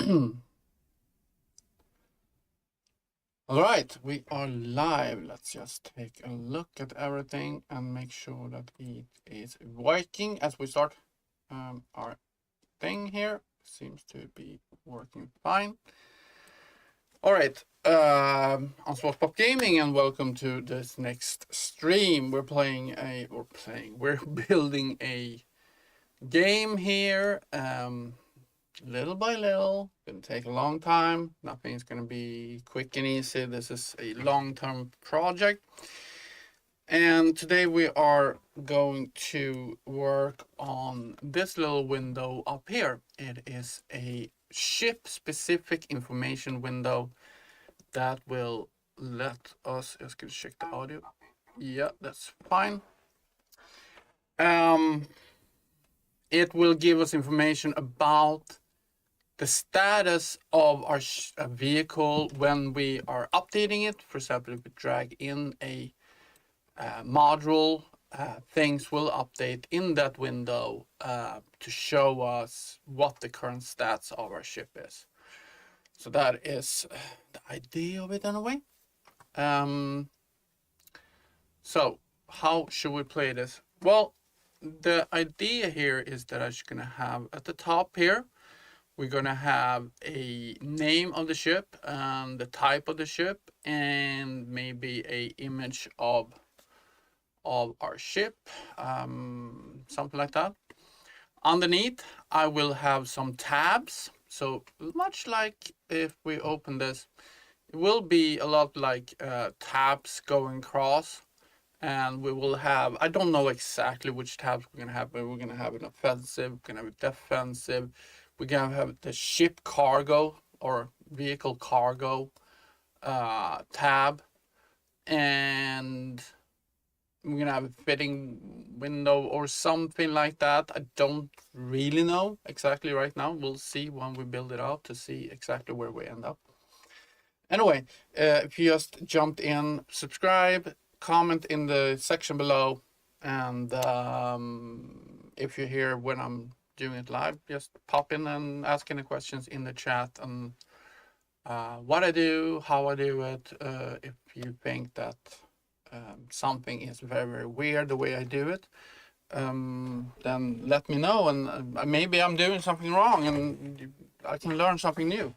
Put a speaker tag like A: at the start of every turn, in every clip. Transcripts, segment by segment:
A: All right, we are live. Let's just take a look at everything and make sure that it is working as we start our thing here. Seems to be working fine. All right, on Pop Gaming, and welcome to this next stream. We're building a game here. Little by little, gonna take a long time. Nothing's gonna be quick and easy. This is a long-term project. And today we are going to work on this little window up here. It is a ship-specific information window that will let us, just gonna check the audio. Yeah, that's fine. It will give us information about the status of our vehicle when we are updating it. For example, if we drag in a module, things will update in that window to show us what the current stats of our ship is. So that is the idea of it in a way. So how should we play this? Well, the idea here is that I'm just gonna have at the top here, we're gonna have a name of the ship and the type of the ship and maybe a image of our ship, something like that. Underneath, I will have some tabs. So much like if we open this, it will be a lot like tabs going across. And we will have, I don't know exactly which tabs we're gonna have, but we're gonna have an offensive, we're gonna have a defensive, we're gonna have the ship cargo or vehicle cargo tab, and we're gonna have a fitting window or something like that. I don't really know exactly right now. We'll see when we build it out to see exactly where we end up. Anyway, if you just jumped in, subscribe, comment in the section below, and if you're here when I'm doing it live, just pop in and ask any questions in the chat and what I do, how I do it. If you think that something is very, very weird the way I do it, then let me know, and maybe I'm doing something wrong and I can learn something new.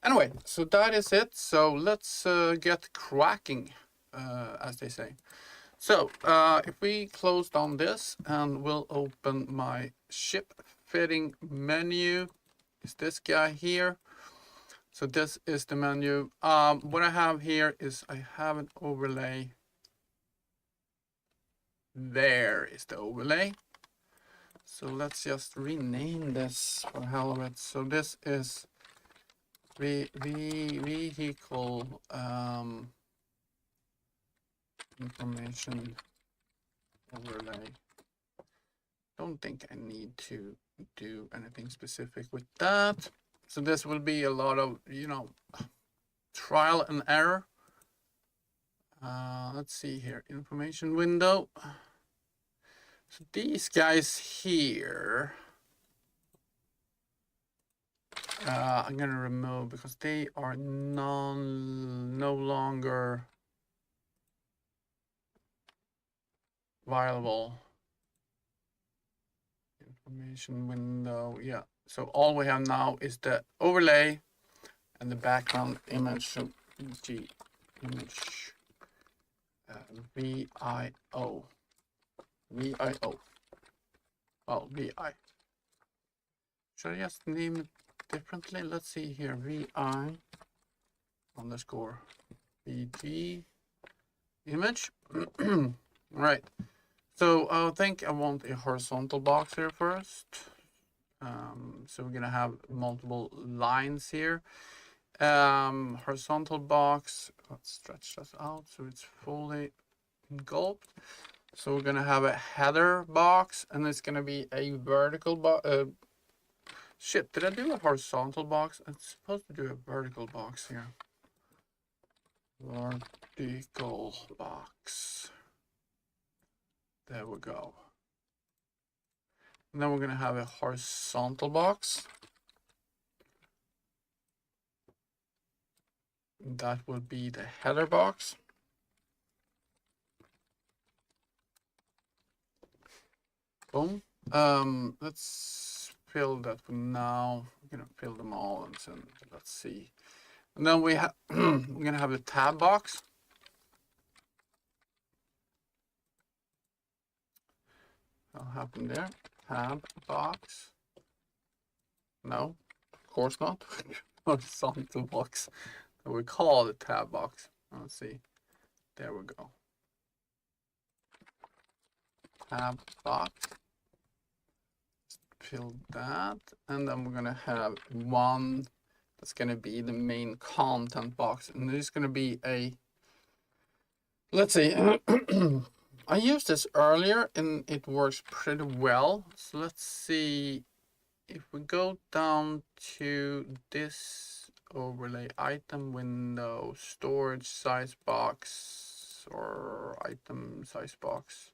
A: Anyway, so that is it. So let's get cracking, as they say. So if we close down this and we'll open my ship fitting menu, is this guy here. So this is the menu. What I have here is I have an overlay. There is the overlay. So let's just rename this for hell of it. So this is vehicle information overlay. Don't think I need to do anything specific with that. So this will be a lot of, trial and error. Let's see here, information window. So these guys here, I'm gonna remove because they are no longer viable. Information window, yeah. So all we have now is the overlay and the background image. So image VIO. Well, VI. Should I just name it differently? Let's see here. VI underscore VG image. Right. So I think I want a horizontal box here first. So we're gonna have multiple lines here. Horizontal box. Let's stretch this out so it's fully engulfed. So we're gonna have a header box, and it's gonna be a vertical box. Shit, did I do a horizontal box? I'm supposed to do a vertical box here. Vertical box. There we go. And then we're gonna have a horizontal box. that will be the header box. Boom. Let's fill that for now. We're gonna fill them all, and then let's see. And then we have we're gonna have the tab box. That'll happen there. Tab box. No, of course not. Horizontal box. We call it tab box. Let's see. There we go. Tab box. Fill that, and then we're gonna have one that's gonna be the main content box, and there's gonna be a, let's see. I used this earlier and it works pretty well. So let's see if we go down to this overlay item window, storage size box or item size box.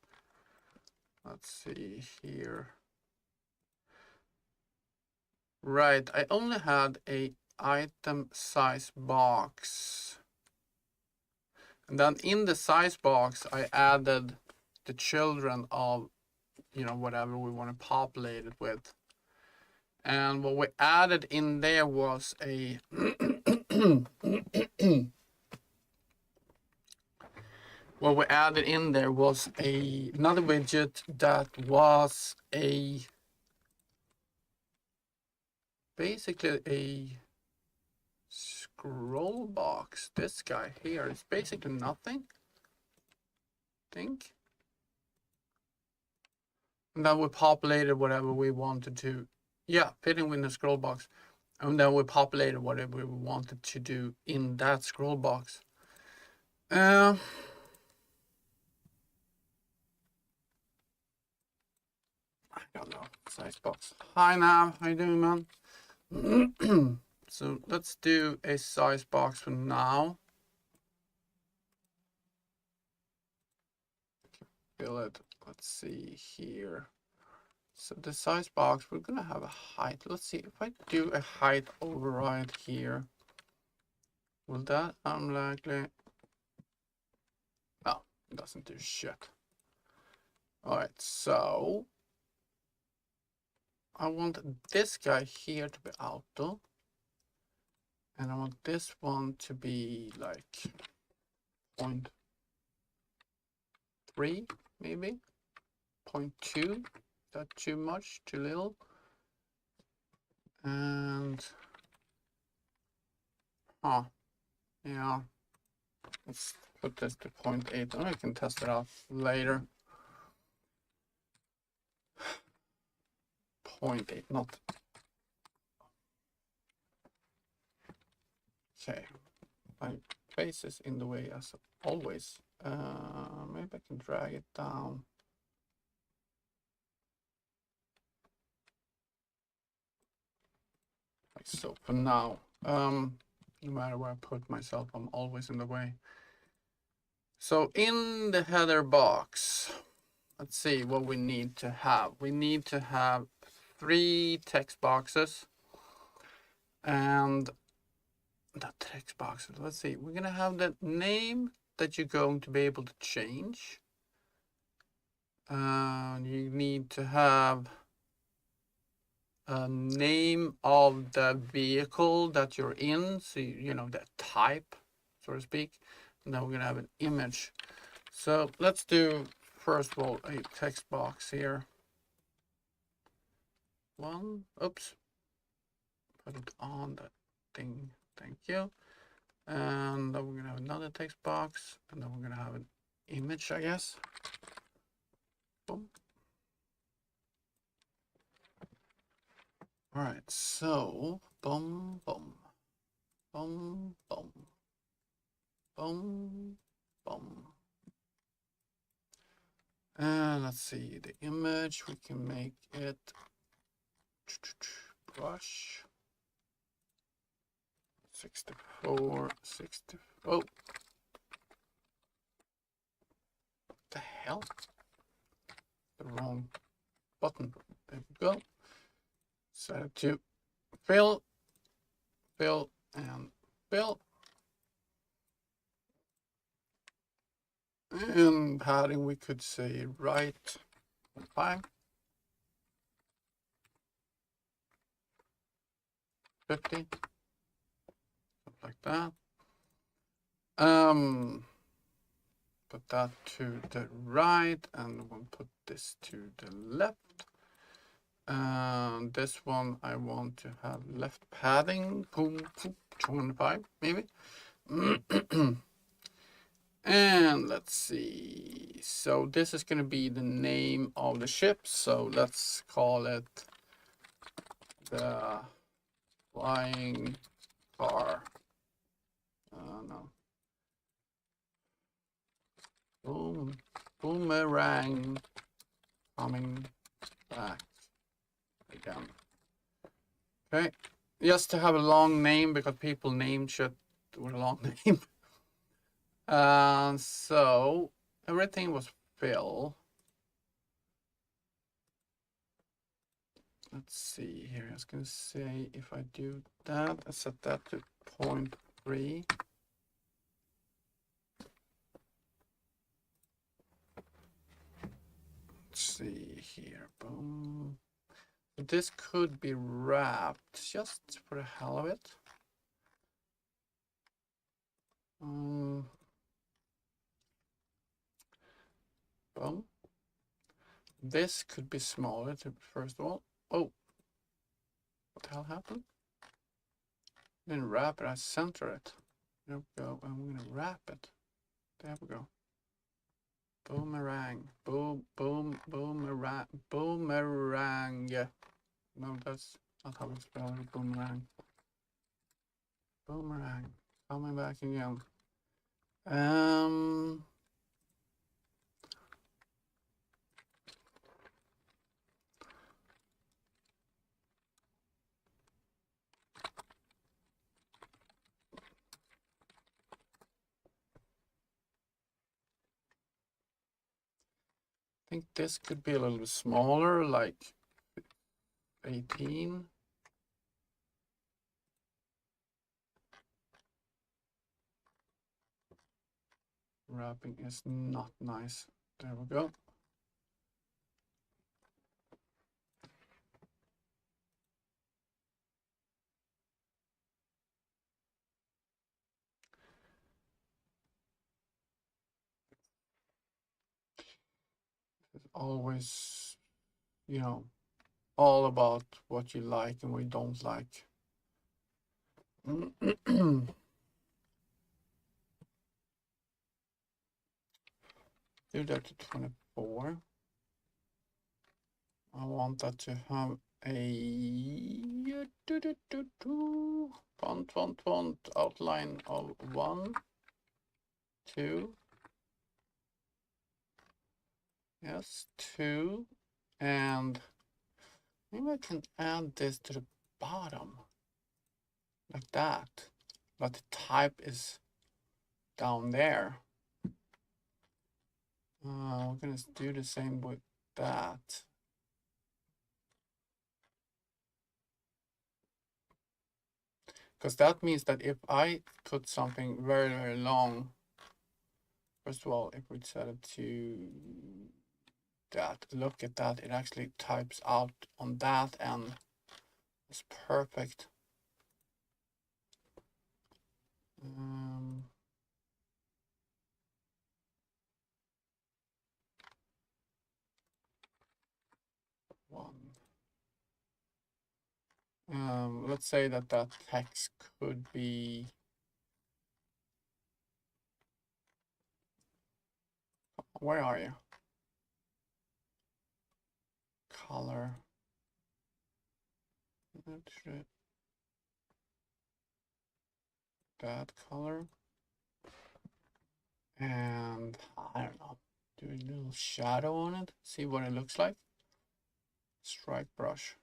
A: Let's see here. Right, I only had a item size box. And then in the size box, I added the children of, you know, whatever we want to populate it with. And what we added in there was a what we added in there was another widget that was basically a scroll box. This guy here is basically nothing. Think. And then we populated whatever we wanted to. Yeah, fitting with the scroll box. And then we populated whatever we wanted to do in that scroll box. I don't know. Size box. Hi Nav, how you doing, man? So let's do a size box for now. Fill it. Let's see here. So the size box, we're gonna have a height. Let's see if I do a height override here. Will that unlikely? No, it doesn't do shit. All right, so I want this guy here to be auto. And I want this one to be like 0.3, maybe 0.2. That too much, too little. And yeah, let's put this to 0.8. and I can test it out later. 0.8, not. Okay, my face is in the way as always. Maybe I can drag it down. Like so for now. No matter where I put myself, I'm always in the way. So in the header box, let's see what we need to have. We need to have 3 text boxes. And that text boxes, let's see, we're gonna have the name that you're going to be able to change. You need to have a name of the vehicle that you're in, so you know the type, so to speak. And then we're gonna have an image. So let's do first of all a text box here. One, oops, put it on that thing. Thank you. And then we're gonna have another text box, and then we're gonna have an image, I guess. Boom. All right, so boom, boom, boom, boom, boom, boom. And let's see the image. We can make it brush 64, 60. Oh, what the hell? The wrong button. There we go. Set it to fill, fill, and fill. And padding, we could say right 5, 50, something like that. Put that to the right, and we'll put this to the left. And this one I want to have left padding, boom, 25 maybe. And let's see. So this is going to be the name of the ship. So let's call it the flying car. No. Boom, boomerang coming back again. Okay, just to have a long name because people name shit with a long name. So everything was fill. Let's see here. I was gonna say if I do that, I set that to 0.3. Let's see here. Boom. This could be wrapped just for the hell of it. Boom. This could be smaller first of all. Oh, what the hell happened? Then wrap it, I center it. There we go, I'm gonna wrap it. There we go. Boomerang, boomerang, boomerang. No, that's not how we spell it, boomerang. Boomerang, coming back again. I think this could be a little bit smaller, like 18. Wrapping is not nice. There we go. It's always, you know, all about what you like and what you don't like. Do that to 24. I want that to have a font outline of 1, 2. Yes, 2. And maybe I can add this to the bottom like that, but the type is down there. We're gonna do the same with that. Because that means that if I put something very, very long, first of all, if we set it to that, look at that, it actually types out on that end. It's perfect. Let's say that that text could be where are you? Color. That color. And I don't know, do a little shadow on it, see what it looks like. Strike brush.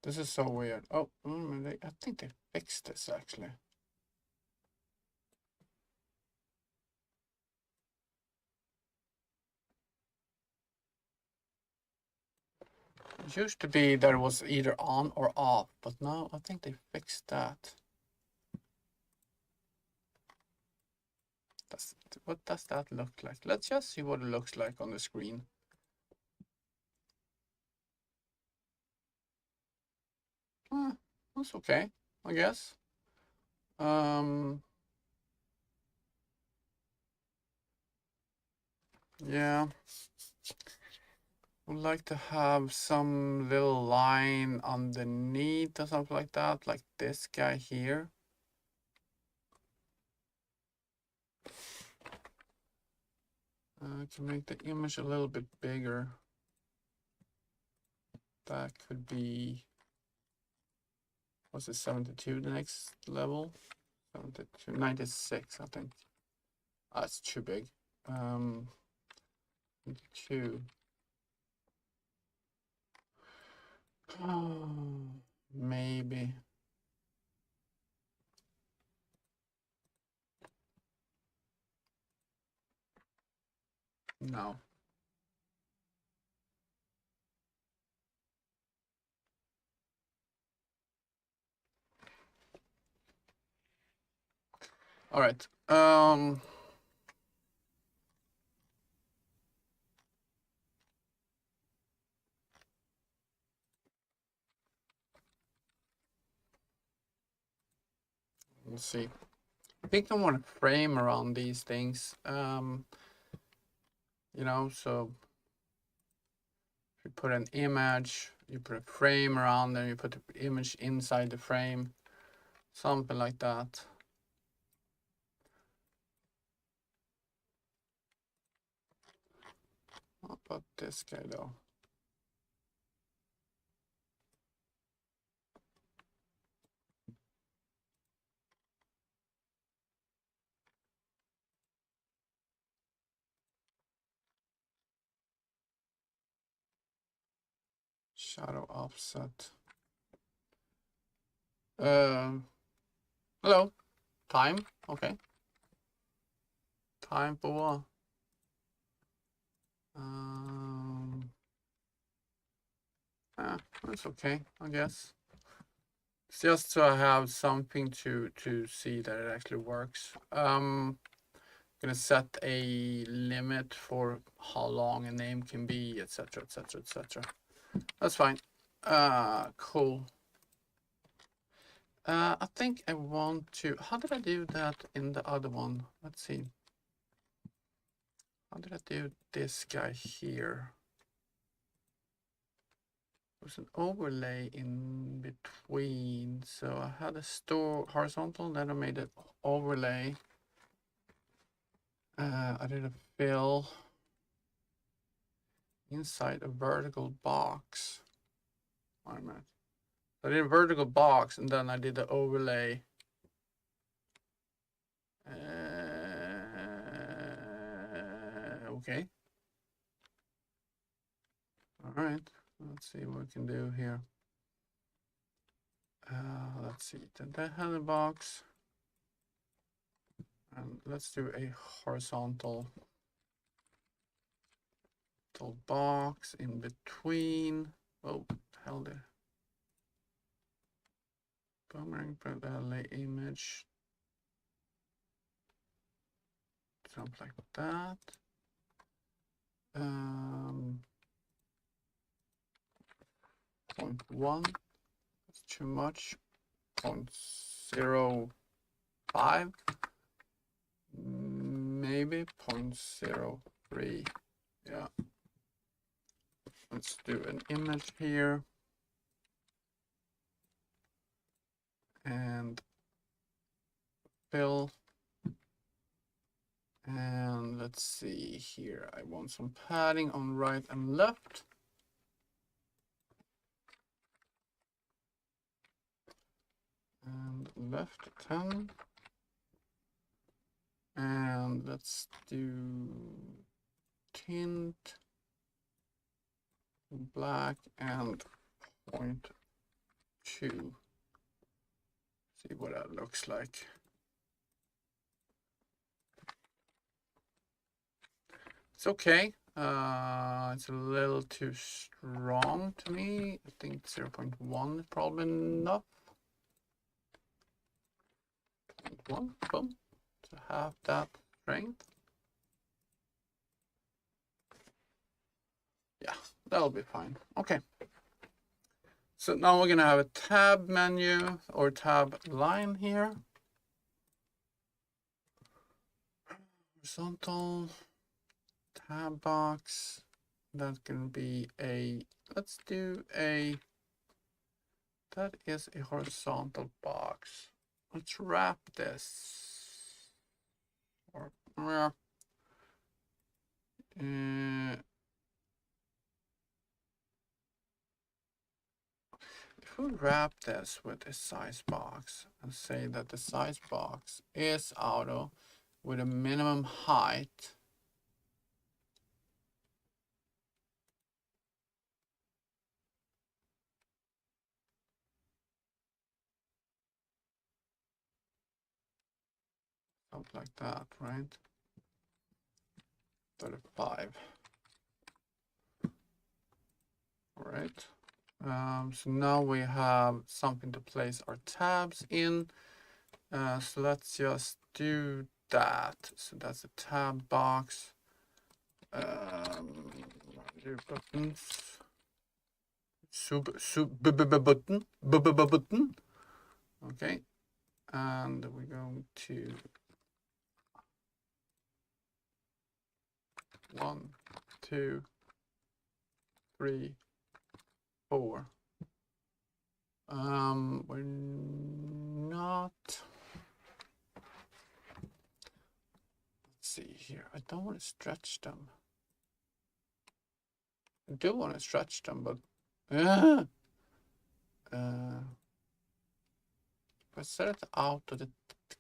A: This is so weird. Oh, I think they fixed this actually. It used to be that it was either on or off, but now I think they fixed that. What does that look like? Let's just see what it looks like on the screen. That's okay, I guess. Yeah. Would like to have some little line underneath or something like that, like this guy here. To make the image a little bit bigger. That could be, what's it, 72 the next level? 72, 96, I think. That's too big. 2. Maybe. No. All right. Let's see. I think I want to frame around these things. You know, so if you put an image, you put a frame around there, you put the image inside the frame, something like that. How about this guy though? Shadow offset. Hello. Time. Okay. Time for what? That's okay, I guess. It's just so I have something to see that it actually works. Gonna set a limit for how long a name can be, etc., etc., etc. That's fine. Cool. I think I want to. How did I do that in the other one? Let's see. How did I do this guy here? There's an overlay in between. So I had a store horizontal, then I made an overlay. I did a fill inside a vertical box. Wait a minute. I did a vertical box and then I did the overlay. Okay. All right. Let's see what we can do here. Let's see. The header box. And let's do a horizontal box in between. Oh, hell there. Boomerang lay image. Something like that. 0.1. That's too much. 0.05. Maybe 0.03. Yeah. Let's do an image here. And fill. And let's see here. I want some padding on right and left. And left 10. And let's do tint black and 0.2. See what that looks like. It's okay. It's a little too strong to me. I think 0.1 is probably enough. 0.1, boom, to have that strength. Yeah, that'll be fine. Okay. So now we're gonna have a tab menu or tab line here. Horizontal tab box. That's gonna be a, let's do a, that is a horizontal box. Let's wrap this. Or if we wrap this with a size box and say that the size box is auto with a minimum height, something like that, right? 35. All right. So now we have something to place our tabs in. So let's just do that. So that's a tab box. Do buttons. Button. Okay. And we're going to 1, 2, 3, 4. We're not. Let's see here. I don't want to stretch them. I do want to stretch them, but if I set it out, does it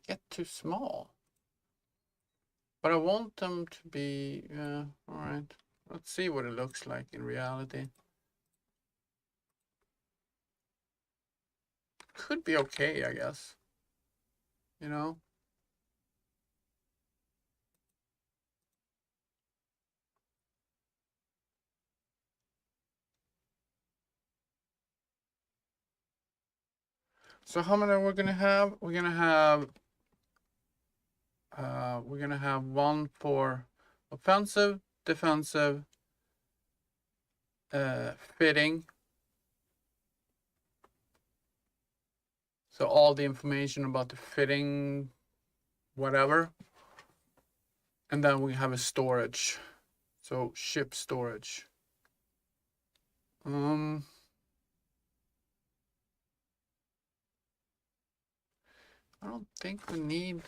A: get too small? But I want them to be, all right. Let's see what it looks like in reality. Could be okay, I guess. You know? So how many we're gonna have? We're gonna have one for offensive, defensive, fitting. So all the information about the fitting, whatever. And then we have a storage. So ship storage. I don't think we need,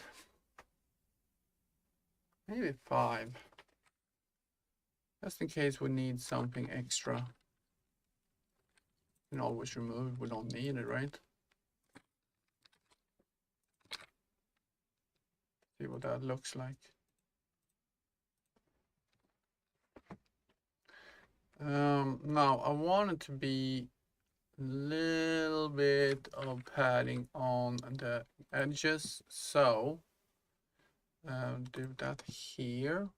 A: maybe 5. Just in case we need something extra. You can always remove it, we don't need it, right? See what that looks like. Now I want it to be a little bit of padding on the edges, so do that here.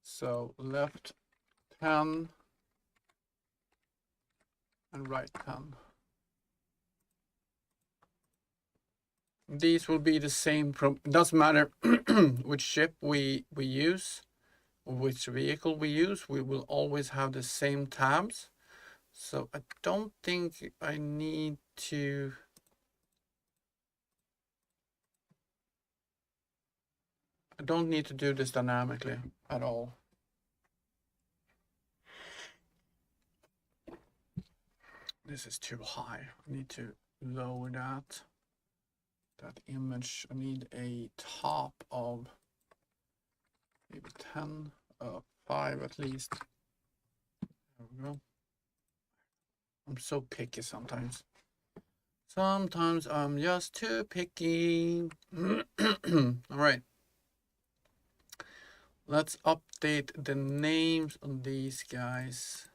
A: So left 10 and right 10. These will be the same from, it doesn't matter which ship we use or which vehicle we use, we will always have the same tabs. So I don't think I need to, I don't need to do this dynamically at all. This is too high. I need to lower that image. I need a top of maybe 10, 5 at least. There we go. I'm so picky sometimes. Sometimes I'm just too picky. All right. Let's update the names on these guys.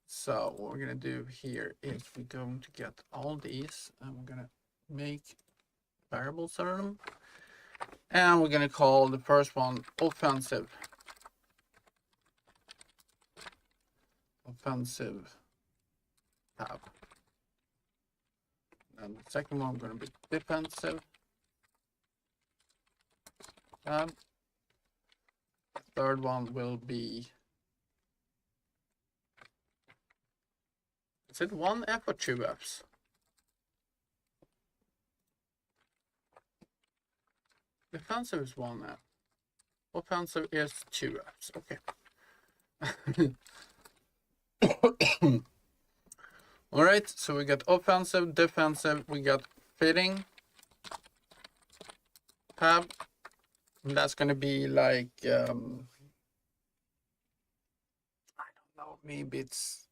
A: So what we're gonna do here is we're going to get all these and we're gonna make variables out of them. And we're gonna call the first one offensive. offensive tab. And the second one going to be defensive tab. The third one will be, is it 1F or 2Fs? Defensive is 1F. Offensive is 2Fs. Okay. All right, so we got offensive, defensive, we got fitting tab. And that's going to be like, I don't know, maybe it's,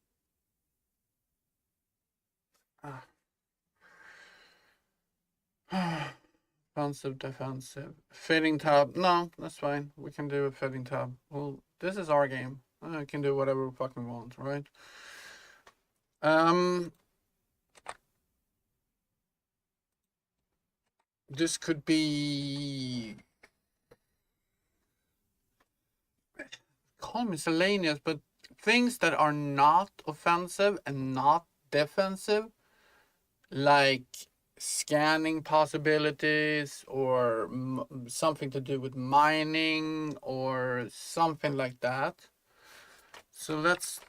A: offensive, defensive, fitting tab. No, that's fine. We can do a fitting tab. Well, this is our game. I can do whatever we fucking want, right? This could be, call miscellaneous, but things that are not offensive and not defensive, like scanning possibilities or something to do with mining or something like that. So let's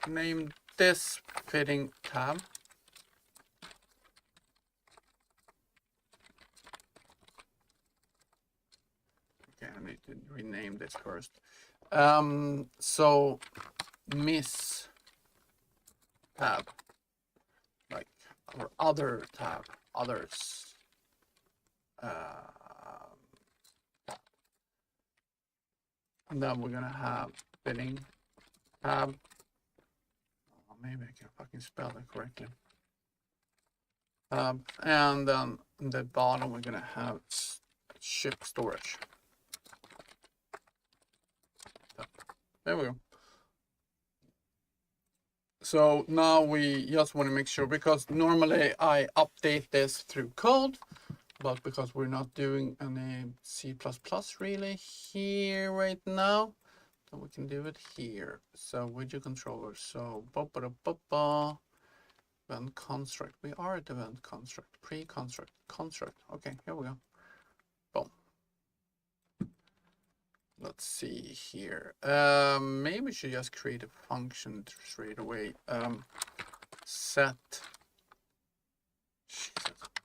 A: name this fitting tab. Okay, I need to rename this first. So miss tab, like our other tab, others. And then we're gonna have fitting tab. Oh, maybe I can fucking spell that correctly. And then in the bottom we're gonna have ship storage. There we go. So now we just want to make sure, because normally I update this through code, but because we're not doing any C++ really here right now, then we can do it here. So widget controller. So event construct. We are at event construct, pre-construct, construct. Okay, here we go. Boom. Let's see here. Maybe we should just create a function straight away. Set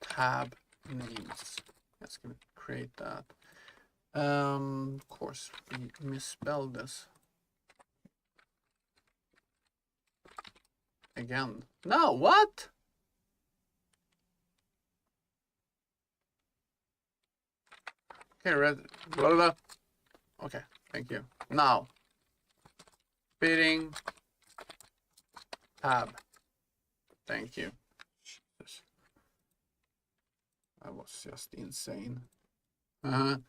A: tab names. Let's create that. Of course, we misspelled this. Again. No, what? Okay, red. Blah, blah, blah. Okay, thank you. Now, fitting tab. Thank you. Jesus. That was just insane. All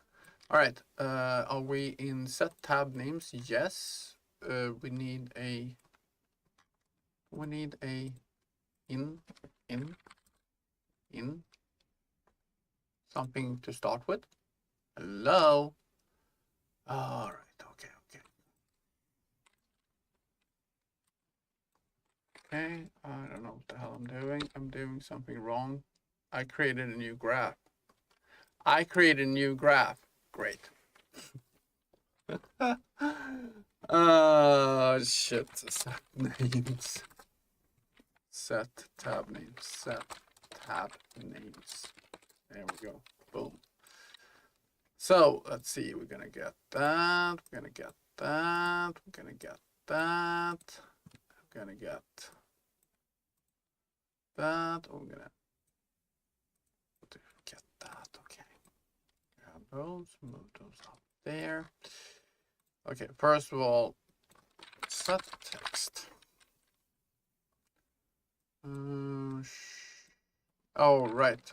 A: right. Are we in set tab names? Yes. We need a in something to start with. Hello. All right. Okay. Okay. I don't know what the hell I'm doing. I'm doing something wrong. I created a new graph. Great. Shit. Set names. Set tab names. There we go. Boom. So let's see. We're gonna get that. We're gonna get that. We're gonna get that. We're gonna get that. We're gonna get that. Okay. Grab those. Move those up there. Okay. First of all, set text. Oh, right.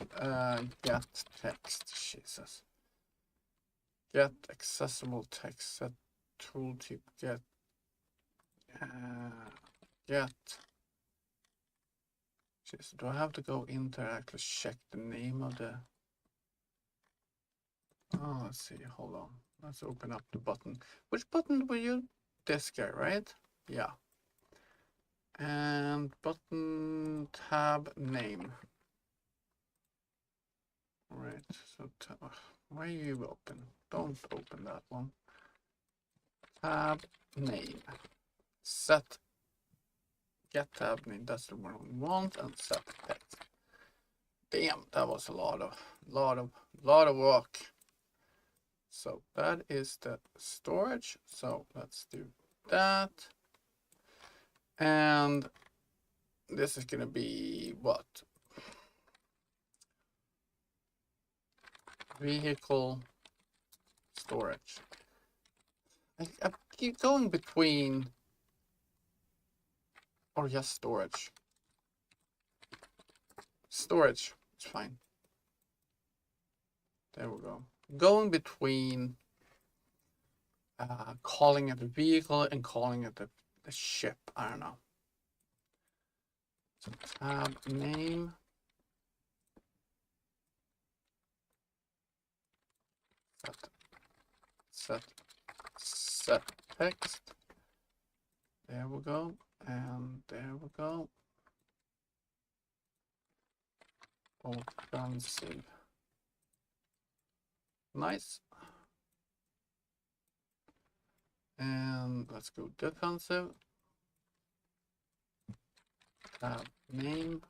A: Get text. Jesus. Get accessible text. Set tooltip. Get. Jesus. Do I have to go in to actually check the name of the? Oh, let's see. Hold on. Let's open up the button. Which button were you? This guy, right? Yeah. And button tab name. All right, so why are you open? Don't open that one. Tab name. Set get tab name. That's the one we want, and set text. Damn, that was a lot of work. So that is the storage. So let's do that. And this is gonna be what? Vehicle storage. I keep going between, or just storage. Storage, it's fine. There we go. Going between calling it a vehicle and calling it a ship. I don't know. So tab name. Set text. There we go. And there we go. Offensive. Nice. And let's go defensive. Tab name.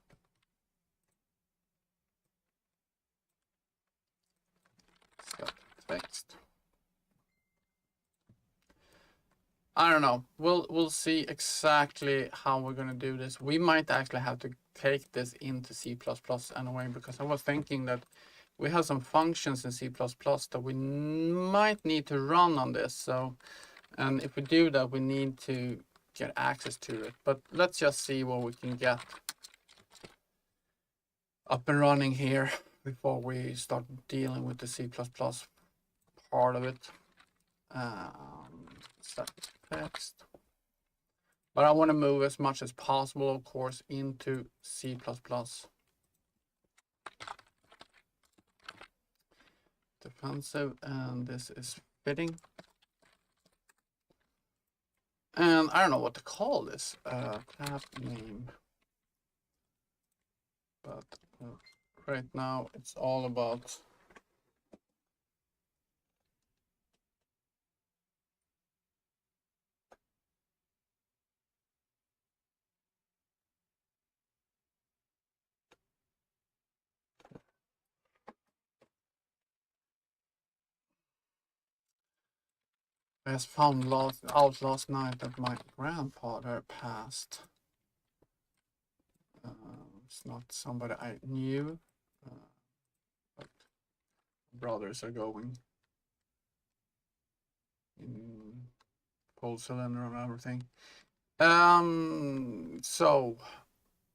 A: Set text. I don't know. We'll see exactly how we're gonna do this. We might actually have to take this into C++ anyway, because I was thinking that we have some functions in C++ that we might need to run on this. So, and if we do that, we need to get access to it. But let's just see what we can get up and running here before we start dealing with the C++ part of it. Set text. But I want to move as much as possible, of course, into C++. Defensive, and this is fitting. And I don't know what to call this. Tab name. But right now it's all about I just found out last night that my grandfather passed. It's not somebody I knew, but brothers are going in full cylinder and everything. So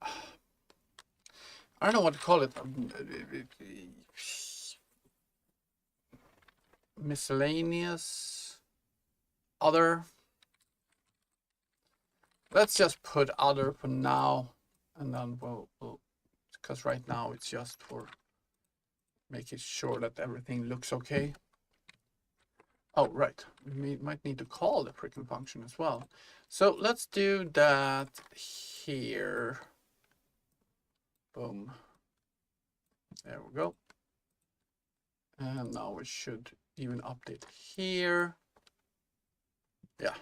A: I don't know what to call it. Miscellaneous, other. Let's just put other for now, and then we'll because right now it's just for making sure that everything looks okay. Oh, right. We might need to call the freaking function as well. So let's do that here. Boom. There we go. And now we should even update here. Yeah.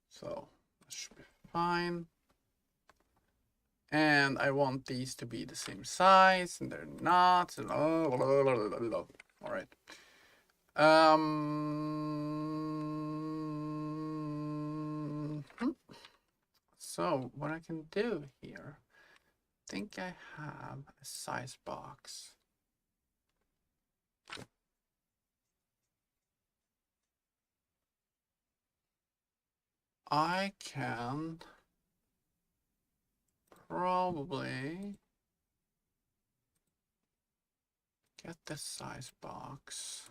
A: So that should be fine. And I want these to be the same size, and they're not. And all right. So what I can do here, I think I have a size box. I can probably get the size box.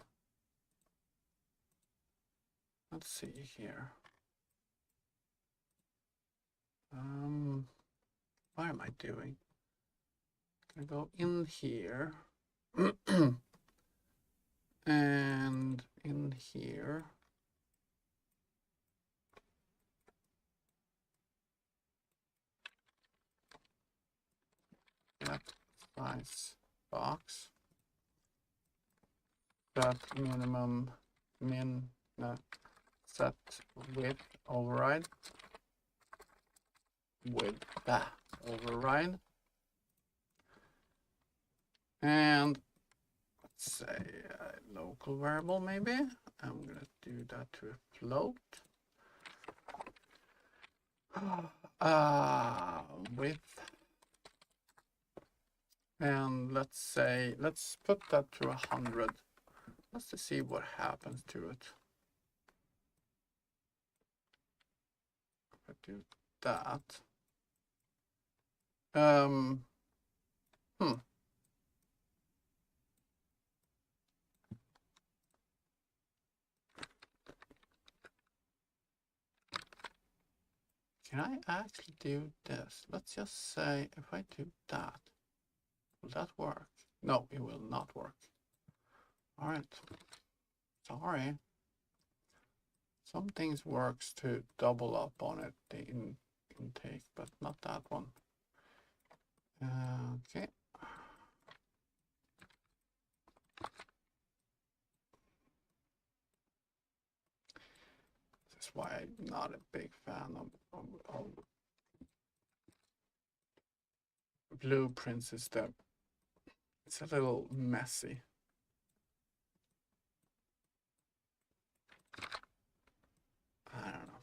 A: Let's see here. What am I doing? I'm gonna go in here and in here. size box. Set minimum set width override with that override. And let's say a local variable maybe. I'm gonna do that to a float. Width. And let's put that to 100. Let's just see what happens to it. If I do that. Can I actually do this? Let's just say if I do that, will that work? No, it will not work. All right. Sorry. Some things works to double up on it, the intake, but not that one. Okay. This is why I'm not a big fan of blueprints. Is that it's a little messy. I don't know.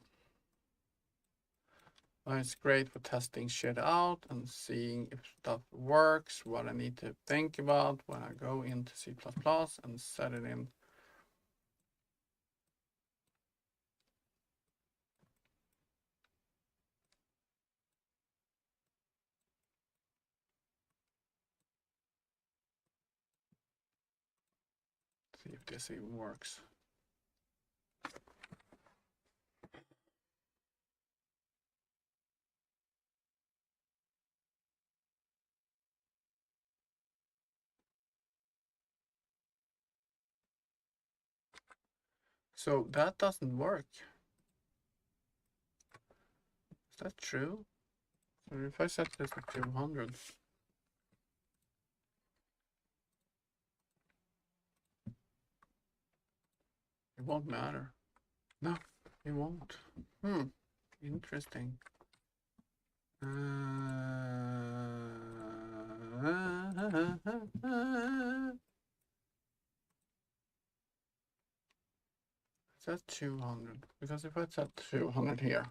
A: But it's great for testing shit out and seeing if stuff works, what I need to think about when I go into C++ and set it in. See if this even works. So that doesn't work. Is that true? So if I set this to 200, it won't matter. No, it won't. Interesting. Is that 200? Because if I set 200 here,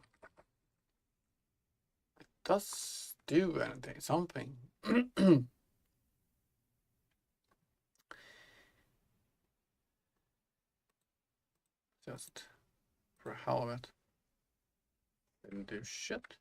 A: it does do anything, something. Just for hell of it. Didn't do shit.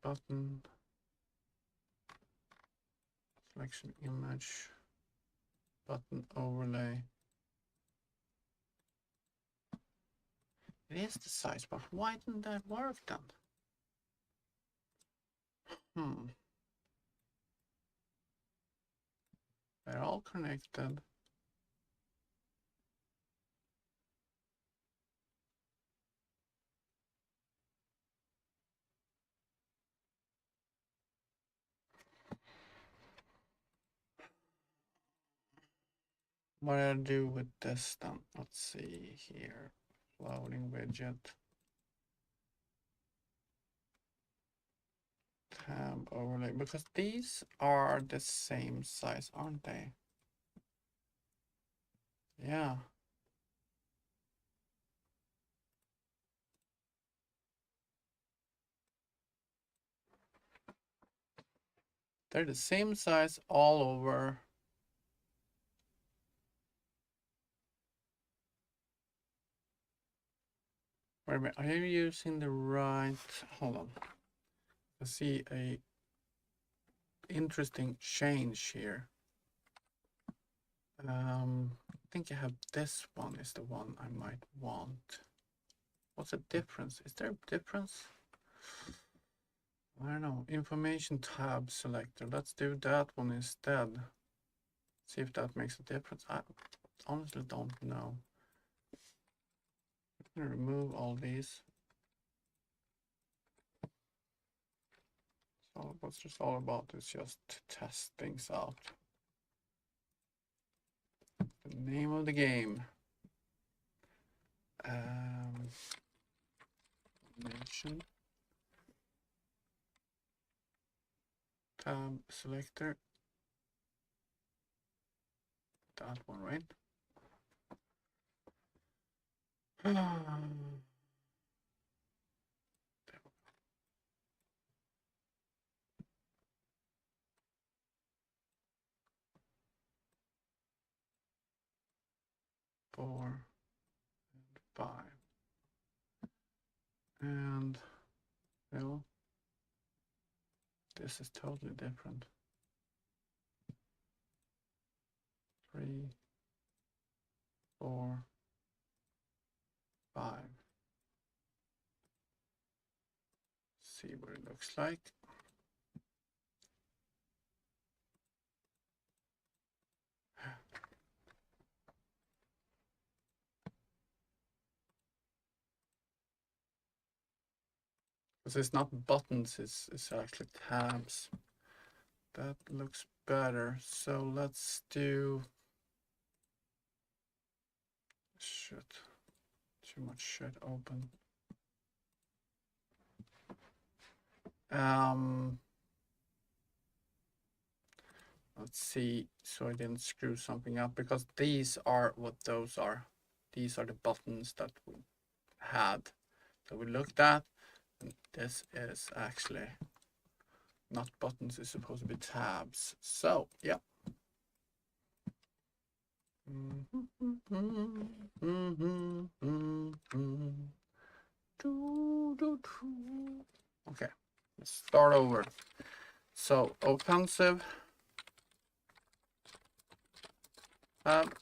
A: Button, selection image, button overlay. It is the size, but why didn't that work then? They're all connected. What do I do with this then? Let's see here. Floating widget. Tab overlay. Because these are the same size, aren't they? Yeah. They're the same size all over. Wait a minute, are you using the right? Hold on. I see a interesting change here. I think I have this one is the one I might want. What's the difference? Is there a difference? I don't know. Information tab selector. Let's do that one instead. See if that makes a difference. I honestly don't know. I'm gonna remove all these. So what's this all about is just to test things out. The name of the game. Nation. Tab selector. That one, right? Four and five. And well, this is totally different. 3, 4, 5. See what it looks like. Because it's not buttons, it's actually tabs. That looks better. So let's do. Shit. Too much shit open. Let's see, so I didn't screw something up, because these are what those are. These are the buttons that we had, that we looked at. And this is actually not buttons, it's supposed to be tabs. So, yeah. Okay, let's start over. So, offensive tab,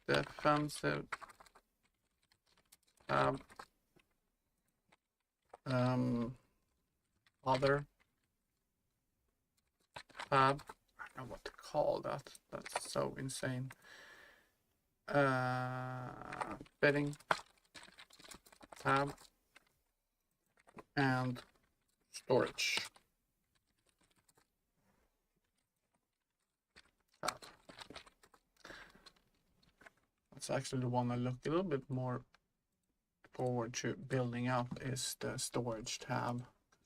A: defensive tab, other tab. I don't know what to call that. That's so insane. Fitting tab and storage tab. That's actually the one I look a little bit more forward to building up, is the storage tab.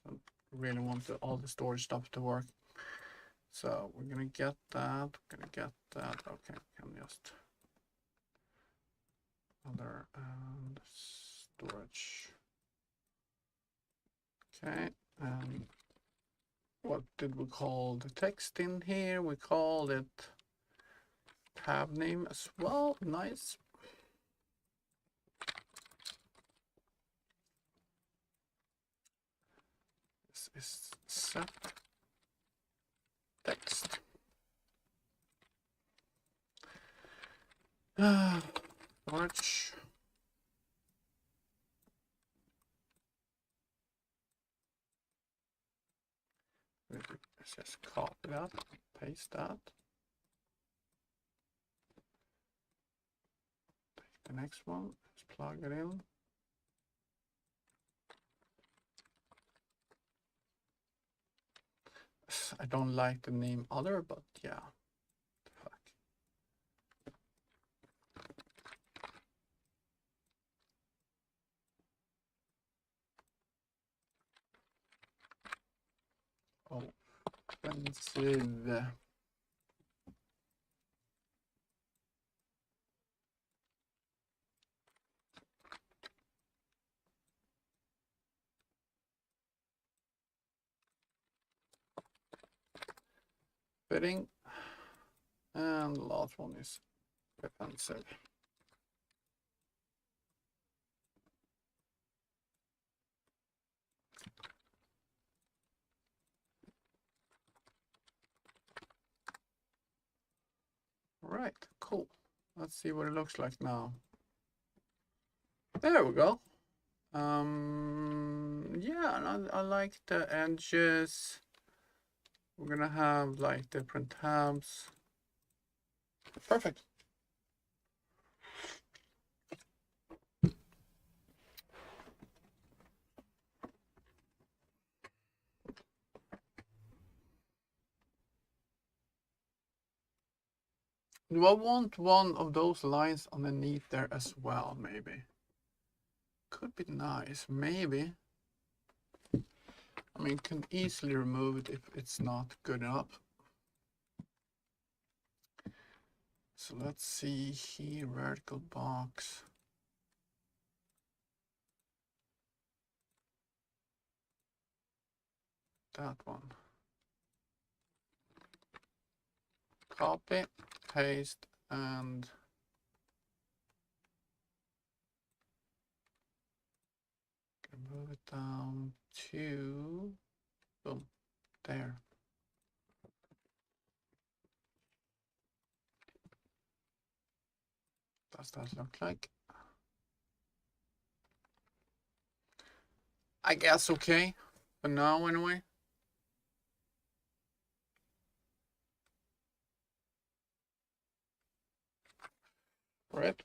A: I really want all the storage stuff to work. So we're gonna get that. Okay, can just other and storage. Okay, and what did we call the text in here? We called it tab name as well. Nice. This is set text. Storage. Let's just copy that, paste that. Take the next one, let's plug it in. I don't like the name other, but yeah. Fuck. Offensive. Fitting. And the last one is defensive. right, cool. Let's see what it looks like now. There we go. Yeah, I like the edges. We're gonna have like different tabs. Perfect. Do I want one of those lines underneath there as well, maybe? Could be nice, maybe. I mean, can easily remove it if it's not good enough. So let's see here, vertical box. That one. Copy, paste, and move it down to, boom, there. Does that look like? I guess okay, for now anyway. Right.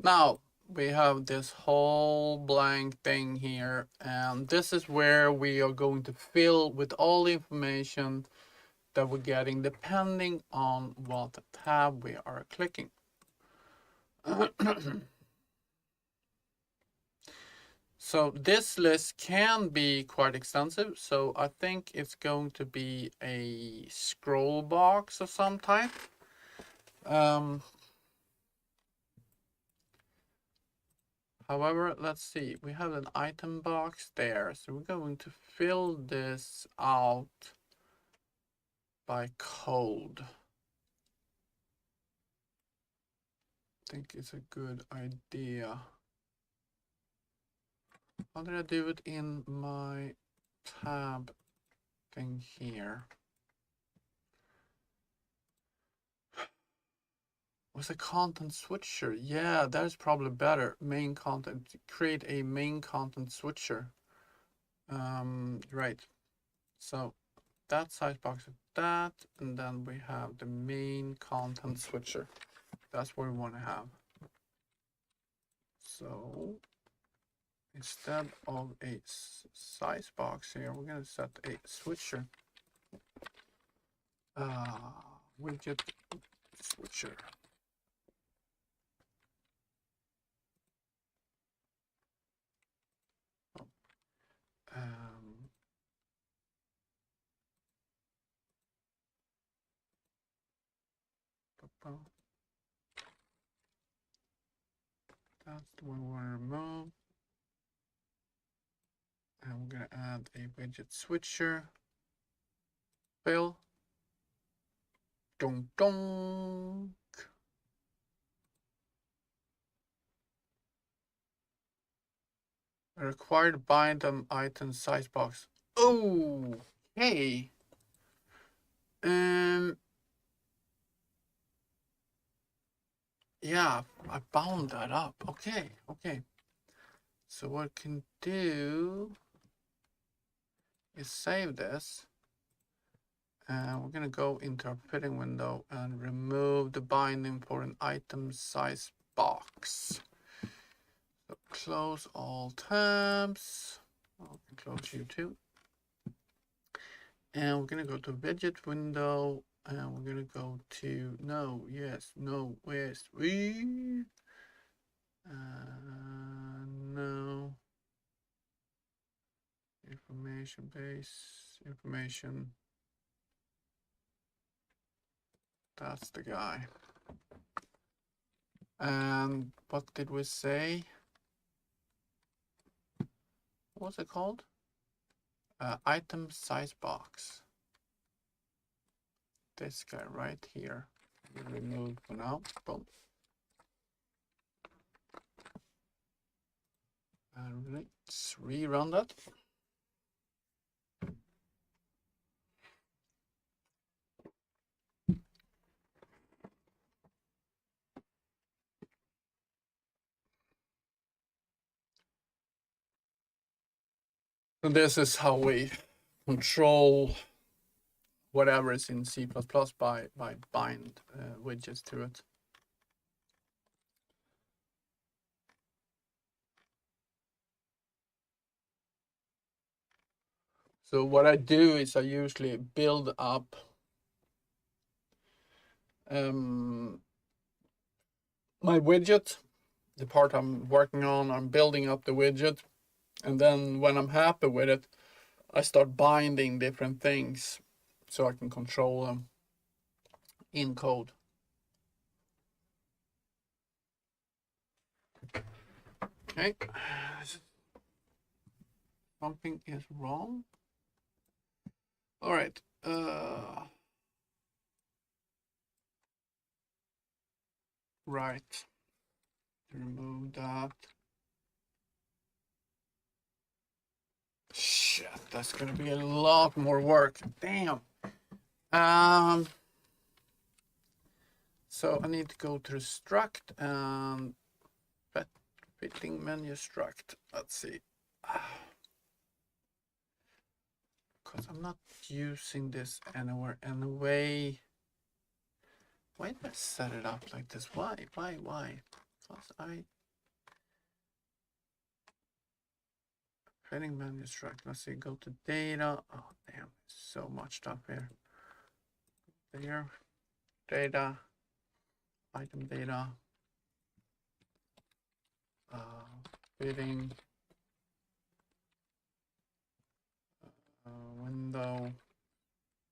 A: Now we have this whole blank thing here, and this is where we are going to fill with all the information that we're getting depending on what tab we are clicking. So this list can be quite extensive, so I think it's going to be a scroll box of some type. However, let's see, we have an item box there, so we're going to fill this out by code. I think it's a good idea. How did I do it in my tab thing here? Was a content switcher? Yeah, that is probably better. Main content. Create a main content switcher. Right. So that size box of that, and then we have the main content switcher. That's what we want to have. So instead of a size box here, we're going to set a switcher. Widget switcher. That's the one we want to remove. And we're going to add a widget switcher. Fill. Dong dong. A required bind item size box. Oh, hey. Yeah, I bound that up. Okay, okay. So what I can do is save this. And we're gonna go into our fitting window and remove the binding for an item size box. So close all tabs. I can close you too. And we're gonna go to widget window and we're gonna go to no, yes, no, yes, we no information base information. That's the guy. And what did we say? What's it called? Item size box. This guy right here. Remove for now. Boom. And let's rerun that. So this is how we control whatever is in C++ by bind widgets to it. So what I do is I usually build up my widget, the part I'm working on, I'm building up the widget. And then when I'm happy with it, I start binding different things so I can control them in code. Okay. Something is wrong. All right. Right. Remove that. Shit, that's gonna be a lot more work. Damn. So I need to go to the struct and fitting menu struct. Let's see. Because I'm not using this anywhere anyway. Why did I set it up like this? Why? Because I fitting menu struct. Let's see. Go to data. Oh damn, so much stuff here. There, data, item data, fitting, window,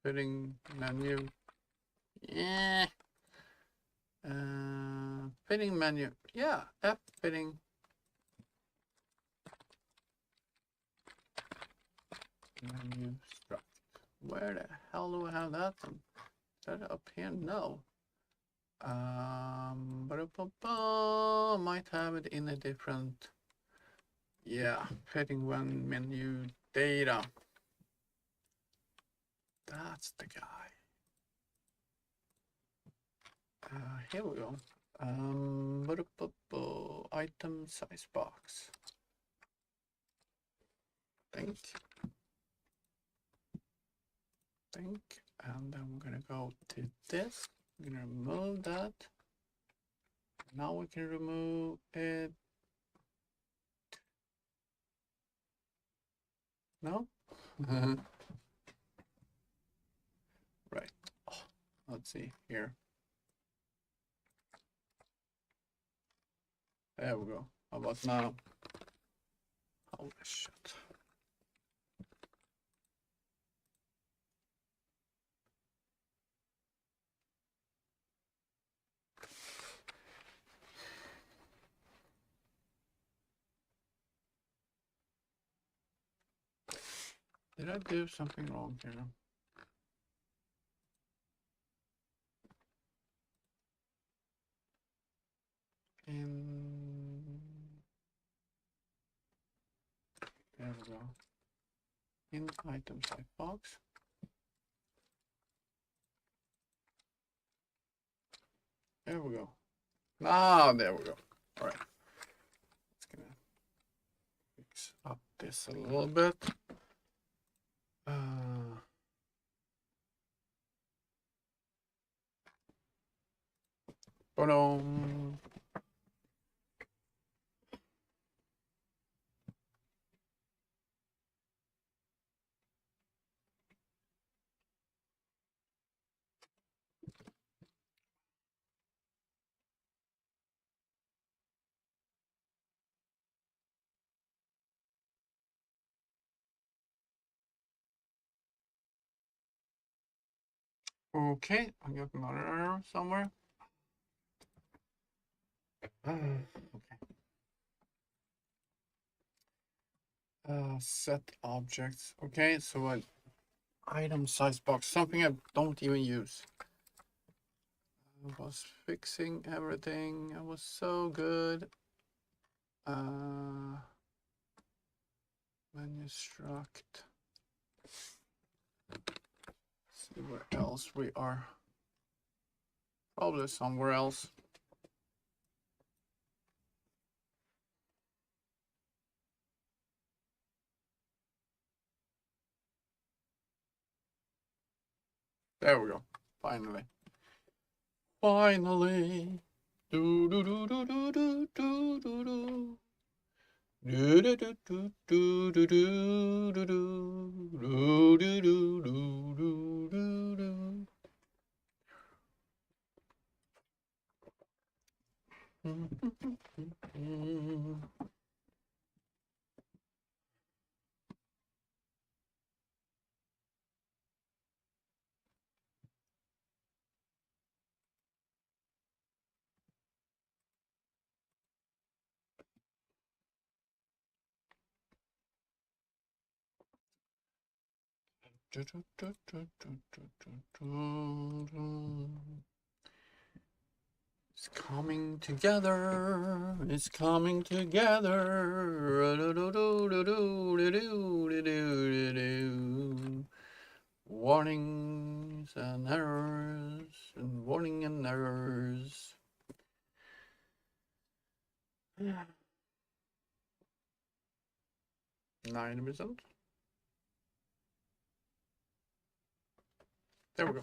A: fitting menu. Yeah. Fitting menu. Yeah, F fitting. Menu struct. Where the hell do I have that? Is that up here? No. Might have it in a different. Yeah, fitting one menu data. That's the guy. Here we go. Item size box. Think. And then we're gonna go to this. I'm gonna remove that. Now we can remove it. No? Right. Oh, let's see here. There we go. How about now? Holy shit. Did I do something wrong here? There we go. In item type box. There we go. Ah, there we go. All right. It's gonna fix up this a little bit. Boom. Okay, I got another error somewhere. Okay. Set objects. Okay, so an item size box, something I don't even use. I was fixing everything. I was so good. Menu struct. See where else we are. Probably somewhere else. There we go. Finally. Finally. Do do do do do do do do do. Do do do do do do do do do do do do do do do. It's coming together. It's coming together. Warnings and errors and warning and errors. 90%. There we go.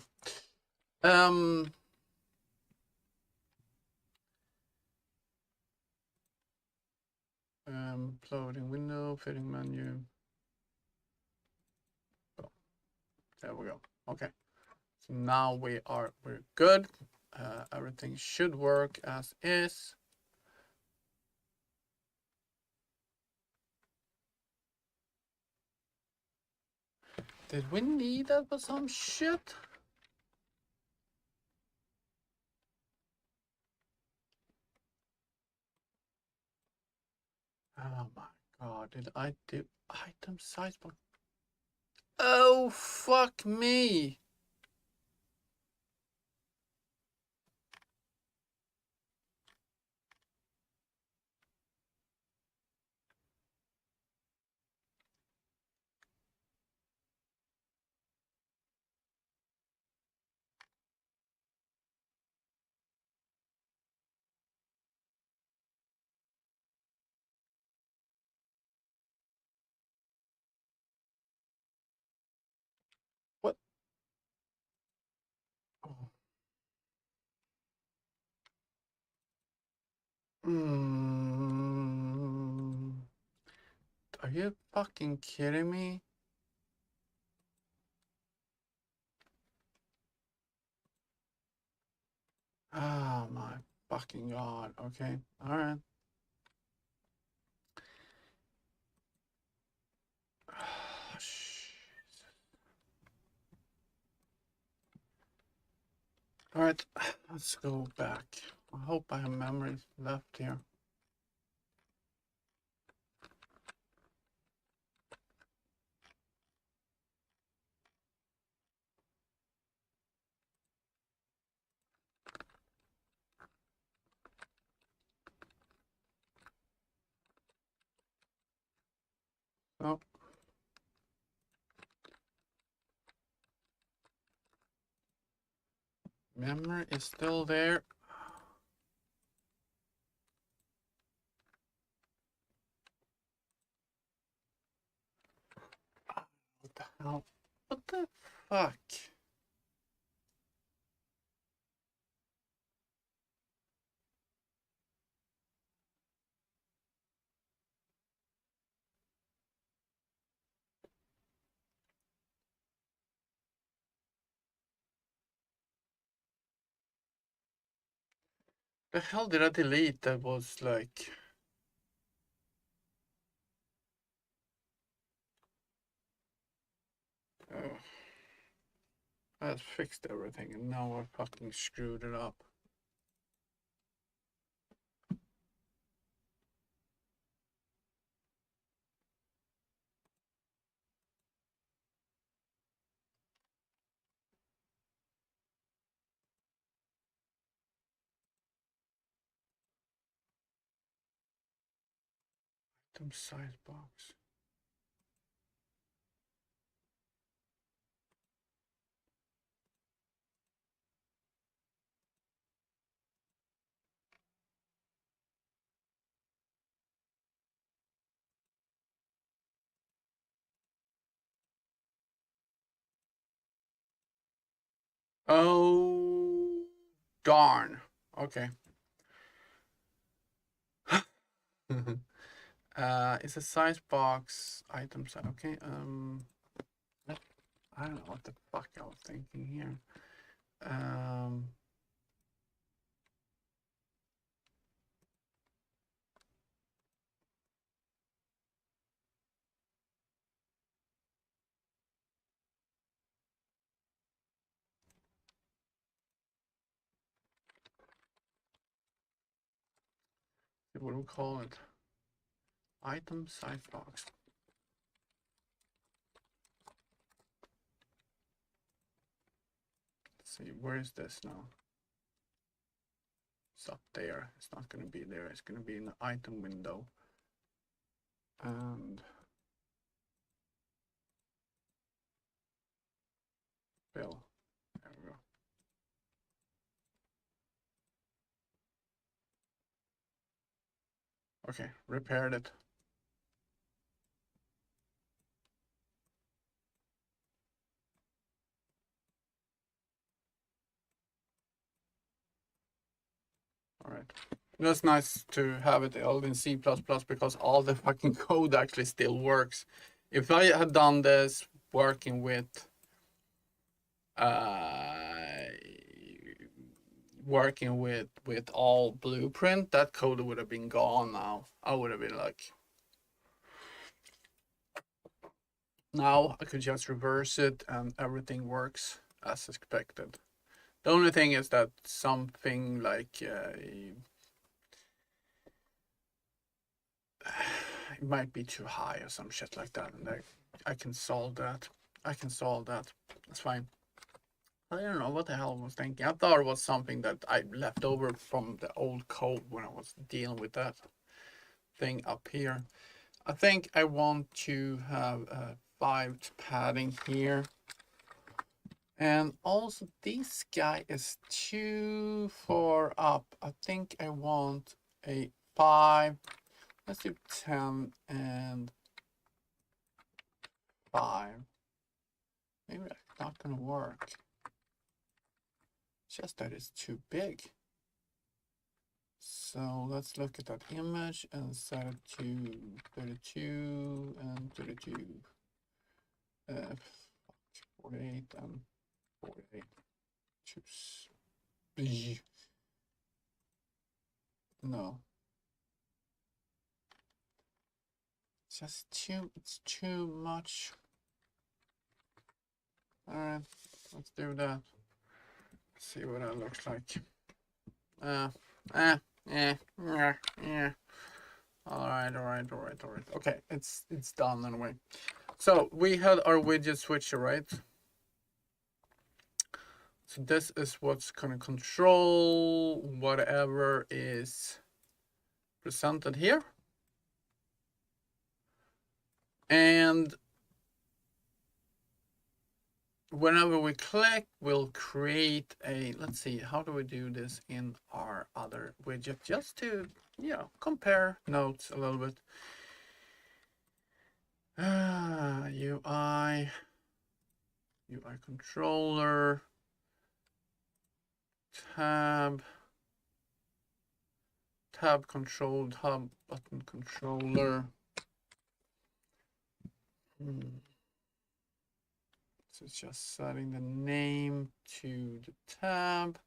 A: Floating window, fitting menu. Oh, there we go. Okay. So now we're good. Everything should work as is. Did we need that for some shit? Oh my god, did I do item size box? Oh fuck me! What? Oh. Are you fucking kidding me? Oh my fucking god. Okay. Alright. Oh, alright, let's go back. I hope I have memories left here. Oh. Memory is still there. What the hell? What the fuck? The hell did I delete that was like... I had fixed everything and now I fucking screwed it up. Item size box. Oh, darn. Okay. It's a size box item set. Okay. I don't know what the fuck I was thinking here. Um, what do we call it? Item size box. Let's see, where is this now? It's up there. It's not going to be there. It's going to be in the item window. And bill. There we go. Okay, repaired it. All right. That's nice to have it all in C++ because all the fucking code actually still works. If I had done this working with uh, all Blueprint, that code would have been gone now. I would have been like, now I could just reverse it and everything works as expected. The only thing is that something like it might be too high or some shit like that, and I can solve that. I can solve that. That's fine. I don't know what the hell I was thinking. I thought it was something that I left over from the old code when I was dealing with that thing up here. I think I want to have a 5 padding here. And also this guy is too far up. I think I want a 5. Let's do 10 and 5. Maybe that's not gonna work. It's just that it's too big. So let's look at that image and set it to 32 and 32. 48 and 48. Choose. No. It's too much. Alright, let's do that. See what that looks like. Yeah. Alright. Okay, it's done anyway. So we had our widget switcher, right? So this is what's gonna control whatever is presented here. And whenever we click, we'll create a, let's see, how do we do this in our other widget? Just to, compare notes a little bit. UI controller, tab control, tab button controller. So it's just setting the name to the tab.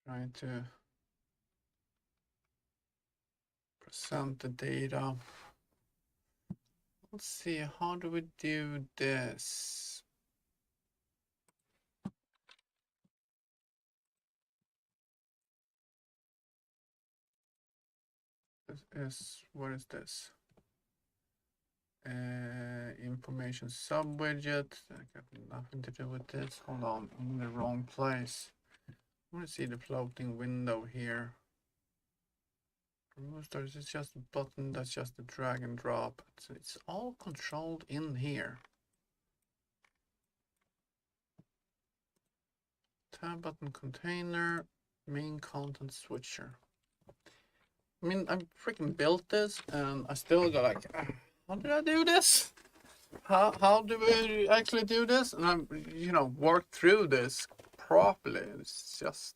A: Trying to present the data. Let's see, how do we do this? What is this? information sub-widget. I got nothing to do with this. Hold on, I'm in the wrong place. I want to see the floating window here. Rooster, is just a button, that's just a drag and drop. It's all controlled in here. Tab button container, main content switcher. I mean, I freaking built this and I still got like, how did I do this? How do we actually do this? And I'm, you know, work through this properly. It's just,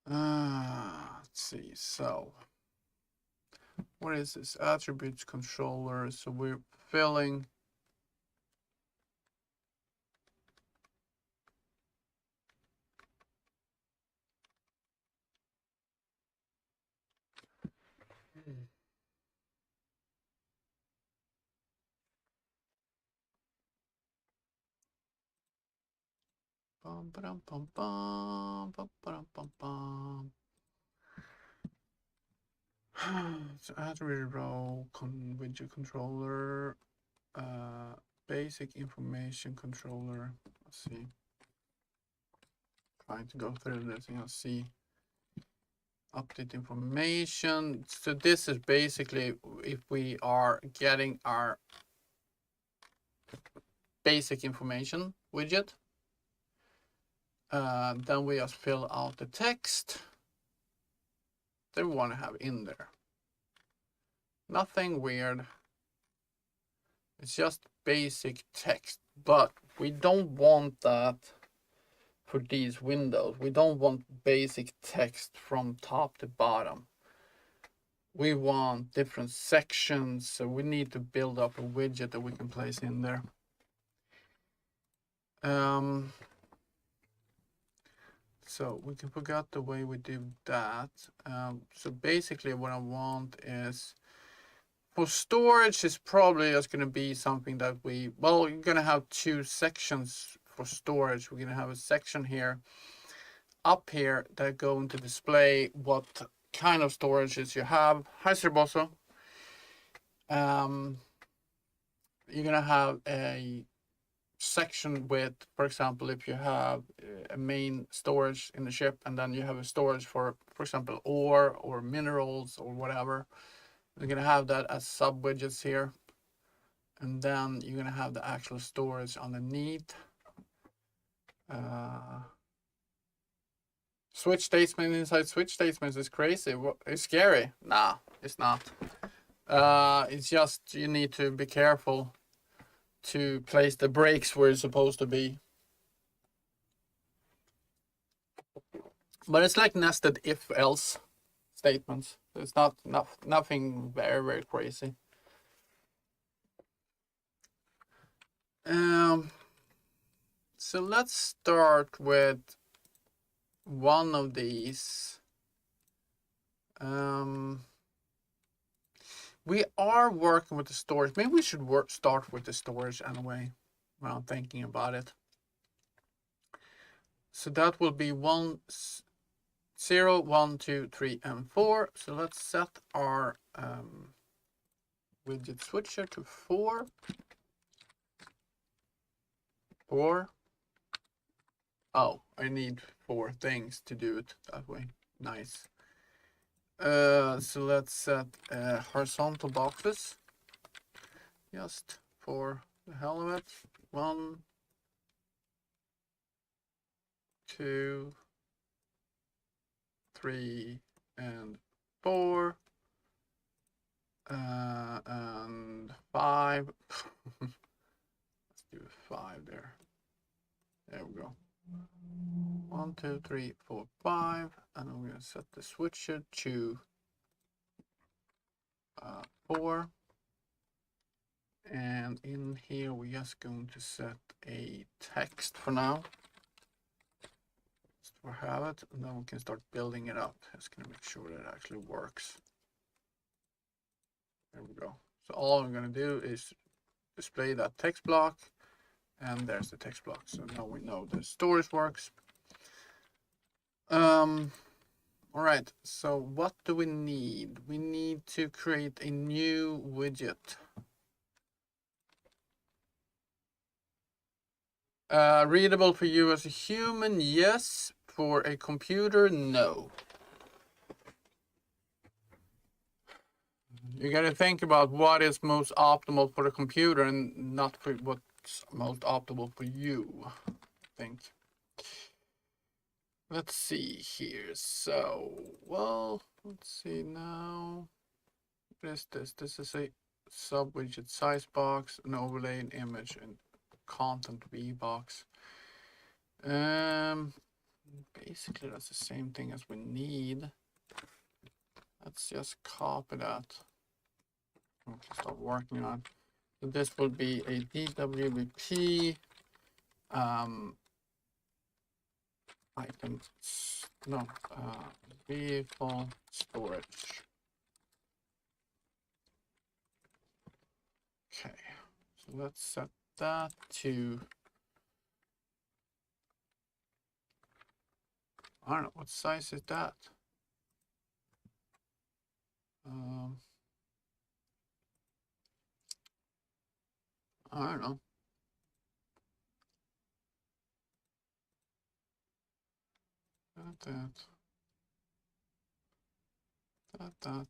A: let's see. So, what is this? Attributes controller. So we're filling. Bum, ba-dum, bum, bum, bum, ba-dum, bum, bum. So attribute row, widget controller, basic information controller. Let's see. Trying to go through this and you'll see update information. So this is basically if we are getting our basic information widget, then we just fill out the text that we want to have in there. Nothing weird. It's just basic text, but we don't want that for these windows. We don't want basic text from top to bottom. We want different sections, so we need to build up a widget that we can place in there. So we can forget the way we do that. So basically what I want is, for storage is probably just going to be something that you're going to have two sections for storage. We're going to have a section here, up here, that going to display what kind of storages you have. Hi, Sirboso. You're going to have a section with, for example, if you have a main storage in the ship and then you have a storage for example, ore or minerals or whatever, you're going to have that as sub widgets here. And then you're going to have the actual storage underneath. Switch statement inside switch statements is crazy. It's scary. Nah, it's not. It's just you need to be careful to place the brakes where it's supposed to be. But it's like nested if-else statements. It's nothing very, very crazy. So let's start with one of these. We are working with the storage. Maybe we should start with the storage anyway, when I'm thinking about it. So that will be 0, 1, 2, 3, and 4. So let's set our widget switcher to 4. 4. Oh, I need 4 things to do it that way. Nice. So let's set horizontal boxes, just for the hell of it. 1, 2, 3, and 4, and 5. Let's do 5 there. There we go. 1, 2, 3, 4, 5, and I'm going to set the switcher to 4. And in here we're just going to set a text for now. Just for have it, and then we can start building it up. Just going to make sure that it actually works. There we go. So all I'm going to do is display that text block, and there's the text block. So now we know the storage works. All right, so what do we need? We need to create a new widget. Readable for you as a human, yes. For a computer, no. You gotta think about what is most optimal for the computer and not for what's most optimal for you, I think. Let's see here. So, well, let's see now. What is this? This is a sub widget size box, an overlay, an image, and content V box. Basically that's the same thing as we need. Let's just copy that. Okay, start working on. So this will be a DWP item, no, vehicle storage. Okay, so let's set that to, I don't know, what size is that? I don't know. That.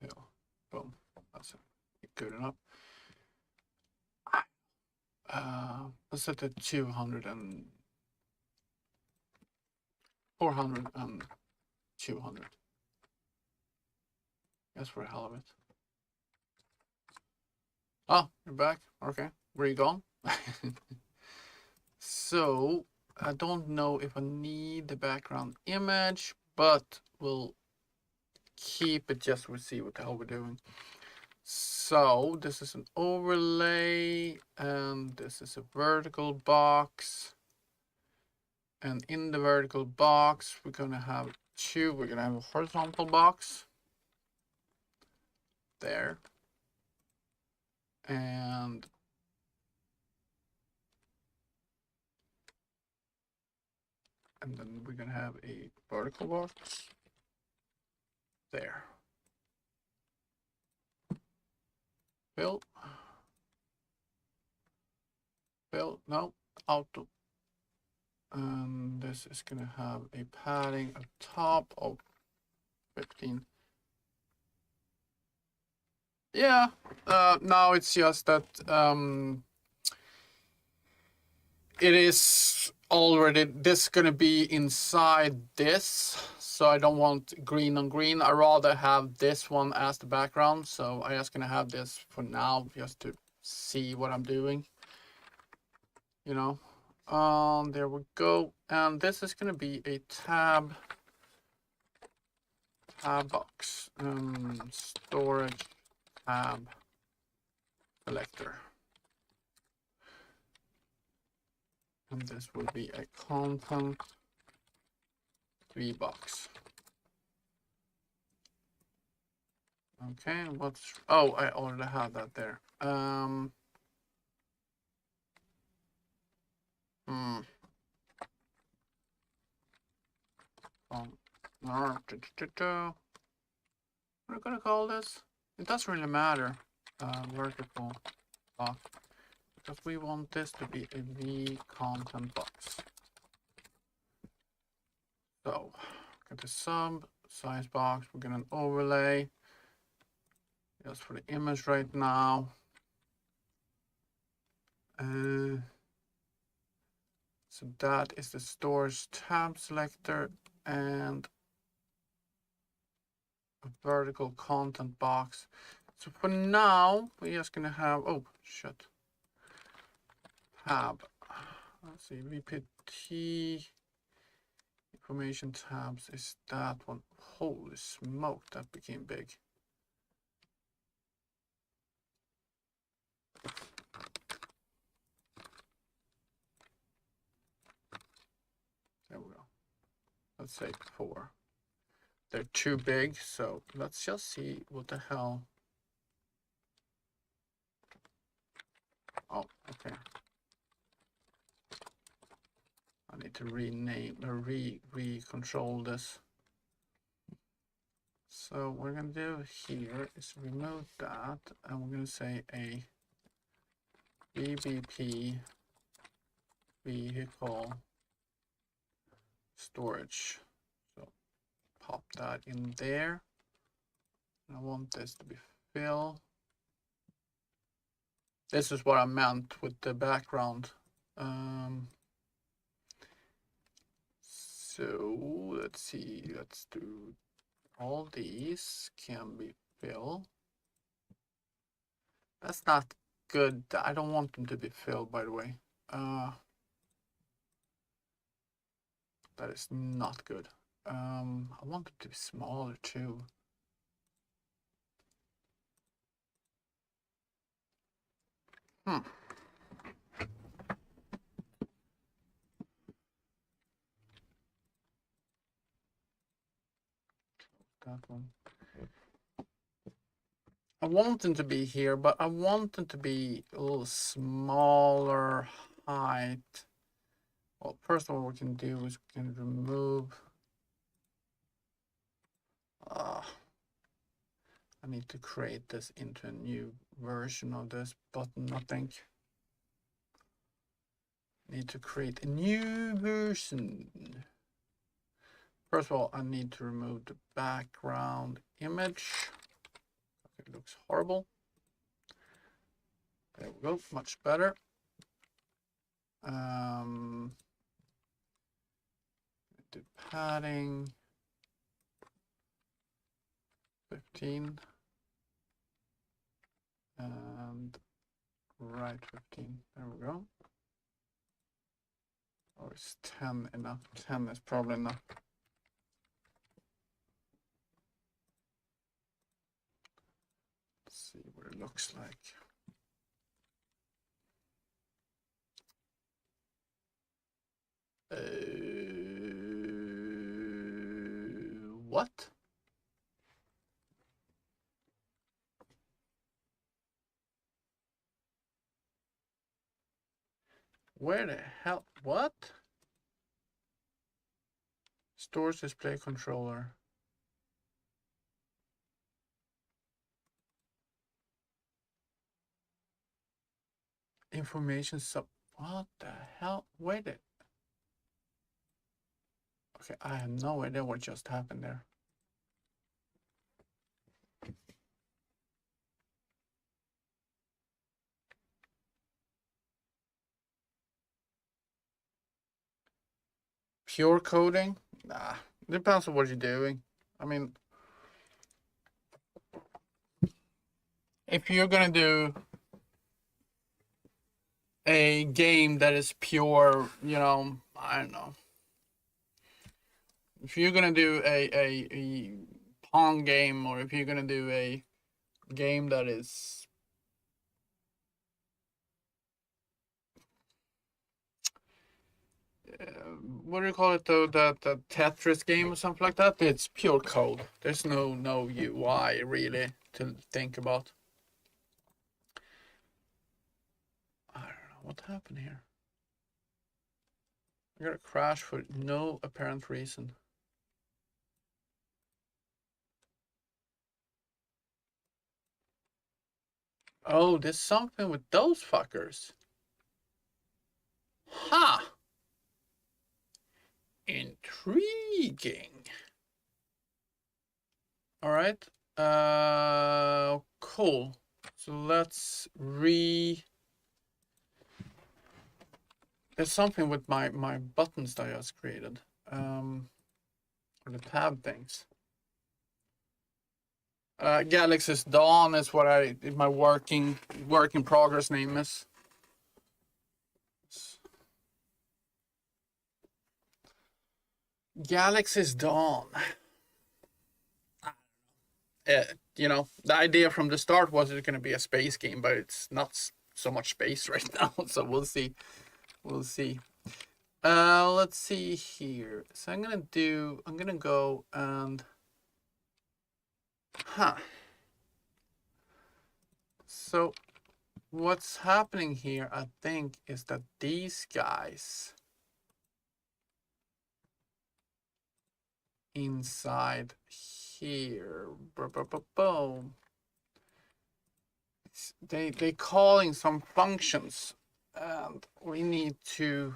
A: Yeah, boom. That's good enough. Let's set it 200 and 400 and 200. Guess for the hell of it. Oh, you're back. Okay, where you gone? So I don't know if I need the background image, but we'll keep it just to see what the hell we're doing. So this is an overlay, and this is a vertical box. And in the vertical box, we're gonna have two. We're gonna have a horizontal box there, and then we're gonna have a vertical box there. Fill, no, auto. And this is gonna have a padding up top of 15. Yeah, now it's just that it is already, this gonna be inside this, so I don't want green on green. I rather have this one as the background, so I just gonna have this for now just to see what I'm doing, you know. There we go, and this is gonna be a tab box, storage tab selector. And this will be a content V box. Okay, what's, oh, I already have that there. What are we gonna call this? It doesn't really matter. Vertical box, because we want this to be a V content box. So, get the sub size box. We're gonna overlay just for the image right now. So that is the storage tab selector and a vertical content box. So for now, we're just gonna have, oh shit, tab. Let's see, VPT information tabs is that one. Holy smoke, that became big. There we go. Let's say 4. They're too big, so let's just see what the hell. Oh, okay. I need need to rename or re-control this. So what we're going to do here is remove that, and we're going to say a BBP vehicle storage. So pop that in there. I want this to be fill. This is what I meant with the background. So let's see, let's do all these can be filled. That's not good. I don't want them to be filled, by the way. That is not good. I want them to be smaller too. That one. I want them to be here, but I want them to be a little smaller height. Well, first of all, what we can do is we can remove. I need to create this into a new version of this button, I think. Need to create a new version. First of all, I need to remove the background image. It looks horrible. There we go, much better. Do padding 15 and right 15. There we go. Or is 10 enough? 10 is probably enough. Let's see what it looks like. What? Where the hell? What? Stores display controller. Information sub. What the hell? Wait it. Okay, I have no idea what just happened there. Pure coding? Nah, depends on what you're doing. I mean, if you're gonna do a game that is pure, you know, I don't know. If you're gonna do a Pong game, or if you're gonna do a game that is what do you call it though? The Tetris game or something like that. It's pure code. There's no UI really to think about. I don't know what happened here. I got a crash for no apparent reason. Oh, there's something with those fuckers. Ha! Huh. Intriguing. All right. Cool. So let's There's something with my buttons that I just created. Or the tab things. Galaxy's Dawn is what my work in progress name is. Galaxy's Dawn. You know, the idea from the start was it's going to be a space game, but it's not so much space right now. So we'll see. We'll see. Let's see here. So I'm gonna go and so what's happening here, I think, is that these guys inside here. Boom. They calling some functions, and we need to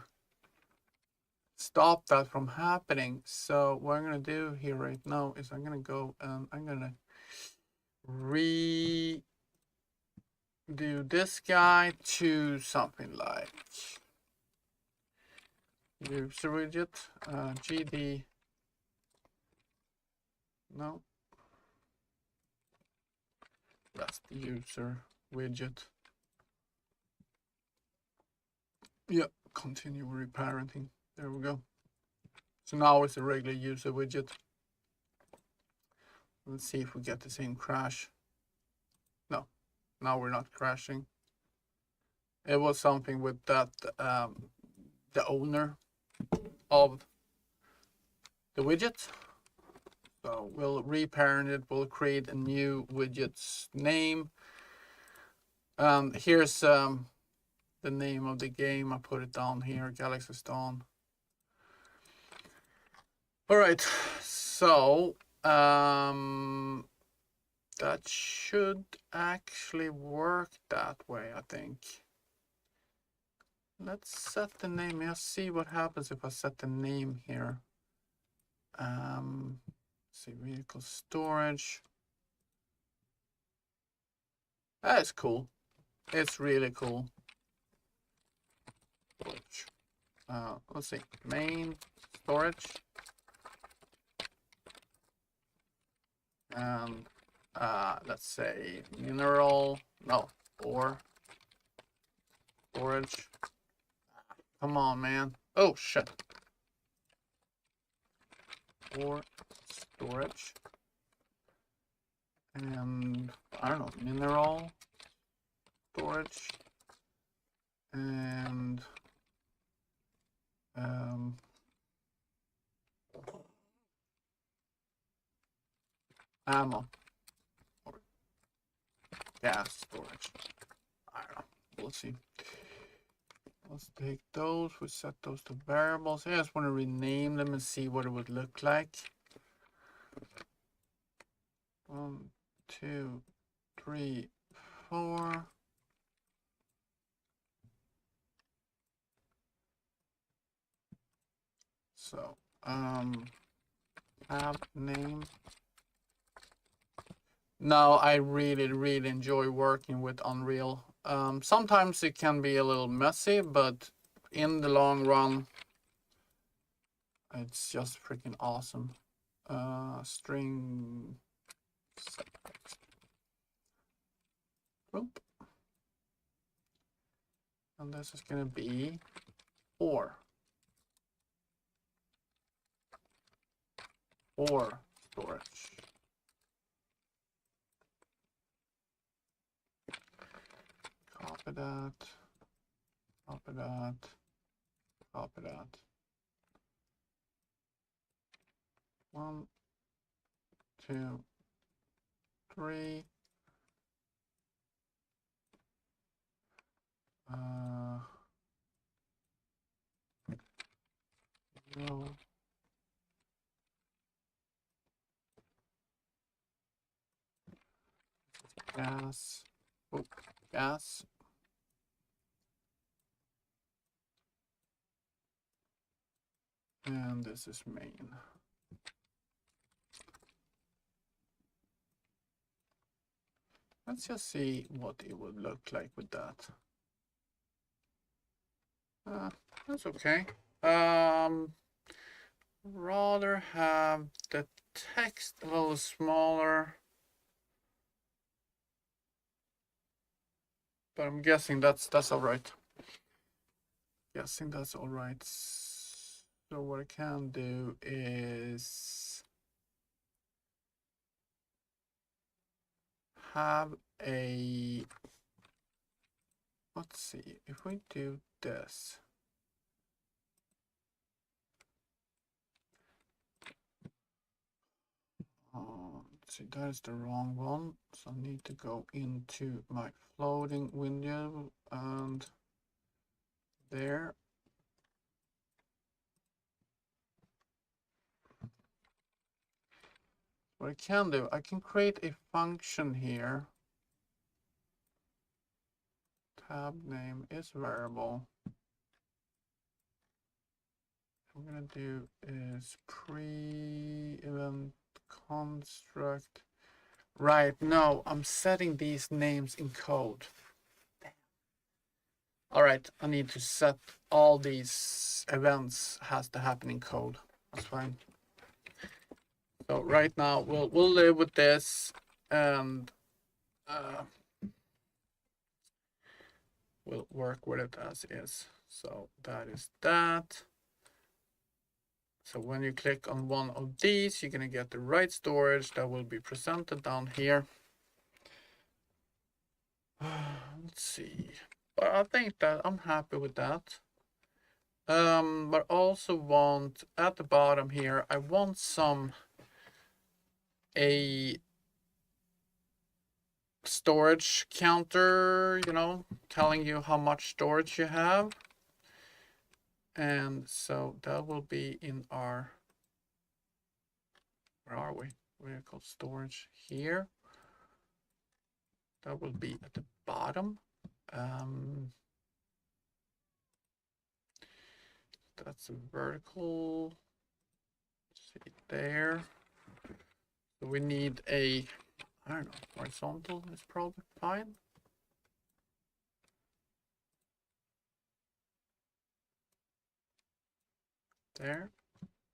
A: stop that from happening. So what I'm gonna do here right now is I'm gonna go and I'm gonna redo this guy to something like user widget, gd, no, that's the user widget. Yeah, continue reparenting. There we go. So now it's a regular user widget. Let's see if we get the same crash. No, now we're not crashing. It was something with that the owner of the widget. So we'll reparent it. We'll create a new widget's name. Here's the name of the game. I put it down here. Galaxy Dawn. All right. So that should actually work that way, I think. Let's set the name. Let's see what happens if I set the name here. See, vehicle storage. That's cool. It's really cool. Let's see, main storage. And let's say mineral, no, ore storage. Come on, man. Oh, shit. Ore storage. And I don't know, mineral storage. And ammo or gas storage. I don't know. We'll see. Let's take those. We set those to variables. I just want to rename them and see what it would look like. 1, 2, 3, 4. So, app name. Now, I really enjoy working with Unreal. Sometimes it can be a little messy, but in the long run, it's just freaking awesome. String subtext. Boop. And this is going to be 4. 4 storage. Copy that. Copy that. Copy that. 1, 2, 3. No. Gas. Oh, gas. And this is main. Let's just see what it would look like with that. That's okay. Rather have the text a little smaller. But I'm guessing that's all right. Guessing that's all right. So what I can do is have a, let's see, if we do this. Let's see, that is the wrong one. So I need to go into my floating window and there. what I can do, I can create a function here. Tab name is variable. What I'm gonna do is pre-event construct. Right, no, I'm setting these names in code. All right, I need to set all these events has to happen in code. That's fine. So right now we'll live with this, and we'll work with it as is. So that is that. So when you click on one of these, you're gonna get the right storage that will be presented down here. Let's see. But I think that I'm happy with that. But also want at the bottom here, I want a storage counter, you know, telling you how much storage you have. And so that will be in our, where are we? Vehicle storage here. That will be at the bottom. That's a vertical. See there. So we need a, I don't know, horizontal is probably fine. There.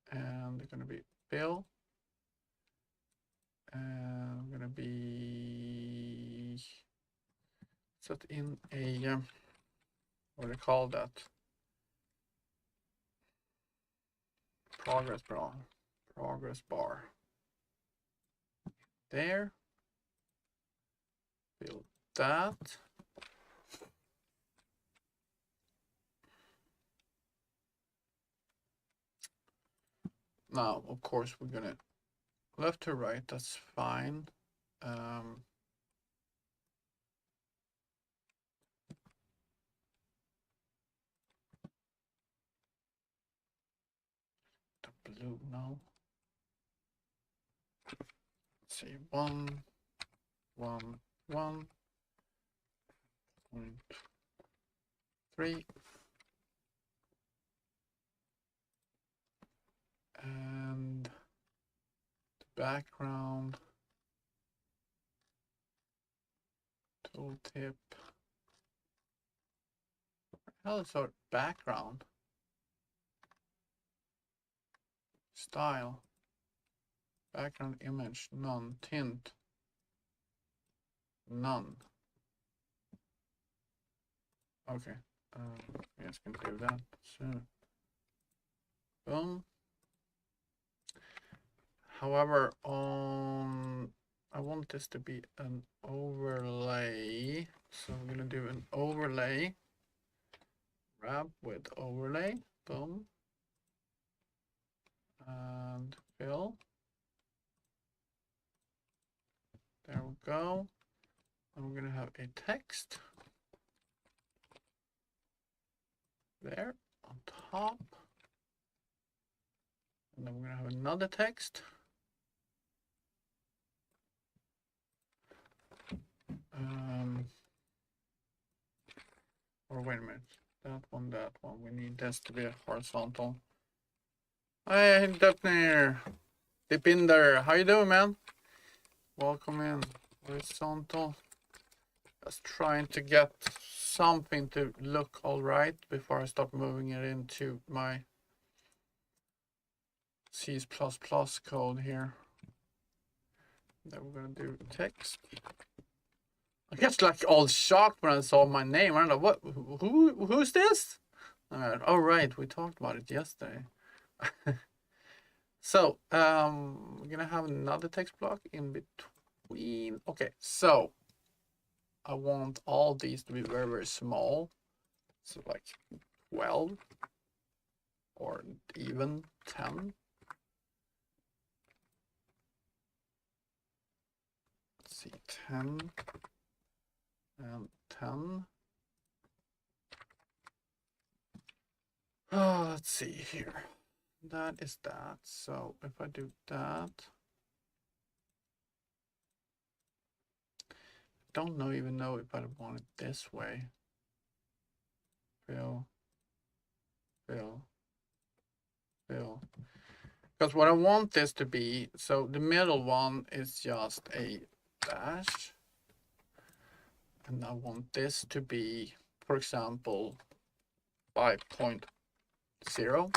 A: And they're gonna be fill. And I'm gonna be set in a what do you call that? Progress bar. There. Build that. Now, of course, we're gonna left to right. That's fine. The blue now. Let's see, 1, 1, 1, 3. And the background, tooltip. How is our background? Style. Background image, none. Tint, none. Okay, yes, can do that. So, boom. However, I want this to be an overlay. So I'm gonna do an overlay. Wrap with overlay. Boom. And fill. There we go. And we're gonna have a text there on top. And then we're gonna have another text. Or wait a minute, that one. We need this to be a horizontal. Hey, Dupner, Dipinder, how you doing, man? Welcome in. Horizontal. Just trying to get something to look all right before I start moving it into my C++ code here. Then we're gonna do text. I guess like all shocked when I saw my name. I don't know what. Who's this? Oh right, we talked about it yesterday. So we're gonna have another text block in between. Okay, so I want all these to be very, very small. So like 12 or even 10. Let's see, 10 and 10. Oh, let's see here. That is that. So if I do that, don't even know if I want it this way. Fill, fill, fill. Because what I want this to be, so the middle one is just a dash. And I want this to be, for example, 5.0.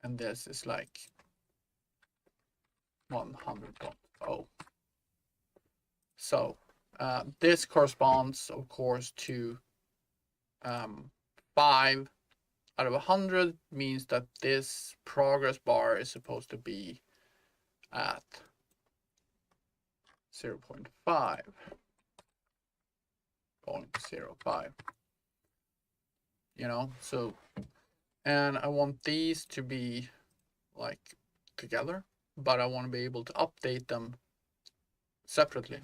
A: And this is like 100.0. So this corresponds, of course, to 5 out of 100 means that this progress bar is supposed to be at 0.5. You know, so, and I want these to be like together, but I want to be able to update them separately.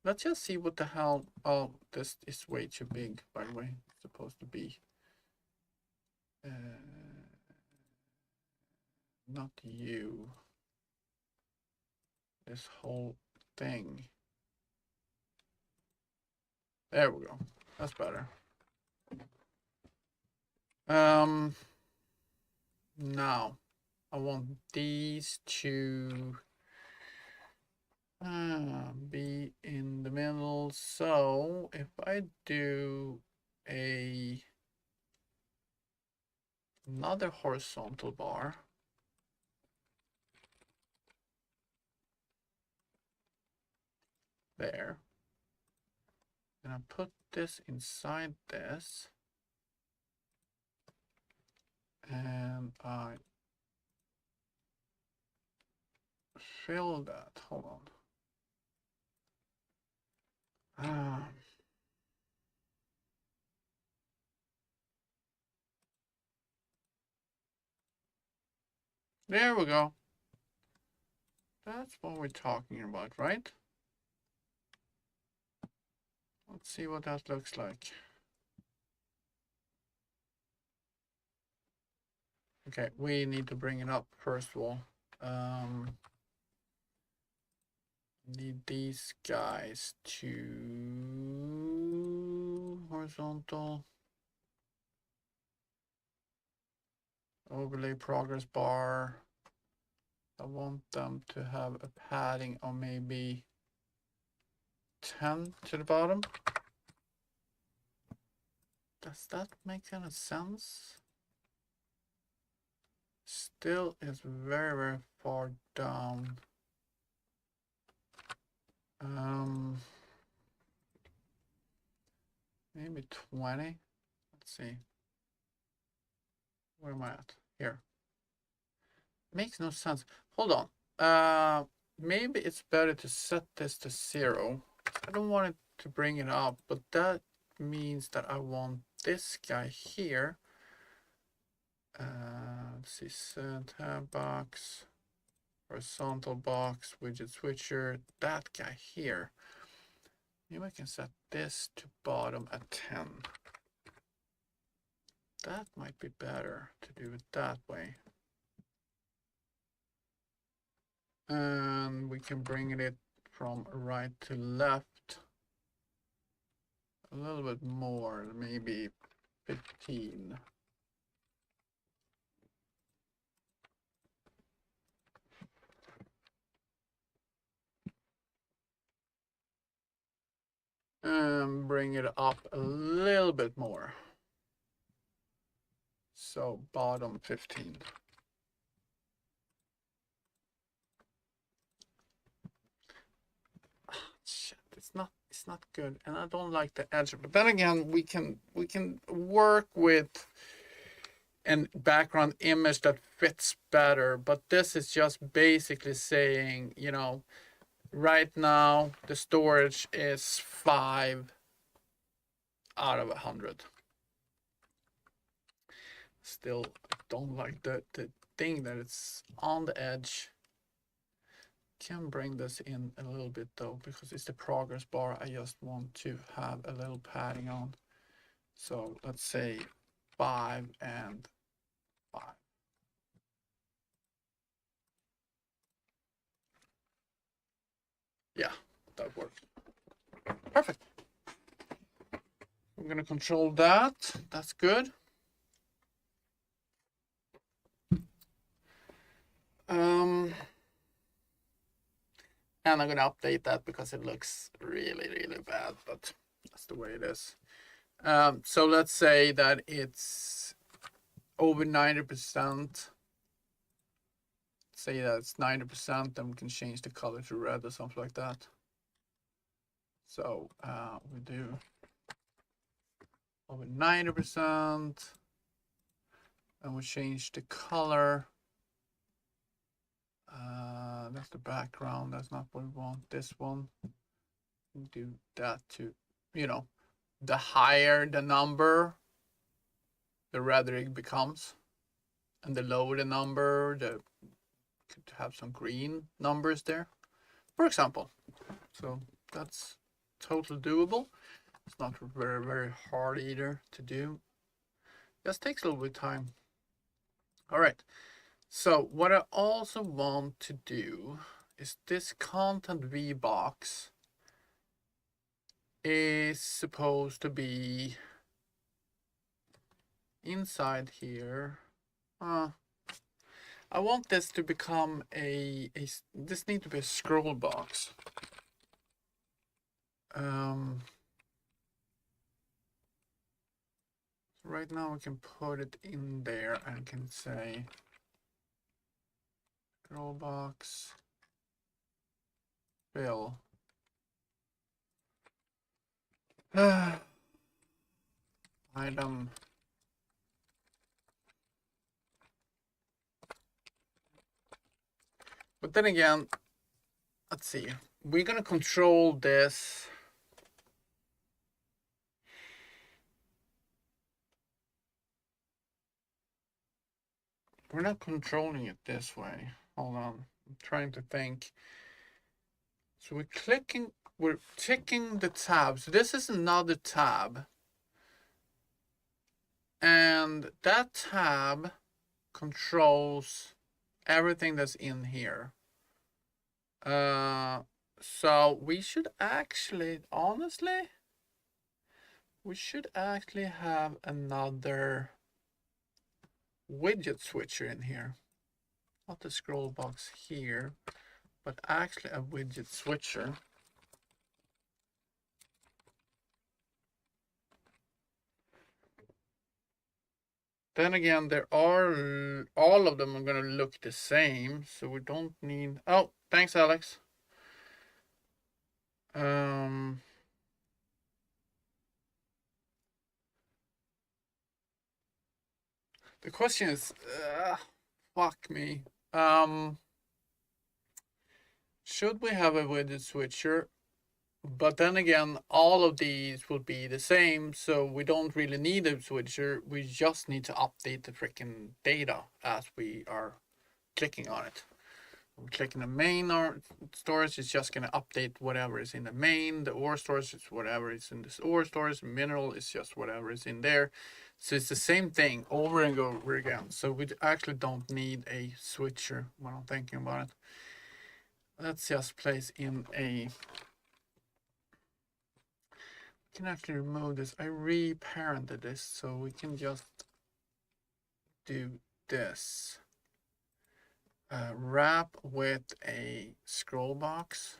A: Let's just see what the hell. Oh, this is way too big, by the way. It's supposed to be not you. This whole thing. There we go. That's better. Now I want these to be in the middle. So if I do another horizontal bar, there, and I put this inside this, and I fill that. Hold on. There we go. That's what we're talking about, right? Let's see what that looks like. Okay, we need to bring it up first of all. Need these guys to horizontal. Overlay progress bar. I want them to have a padding of maybe 10 to the bottom. Does that make any sense? Still is very, very far down. Maybe 20. Let's see. Where am I at? Here. Makes no sense. Hold on. Maybe it's better to set this to 0. I don't want it to bring it up, but that means that I want this guy here. Let's see, tab box, horizontal box, widget switcher, that guy here. Maybe I can set this to bottom at 10. That might be better to do it that way. And we can bring it from right to left a little bit more, maybe 15. And bring it up a little bit more. So bottom 15. Shit, it's not good, and I don't like the edge. But then again, we can work with a background image that fits better. But this is just basically saying, you know, right now the storage is 5 out of 100. Still don't like the thing that it's on the edge. Can bring this in a little bit though, because it's the progress bar. I just want to have a little padding on. So let's say 5 and 5. Yeah, that works. Perfect. I'm gonna control that. That's good. And I'm gonna update that because it looks really, really bad, but that's the way it is. So let's say that it's over 90%. Say that it's 90%, then we can change the color to red or something like that. So we do over 90%, and we change the color. That's the background. That's not what we want. This one. We do that to, you know, the higher the number, the redder it becomes, and the lower the number, the could have some green numbers there, for example. So that's totally doable. It's not very, very hard either to do. Just takes a little bit of time. All right. So what I also want to do is this content V box is supposed to be inside here. I want this to become this needs to be a scroll box. Right now we can put it in there and can say scroll box fill. Item. But then again, let's see. We're gonna control this. We're not controlling it this way. Hold on. I'm trying to think. So we're ticking the tabs. This is another tab. And that tab controls everything that's in here. So we should actually, honestly, we should actually have another widget switcher in here. Not the scroll box here, but actually a widget switcher. Then again, there are, all of them are going to look the same, so we don't need, oh, thanks, Alex. The question is, fuck me. Should we have a widget switcher? But then again, all of these will be the same, so we don't really need a switcher. We just need to update the freaking data as we are clicking on it. We're clicking the main storage, it's just going to update whatever is in the main. The ore storage is whatever is in this ore storage. Mineral is just whatever is in there. So it's the same thing over and over again. So we actually don't need a switcher when I'm thinking about it. Let's just place in a, we can actually remove this. I reparented this, so we can just do this. Wrap with a scroll box.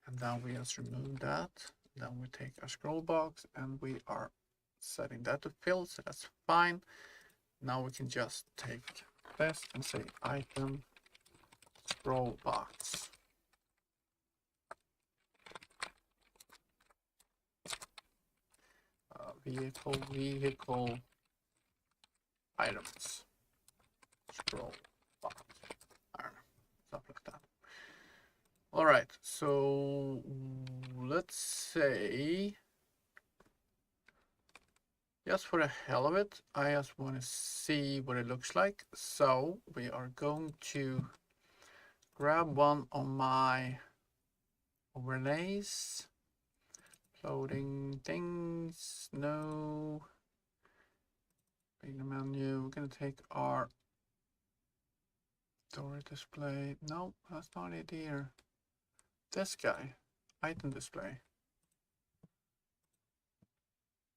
A: And then we just remove that. Then we take our scroll box and we are setting that to fill, so that's fine. Now we can just take this and say item scroll box. Vehicle items scroll box. I don't know, stuff like that. All right, so let's say, just for the hell of it, I just want to see what it looks like. So we are going to grab one of my overlays, loading things, no, big menu. We're going to take our Storage display. No, that's not it here. This guy. Item display.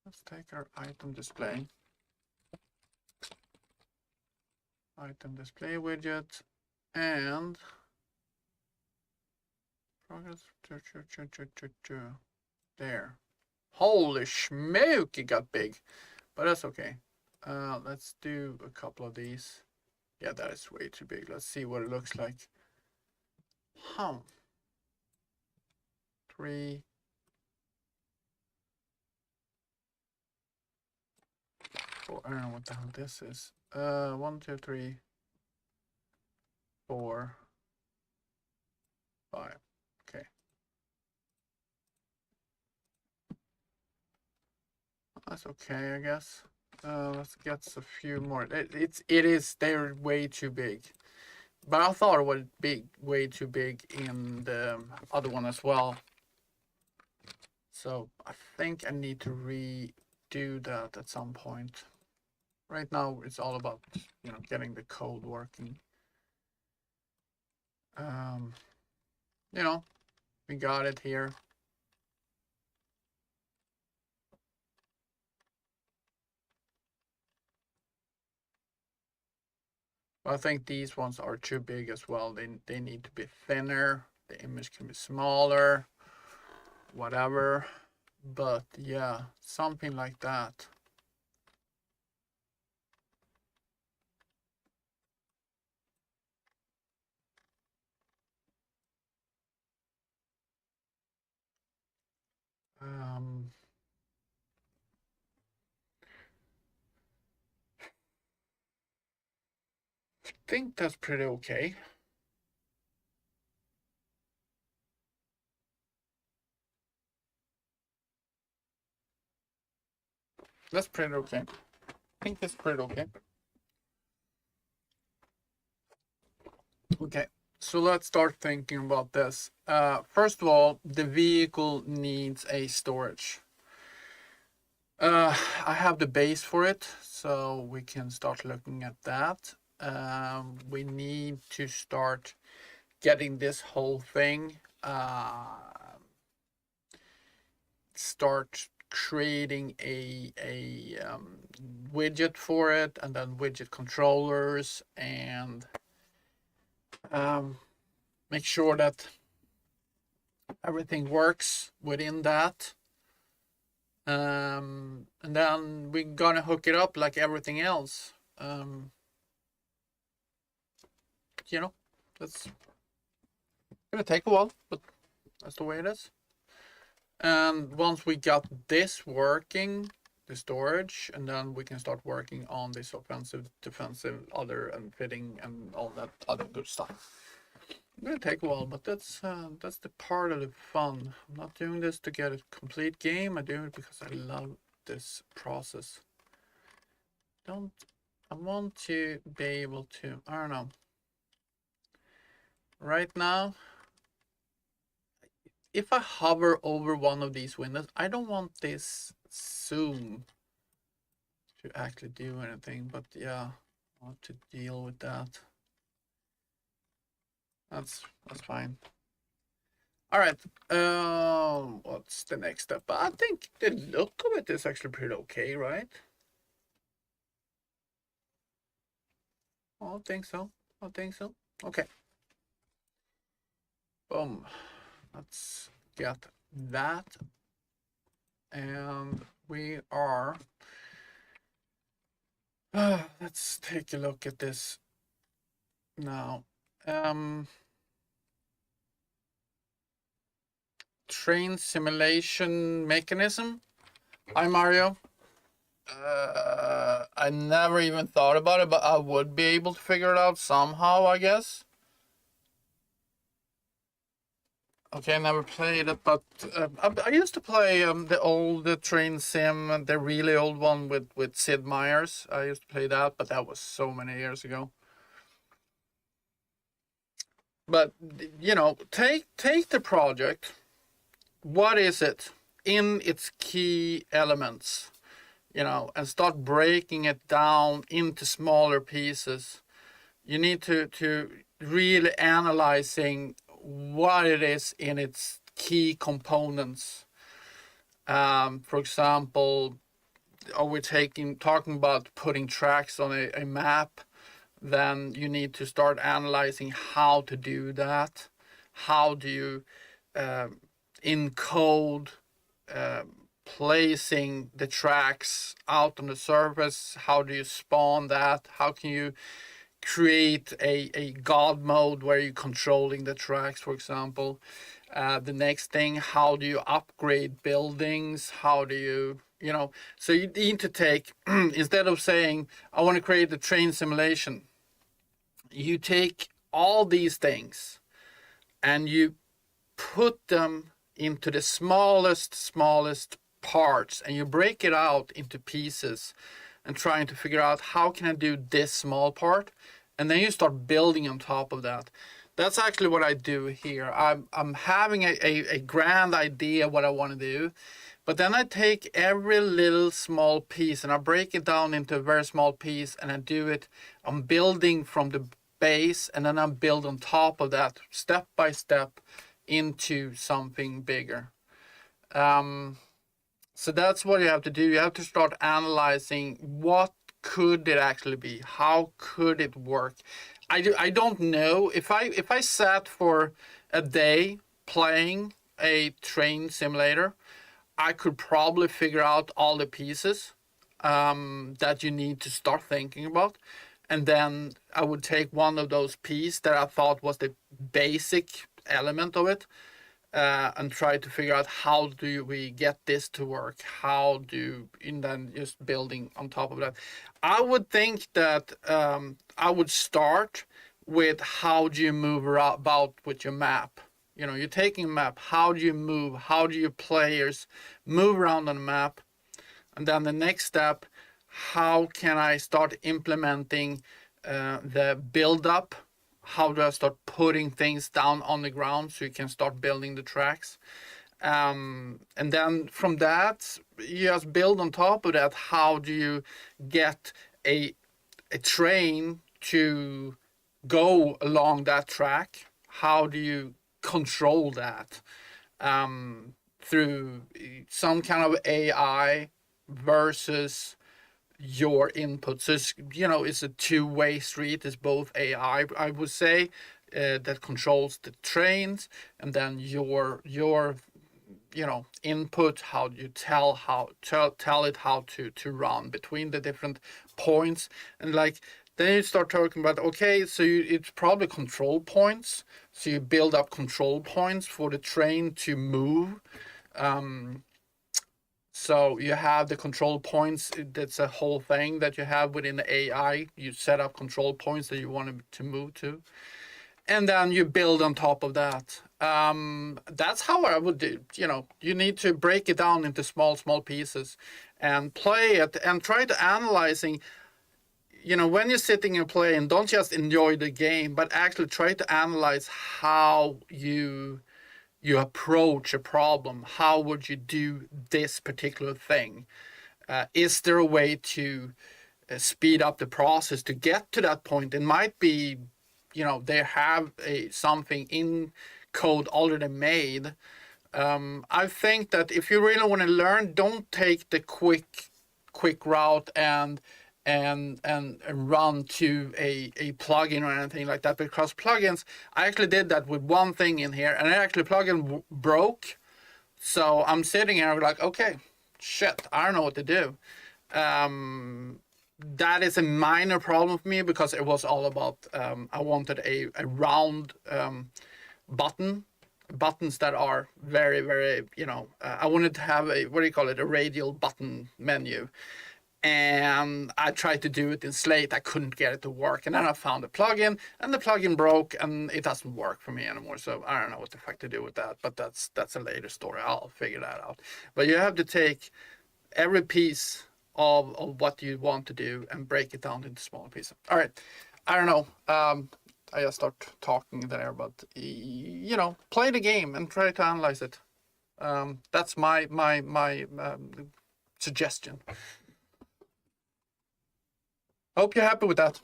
A: Let's take our item display. Item display widget. And progress. There. Holy smoke, it got big. But that's okay. Let's do a couple of these. Yeah, that is way too big. Let's see what it looks like. 3, 4. I don't know what the hell this is. 1, 2, 3, 4, 5. Okay. That's okay, I guess. Let's get a few more. They're way too big. But I thought it was way too big in the other one as well. So I think I need to redo that at some point. Right now it's all about, getting the code working. We got it here. I think these ones are too big as well. They need to be thinner. The image can be smaller, whatever. But yeah, something like that. I think that's pretty okay. That's pretty okay. I think that's pretty okay. Okay, so let's start thinking about this. First of all, the vehicle needs a storage. I have the base for it, so we can start looking at that. We need to start getting this whole thing, start creating a widget for it, and then widget controllers, and make sure that everything works within that. And then we're gonna hook it up like everything else. That's gonna take a while, but that's the way it is. And once we got this working, the storage, and then we can start working on this offensive, defensive, other, and fitting, and all that other good stuff. It's gonna take a while, but that's the part of the fun. I'm not doing this to get a complete game. I'm doing it because I love this process. I want to be able to, I don't know. Right now, if I hover over one of these windows, I don't want this zoom to actually do anything, but yeah, I want to deal with that. That's fine. All right. What's the next step? I think the look of it is actually pretty okay, right? I don't think so. Okay. Boom. Let's get that. And we are. Let's take a look at this now. Train simulation mechanism. Hi, Mario. I never even thought about it, but I would be able to figure it out somehow, I guess. Okay, I never played it, but I used to play the old train sim, the really old one with Sid Meier's. I used to play that, but that was so many years ago. But take the project. What is it in its key elements? And start breaking it down into smaller pieces. You need to really analyzing what it is in its key components. For example, are we talking about putting tracks on a map? Then you need to start analyzing how to do that. How do you encode placing the tracks out on the surface? How do you spawn that? How can you create a god mode where you're controlling the tracks, for example? The next thing, how do you upgrade buildings? How do you, so you need to take, instead of saying, I want to create a train simulation, you take all these things and you put them into the smallest parts, and you break it out into pieces and trying to figure out how can I do this small part, and then you start building on top of that. That's actually what I do here. I'm having a grand idea what I want to do, but then I take every little small piece and I break it down into a very small piece, and I do it. I'm building from the base, and then I build on top of that step by step into something bigger. So that's what you have to do. You have to start analyzing what could it actually be? How could it work? I don't know. If I sat for a day playing a train simulator, I could probably figure out all the pieces that you need to start thinking about. And then I would take one of those pieces that I thought was the basic element of it, and try to figure out how do we get this to work, and then just building on top of that. I would think that I would start with how do you move about with your map. You're taking a map, how do you move, how do your players move around on the map, and then the next step, how can I start implementing the build up? How do I start putting things down on the ground so you can start building the tracks? And then from that, you just build on top of that. How do you get a train to go along that track? How do you control that through some kind of AI versus your input? So it's a two-way street. It's both AI, I would say, that controls the trains, and then your input, how you tell it how to run between the different points. And then you start talking about, okay, so it's probably control points, so you build up control points for the train to move. So you have the control points. That's a whole thing that you have within the AI. You set up control points that you want it to move to, and then you build on top of that. That's how I would do. You need to break it down into small pieces and play it and try to analyzing. When you're sitting and playing, don't just enjoy the game, but actually try to analyze how you approach a problem. How would you do this particular thing? Is there a way to speed up the process to get to that point? It might be, they have something in code already made. I think that if you really want to learn, don't take the quick route and run to a plugin or anything like that, because plugins, I actually did that with one thing in here, and actually plugin broke. So I'm sitting here like, okay, shit, I don't know what to do. That is a minor problem for me, because it was all about I wanted a round buttons that are very, very, I wanted to have a, what do you call it, a radial button menu. And I tried to do it in Slate. I couldn't get it to work. And then I found a plugin, and the plugin broke, and it doesn't work for me anymore. So I don't know what the fuck to do with that. But that's a later story. I'll figure that out. But you have to take every piece of what you want to do and break it down into smaller pieces. All right. I don't know. I just start talking there, but play the game and try to analyze it. That's my suggestion. Hope you're happy with that.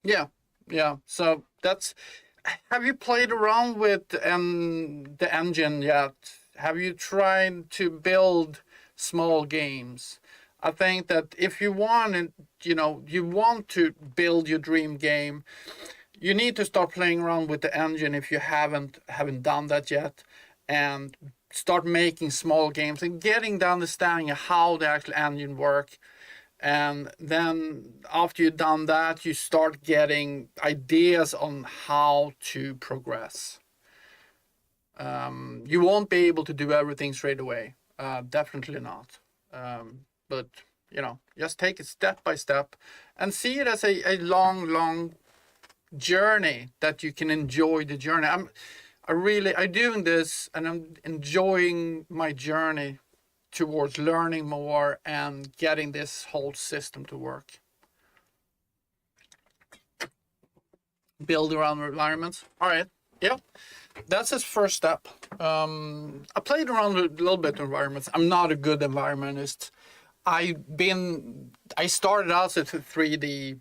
A: Yeah, yeah. So that's. Have you played around with the engine yet? Have you tried to build small games? I think that if you want it, you want to build your dream game, you need to start playing around with the engine if you haven't done that yet, and start making small games and getting the understanding of how the actual engine work. And then after you've done that, you start getting ideas on how to progress. You won't be able to do everything straight away, definitely not. But just take it step by step and see it as a long journey that you can enjoy the journey. I'm doing this and I'm enjoying my journey towards learning more and getting this whole system to work. Build around environments. All right. Yeah, that's his first step. I played around with a little bit of environments. I'm not a good environmentist. I started out as a 3D,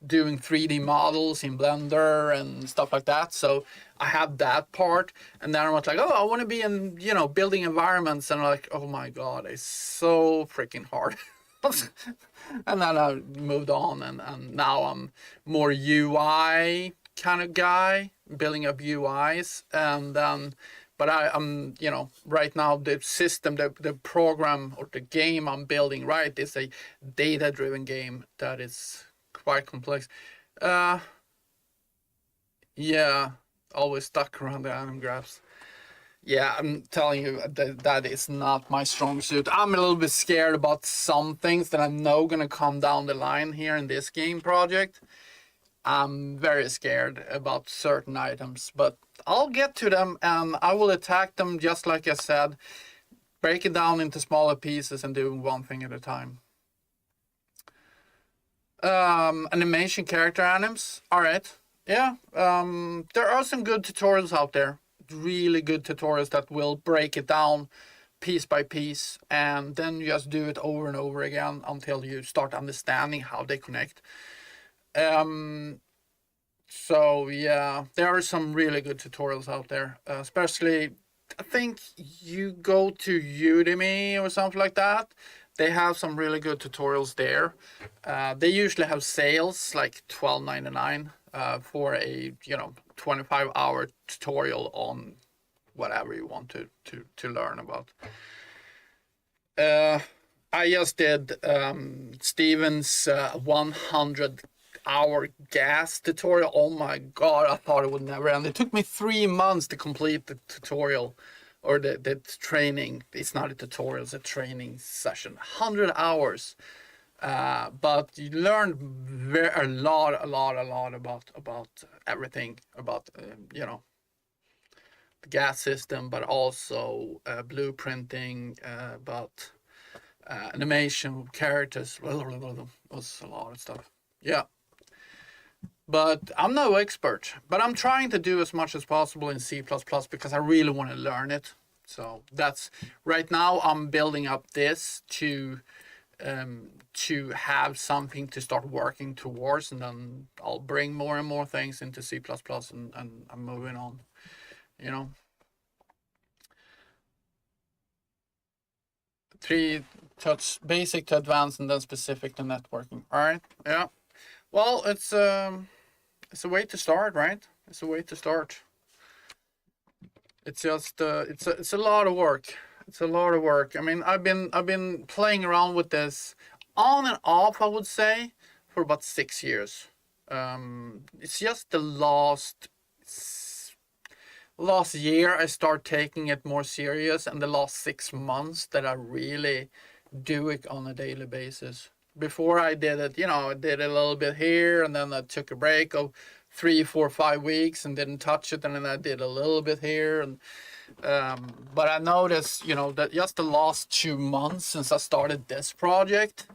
A: doing 3D models in Blender and stuff like that. So I have that part, and then I was like, oh, I want to be in, building environments, and I'm like, oh my god, it's so freaking hard. And then I moved on, and now I'm more UI kind of guy, building up UIs, and but I'm right now the system, the program or the game I'm building, right, is a data-driven game that is quite complex. Uh, yeah, always stuck around the anim graphs. Yeah, I'm telling you that is not my strong suit. I'm a little bit scared about some things that I know gonna come down the line here in this game project. I'm very scared about certain items, but I'll get to them and I will attack them just like I said, break it down into smaller pieces and doing one thing at a time. Animation character anims. All right. Yeah. There are some good tutorials out there. Really good tutorials that will break it down piece by piece, and then you just do it over and over again until you start understanding how they connect. So yeah, there are some really good tutorials out there, especially I think you go to Udemy or something like that. They have some really good tutorials there. They usually have sales like $12.99 for a 25-hour tutorial on whatever you want to learn about. I just did Steven's 100-hour gas tutorial. Oh my god, I thought it would never end. It took me 3 months to complete the tutorial or the training. It's not a tutorial, it's a training session. 100 hours. But you learn a lot about everything about the gas system, but also blueprinting, about animation, characters. It was a lot of stuff. Yeah, but I'm no expert. But I'm trying to do as much as possible in C++ because I really want to learn it. So that's right now I'm building up this to have something to start working towards, and then I'll bring more and more things into C++ and I'm moving on. You know, three touch basic to advanced and then specific to networking. All right. Yeah. Well, it's a way to start, right? It's a way to start. It's just it's a lot of work. It's a lot of work. I mean, I've been playing around with this on and off, I would say, for about 6 years. It's just the last year I start taking it more serious, and the last 6 months that I really do it on a daily basis. Before I did it, I did it a little bit here, and then I took a break of 3, 4, 5 weeks and didn't touch it, and then I did a little bit here, and but I noticed, that just the last 2 months since I started this project,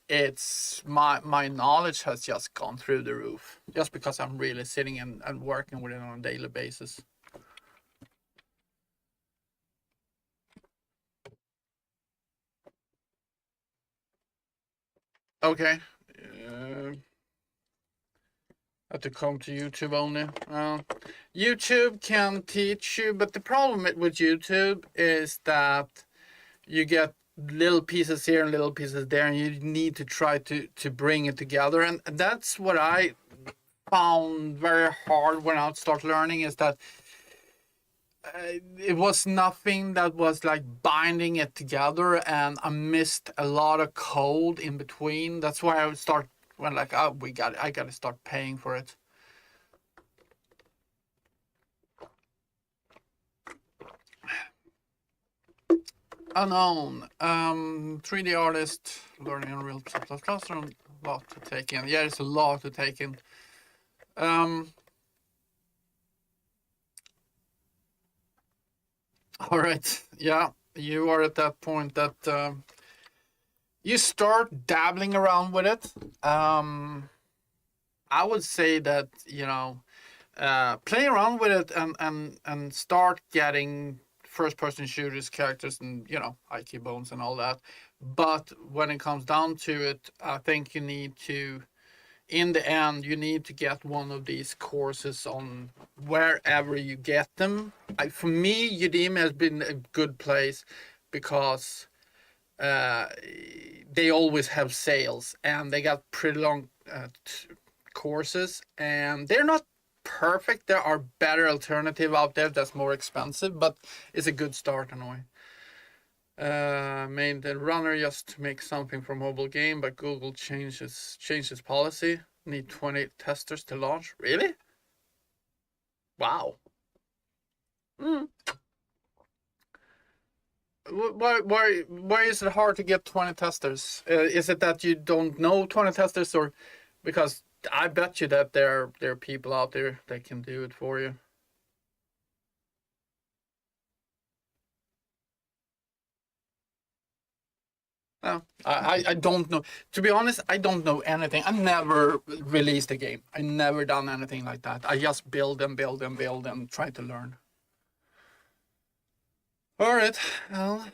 A: it's my knowledge has just gone through the roof, just because I'm really sitting and working with it on a daily basis. Okay. Uh, Have to come to YouTube only. YouTube can teach you, but the problem with YouTube is that you get little pieces here and little pieces there, and you need to try to bring it together. And that's what I found very hard when I start learning, is that it was nothing that was like binding it together, and I missed a lot of code in between. That's why I would start when like, oh, I got to start paying for it. Unknown. 3D artist learning Unreal Classroom. A lot to take in. Yeah, it's a lot to take in. All right. Yeah, you are at that point that you start dabbling around with it. I would say that, play around with it and start getting first person shooters characters and IQ bones and all that. But when it comes down to it, I think you need to, in the end, you need to get one of these courses on wherever you get them. For me, Udemy has been a good place because they always have sales, and they got pretty long courses, and they're not perfect. There are better alternative out there that's more expensive, but it's a good start anyway. Made the runner just to make something for mobile game, but Google changed its policy. Need 20 testers to launch. Really? Wow. Mm. Why is it hard to get 20 testers? Is it that you don't know 20 testers, or because I bet you that there are people out there that can do it for you? No, I don't know. To be honest, I don't know anything. I never released a game. I never done anything like that. I just build and build and build and try to learn. All right. Well,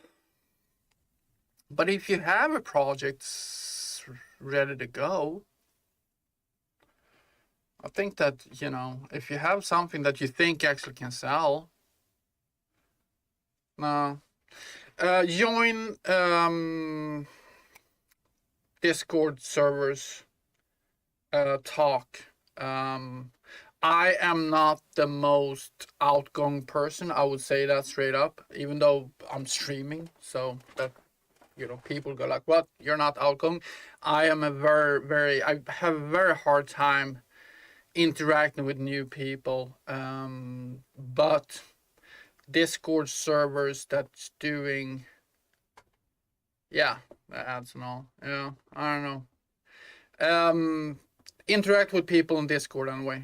A: but if you have a project ready to go, I think that, if you have something that you think actually can sell, no. Join Discord servers, talk. I am not the most outgoing person. I would say that straight up, even though I'm streaming. So that, people go like, what? You're not outgoing. I am I have a very hard time interacting with new people. But Discord servers that's doing, yeah, ads and all. Yeah, I don't know. Interact with people on Discord anyway.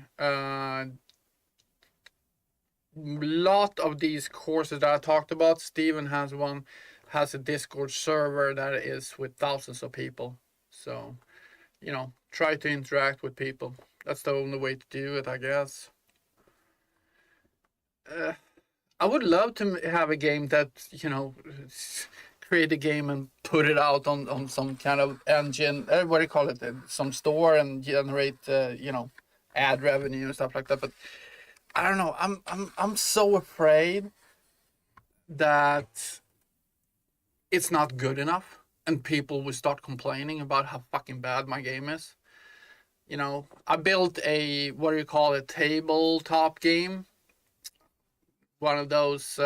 A: Lot of these courses that I talked about, Steven has a Discord server that is with thousands of people. So, try to interact with people. That's the only way to do it, I guess. I would love to have a game that, create a game and put it out on some kind of engine, what do you call it, some store, and generate, ad revenue and stuff like that. But I don't know. I'm so afraid that it's not good enough, and people will start complaining about how fucking bad my game is. I built a, what do you call it, tabletop game. One of those,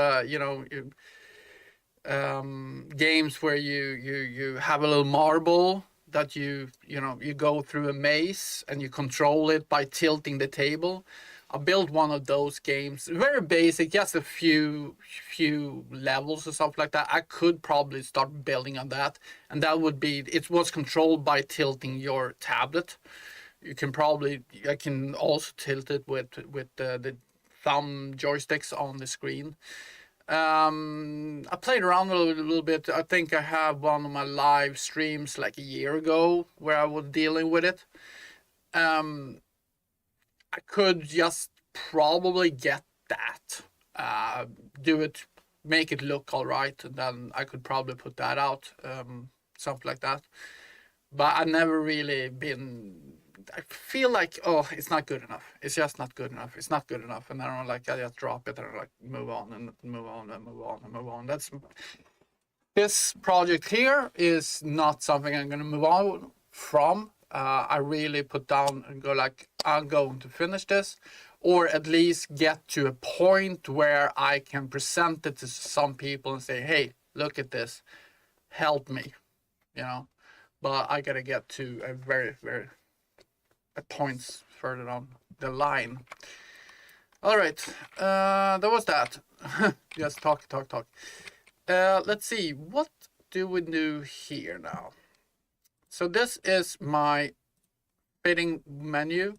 A: games where you have a little marble that you go through a maze and you control it by tilting the table. I built one of those games, very basic, just a few levels or something like that. I could probably start building on that, and that would be, it was controlled by tilting your tablet. I can also tilt it with the thumb joysticks on the screen. I played around a little bit. I think I have one of my live streams like a year ago where I was dealing with it. Um, I could just probably get that, do it, make it look all right, and then I could probably put that out, something like that. But I never really been. I feel like, oh, it's not good enough. It's just not good enough. It's not good enough. And then I'm like, I just drop it and I like move on and move on and move on and move on. This project here is not something I'm going to move on from. I really put down and go like, I'm going to finish this, or at least get to a point where I can present it to some people and say, hey, look at this, help me, you know. But I gotta get to a very points further down the line. All right, that was that. Just talk. Let's see, what do we do here now? So this is my fitting menu.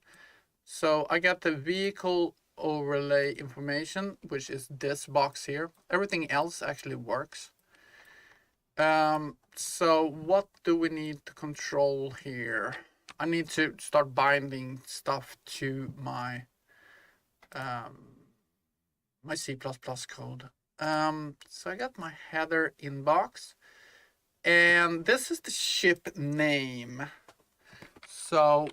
A: So I got the vehicle overlay information, which is this box here. Everything else actually works. So what do we need to control here? I need to start binding stuff to my my C++ code. So I got my header inbox, and this is the ship name. So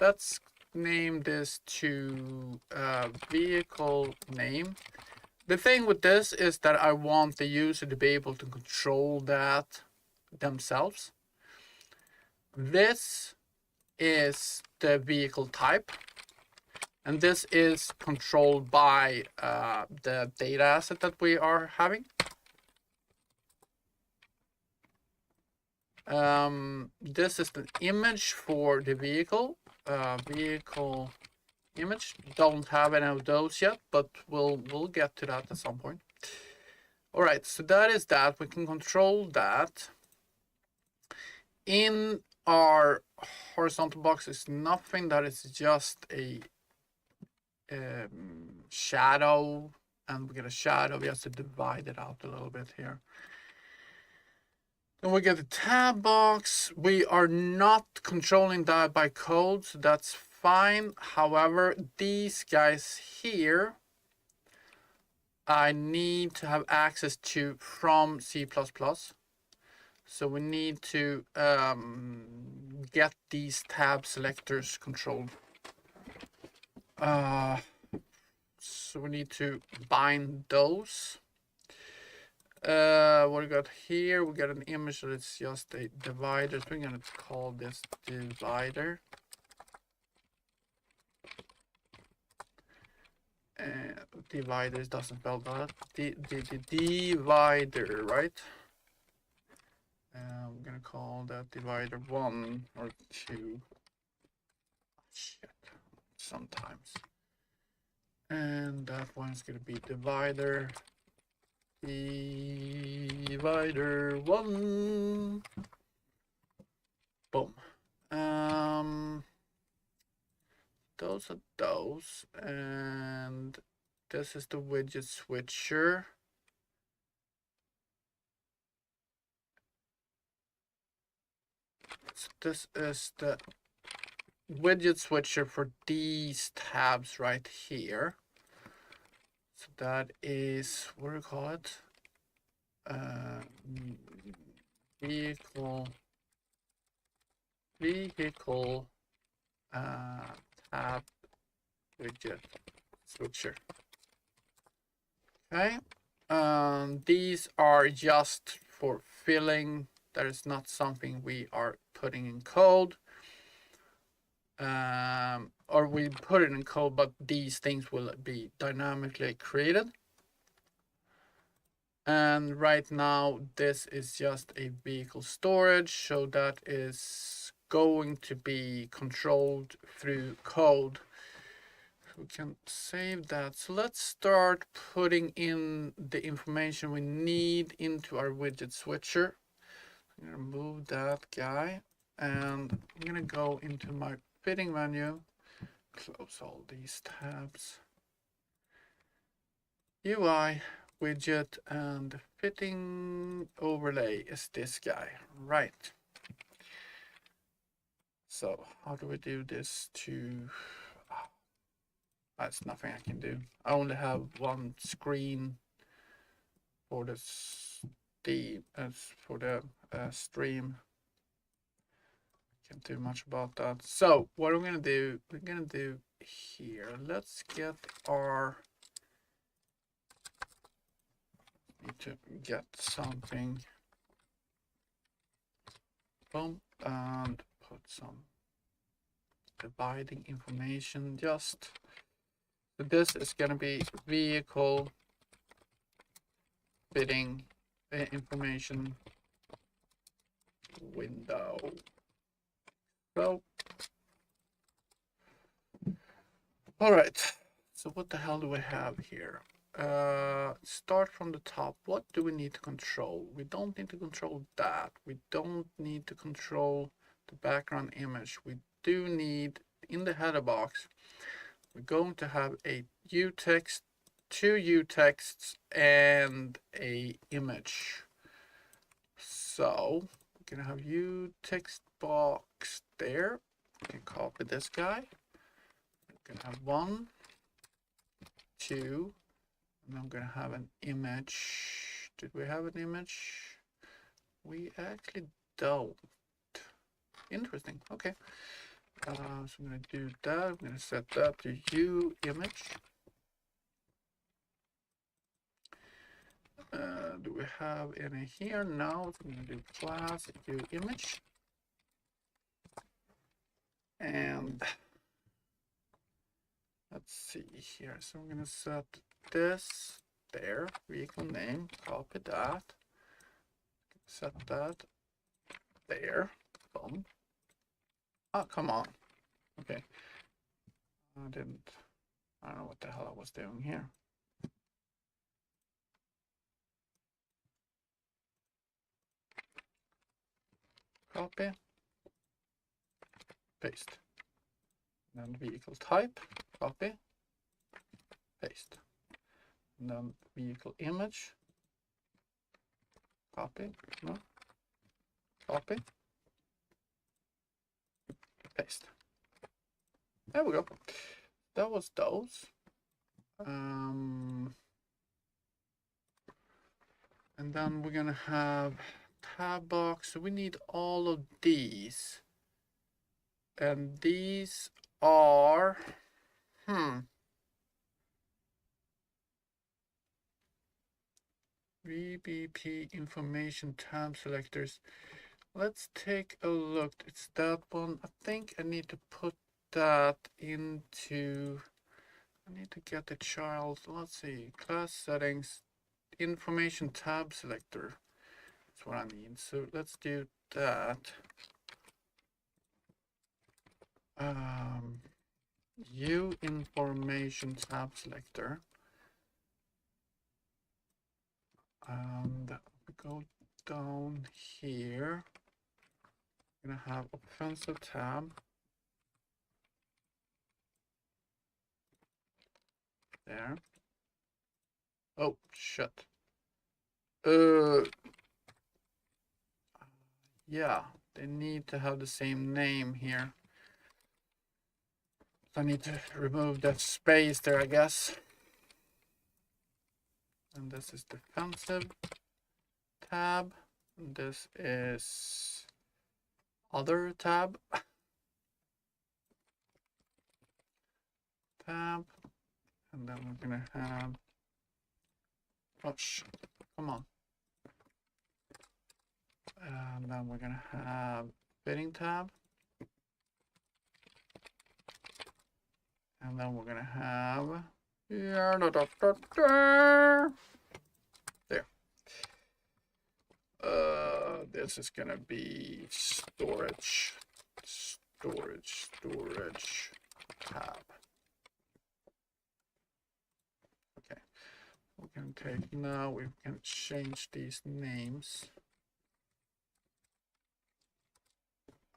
A: let's name this to vehicle name. The thing with this is that I want the user to be able to control that themselves. This is the vehicle type, and this is controlled by the data asset that we are having. This is the image for the vehicle. Vehicle image. Don't have any of those yet, but we'll get to that at some point. All right, so that is that. We can control that. In our horizontal box is nothing. That is just a shadow, and we get a shadow. We have to divide it out a little bit here. Then we get the tab box. We are not controlling that by code, so that's fine. However, these guys here, I need to have access to from C++. So we need to get these tab selectors controlled. So we need to bind those. What we got here, we got an image that it's just a divider. So we're gonna call this divider. Divider doesn't spell that. Divider, right? We're gonna call that divider 1 or 2. Shit, sometimes. And that one's gonna be divider 1. Boom. Those are those, and this is the widget switcher. So this is the widget switcher for these tabs right here. So that is, what do we call it? Vehicle tab widget switcher. Okay. These are just for filling. That is not something we are putting in code. Or we put it in code, but these things will be dynamically created. And right now, this is just a vehicle storage, so that is going to be controlled through code. We can save that. So let's start putting in the information we need into our widget switcher. I'm gonna move that guy, and I'm gonna go into my fitting menu, close all these tabs, UI, widget, and fitting overlay is this guy, right? So how do we do this to, that's nothing I can do. I only have one screen for this, for the stream. Can't do much about that. So what we're gonna do here, let's get our, need to get something, boom, and put some dividing information. Just so this is gonna be vehicle fitting information window. So all right, so what the hell do we have here? Start from the top. What do we need to control? We don't need to control that. We don't need to control the background image. We do need, in the header box, we're going to have a U-text, two U-texts, and a image. So we're gonna have U-text box there. We can copy this guy. We're gonna have 1, 2, and I'm gonna have an image. Did we have an image? We actually don't. Interesting. Okay. So I'm gonna do that. I'm gonna set that to U image. Do we have any here? No. So I'm gonna do class U image, and let's see here. So I'm gonna set this there, vehicle name, copy that, set that there, boom. Oh, come on. Okay. I don't know what the hell I was doing here. Copy, paste. And then vehicle type, copy, paste. And then vehicle image, copy, no, copy, paste. There we go. That was those. And then we're gonna have tab box. So we need all of these. And these are, VBP information tab selectors. Let's take a look. It's that one. I think I need to put that into, I need to get the child. Let's see, class settings, information tab selector. That's what I need. So let's do that. U information tab selector. And we go down here. I'm gonna have offensive tab. There. Oh shit. Yeah, they need to have the same name here. I need to remove that space there, I guess. And this is defensive tab. And this is other tab. Tab. And then we're gonna have, oh shit, come on. And then we're gonna have fitting tab. And then we're gonna have, there. This is gonna be storage tab. Okay, we can take, now we can change these names.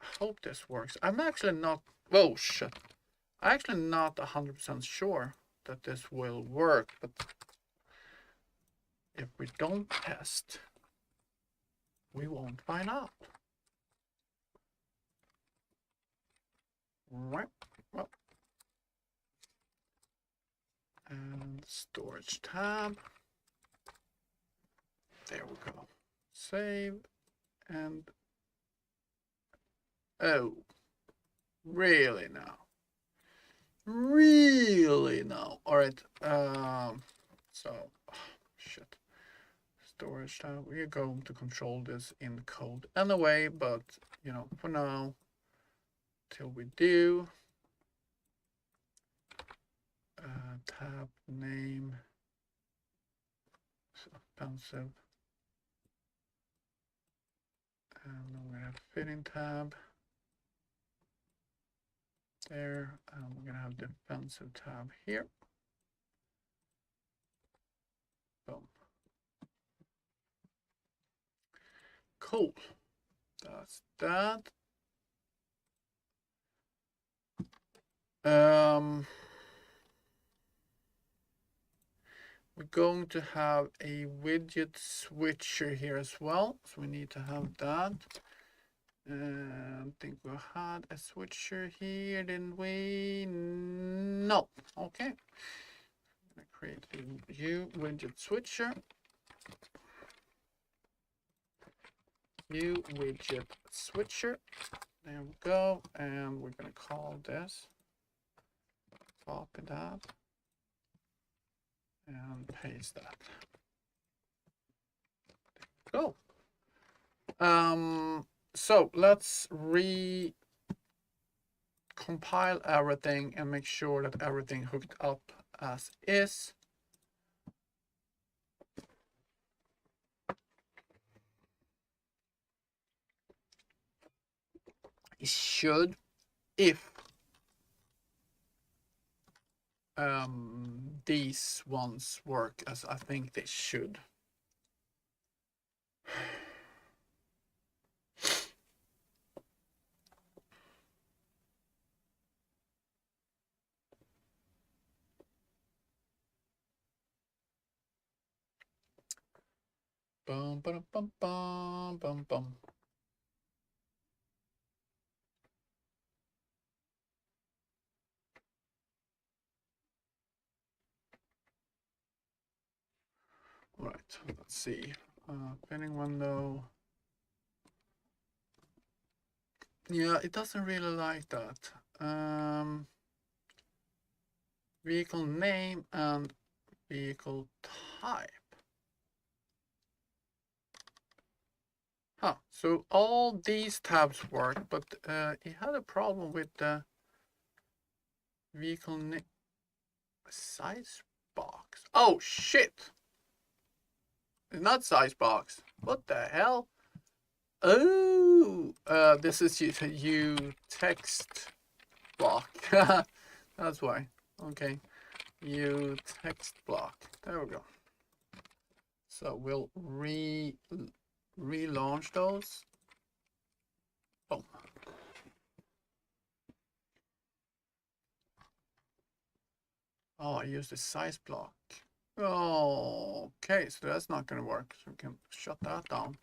A: I hope this works. I'm actually not, oh shit. I'm actually not 100% sure that this will work, but if we don't test, we won't find out. Right. Well, and storage tab. There we go. Save and Oh, really now? Really now? All right. So, shit. Storage tab. We're going to control this in code anyway, but you know, for now, till we do, tab name, so pensive, and then we're gonna have fitting tab there, and we're gonna have defensive tab here. Boom. Cool. That's that. We're going to have a widget switcher here as well, so we need to have that. I think we had a switcher here, didn't we? No. Okay. I'm gonna create a new widget switcher. New widget switcher. There we go. And we're gonna call this. Copy that. And paste that. Go. So let's compile everything and make sure that everything hooked up as is. It should, if these ones work as I think they should. Bum, bum, bum, bum, bum, bum. All right, let's see. Pinning window. Yeah, it doesn't really like that. Vehicle name and vehicle type. Huh, so all these tabs work, but it had a problem with the vehicle name size box. Oh shit! It's not size box. What the hell? Oh, this is you text block. That's why. Okay, you text block. There we go. So we'll relaunch those. Boom. Oh, I used the size block. Oh, okay, so that's not going to work. So we can shut that down.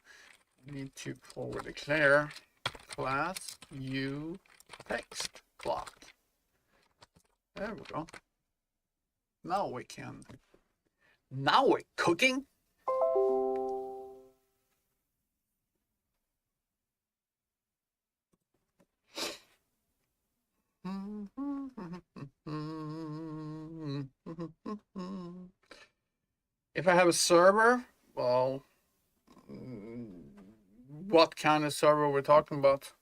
A: We need to forward declare class u text block. There we go. Now we can. Now we're cooking. If I have a server, well, what kind of server we're talking about?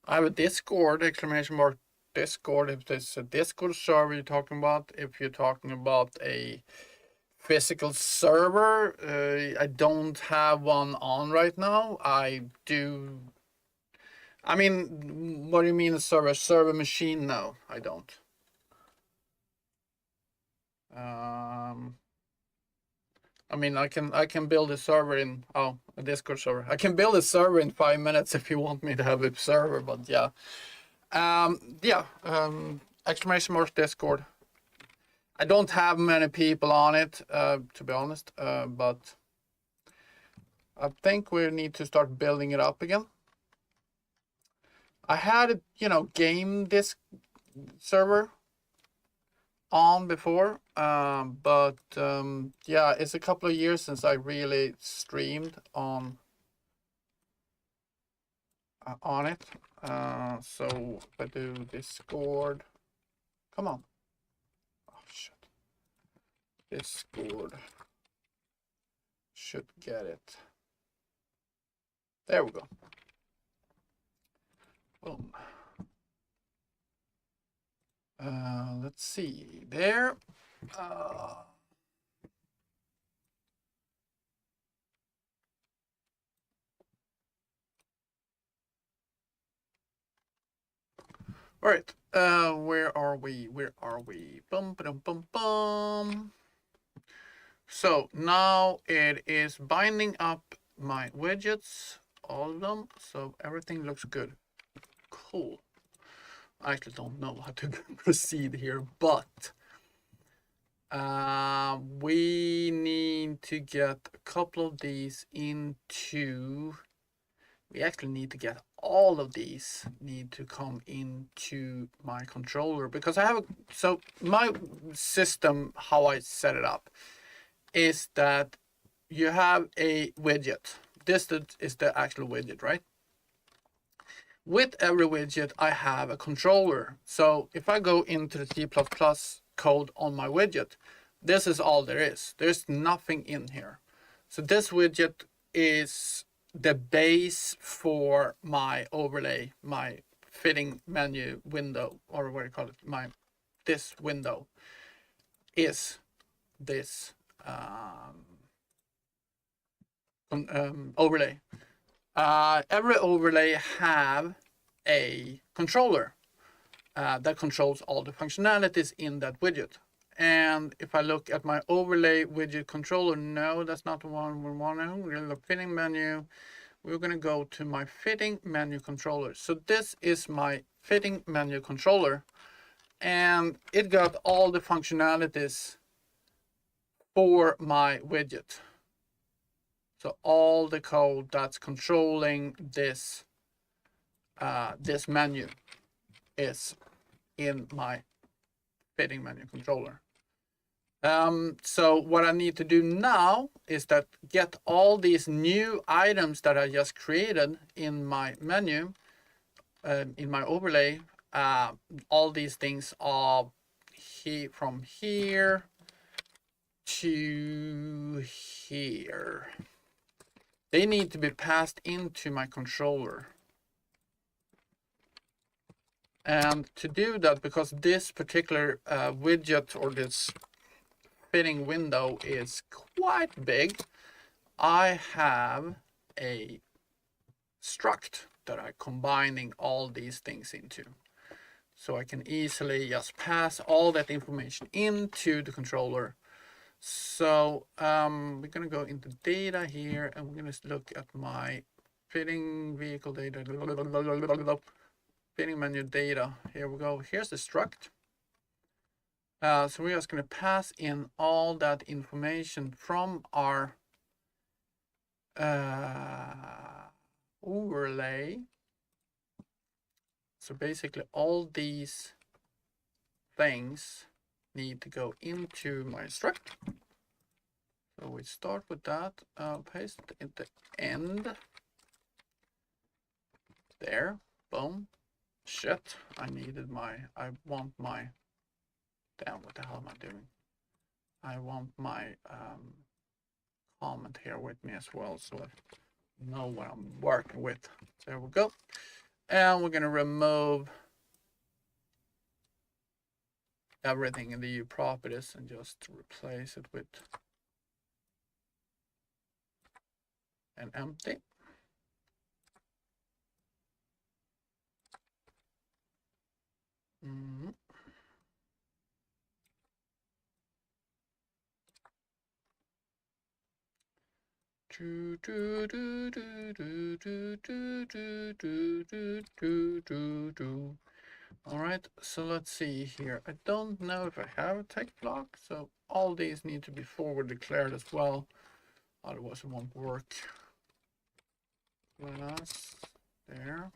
A: I have a Discord, exclamation mark Discord. If there's a Discord server you're talking about, if you're talking about a physical server, I don't have one on right now. I do. I mean, what do you mean a server? Server machine? No, I don't. I mean, I can build a server in a Discord server. I can build a server in 5 minutes if you want me to have a server. But yeah, exclamation mark Discord. I don't have many people on it, to be honest, but I think we need to start building it up again. I had a, game disc server on before, but yeah, it's a couple of years since I really streamed on it. So if I do Discord, come on. Oh shit. Discord should get it. There we go. Boom. Let's see there. All right, where are we? Where are we? Bum, bum, bum, bum. So now it is binding up my widgets, all of them. So everything looks good. Cool. I actually don't know how to proceed here, but we need to get a couple of these into. We actually need to get all of these need to come into my controller, because I have a, so my system, how I set it up is that you have a widget. This is the actual widget, right? With every widget I have a controller. So if I go into the C++ code on my widget, this is all there is. There's nothing in here. So this widget is the base for my overlay, my fitting menu window, or what do you call it? This window is this overlay. Every overlay have a controller that controls all the functionalities in that widget. And if I look at my overlay widget controller, no, that's not the one we want. We're going to look fitting menu. We're going to go to my fitting menu controller. So this is my fitting menu controller, and it got all the functionalities for my widget. So all the code that's controlling this this menu is in my fitting menu controller. So what I need to do now is that get all these new items that I just created in my menu, in my overlay. All these things are from here to here. They need to be passed into my controller. And to do that, because this particular widget or this fitting window is quite big, I have a struct that I'm combining all these things into. So I can easily just pass all that information into the controller. So we're going to go into data here, and we're going to look at my fitting vehicle data, fitting menu data. Here we go. Here's the struct. So we're just going to pass in all that information from our overlay. So basically all these things need to go into my struct. So we start with that, paste it at the end. There, boom. Shit, I want my, damn, what the hell am I doing? I want my comment here with me as well, so I know what I'm working with. There we go. And we're going to remove everything in the U properties and just replace it with an empty. All right, so let's see here. I don't know if I have a text block, so all these need to be forward declared as well, otherwise it won't work. Plus, there.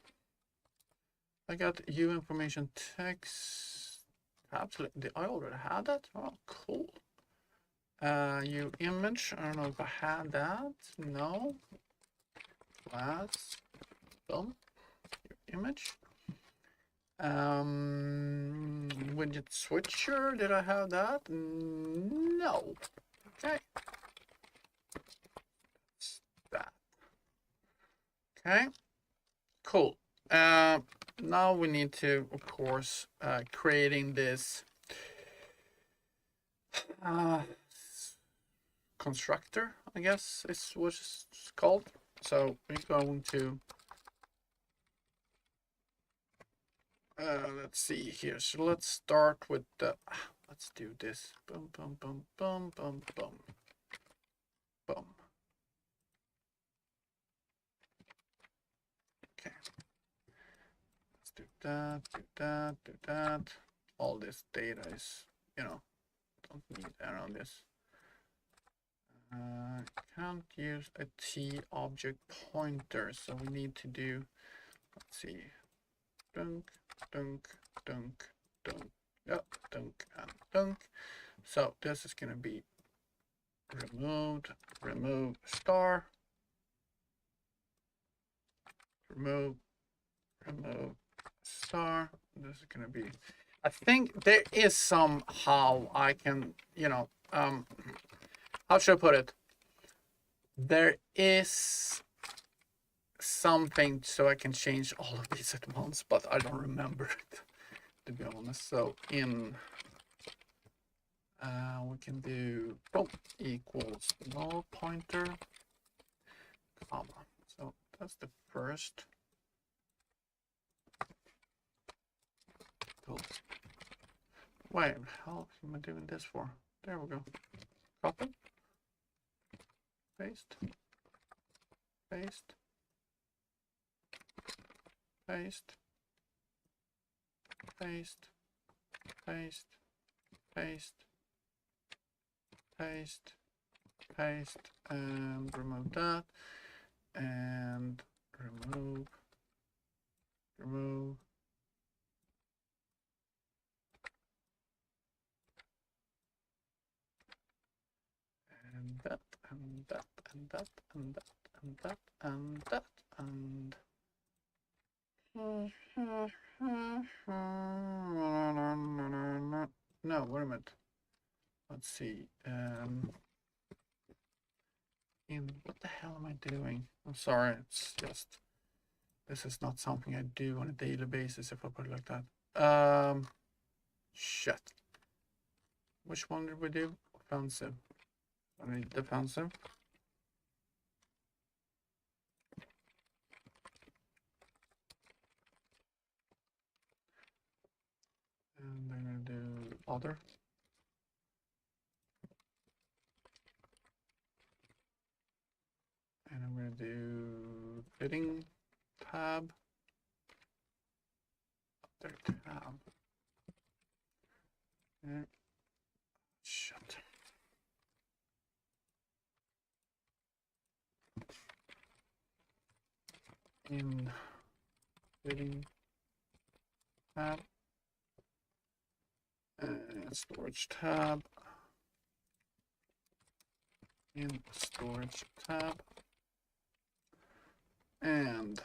A: I got U information text. Absolutely, I already had that. Oh, cool. U image. I don't know if I had that. No. Class. Boom. image. Widget switcher, did I have that? No. Okay. That's that. Okay. Cool. Now we need to, of course, creating this constructor, I guess is what it's called. So we're going to let's see here. So let's start with the let's do this. Boom, boom, boom, boom, boom, boom, boom. Okay. Let's do that, do that, do that. All this data is, don't need any of this. Can't use a T object pointer, so we need to do, let's see, dunk, dunk, dunk, dunk, yep, dunk, and dunk. So this is gonna be removed, remove star, remove star. This is gonna be, I think there is somehow I can, how should I put it? There is something so I can change all of these at once, but I don't remember it, to be honest. So in we can do boom equals null pointer, comma. So that's the first. Cool. Wait, how am I doing this for? There we go. Copy. Paste. Paste. Paste. Paste. Paste. Paste. Paste. Paste. And remove that. And remove. Remove. And that, and that, and that, and that, and that, and that, and no, wait a minute. Let's see. In what the hell am I doing? I'm sorry, it's just this is not something I do on a daily basis, if I put it like that. Shit. Which one did we do? Offensive. I need defensive. And I'm gonna do other. And I'm gonna do fitting tab. Other tab. Okay. Shit. In fitting tab. Storage tab. In storage tab. And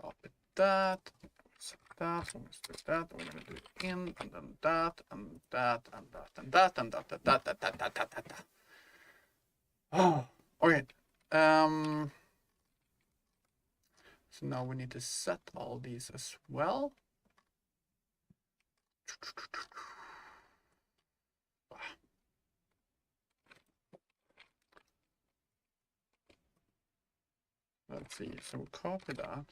A: copy that. Set that. So let's do that. We're gonna do in, and then that, and that, and that, and that, and that. Oh, okay. So now we need to set all these as well. Let's see, so we'll copy that.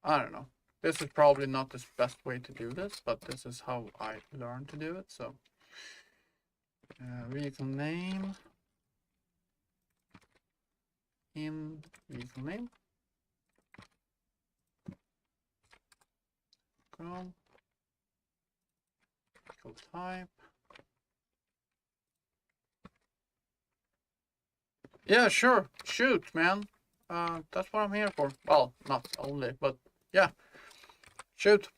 A: I don't know. This is probably not the best way to do this, but this is how I learned to do it. So vehicle name in vehicle name. Vehicle type. Yeah, sure. Shoot, man. That's what I'm here for. Well, not only, but yeah. Shoot.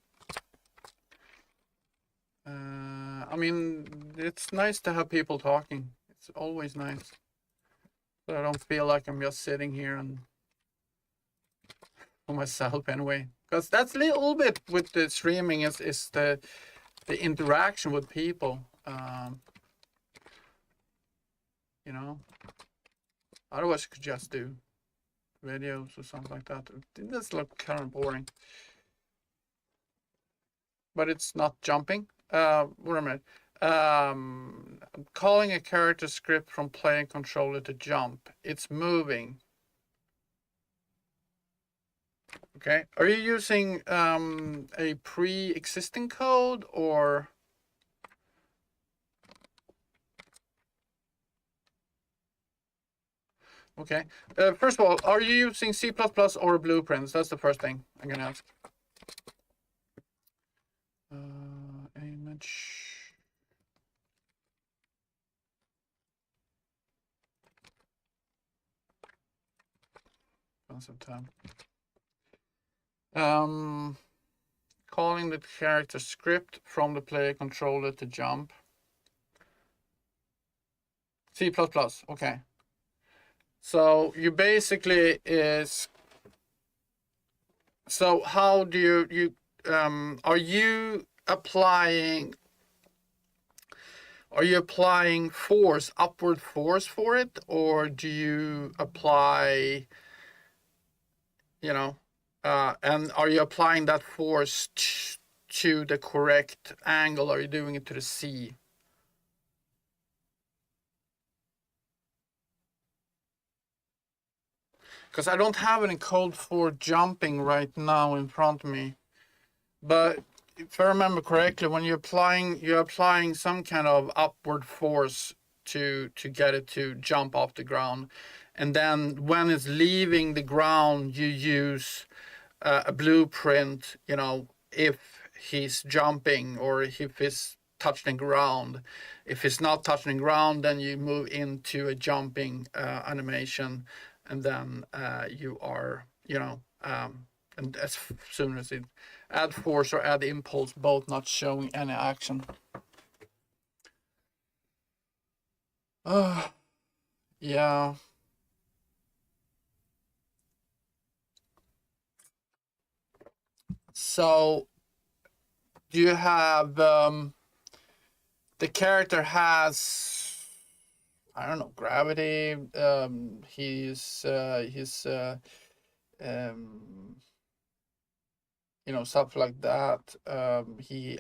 A: I mean, it's nice to have people talking. It's always nice. So I don't feel like I'm just sitting here and for myself anyway. Because that's a little bit with the streaming is the interaction with people. You know, otherwise you could just do videos or something like that. This look kind of boring, but it's not jumping. Wait a minute. Calling a character script from playing controller to jump. It's moving. Okay. Are you using a pre-existing code or? Okay. First of all, are you using C++ or blueprints? That's the first thing I'm gonna ask. Image. Some time. Calling the character script from the player controller to jump. C++. Okay. So you basically is. So how do you are you applying force, upward force for it, or do you apply, and are you applying that force to the correct angle? Are you doing it to the C? Because I don't have any code for jumping right now in front of me, but if I remember correctly, when you're applying some kind of upward force to get it to jump off the ground, and then when it's leaving the ground, you use a blueprint. If he's jumping or if he's touching the ground. If it's not touching the ground, then you move into a jumping animation, and then you are, and as soon as it add force or add impulse, both not showing any action. Yeah. So do you have the character has, I don't know, gravity. He's stuff like that. You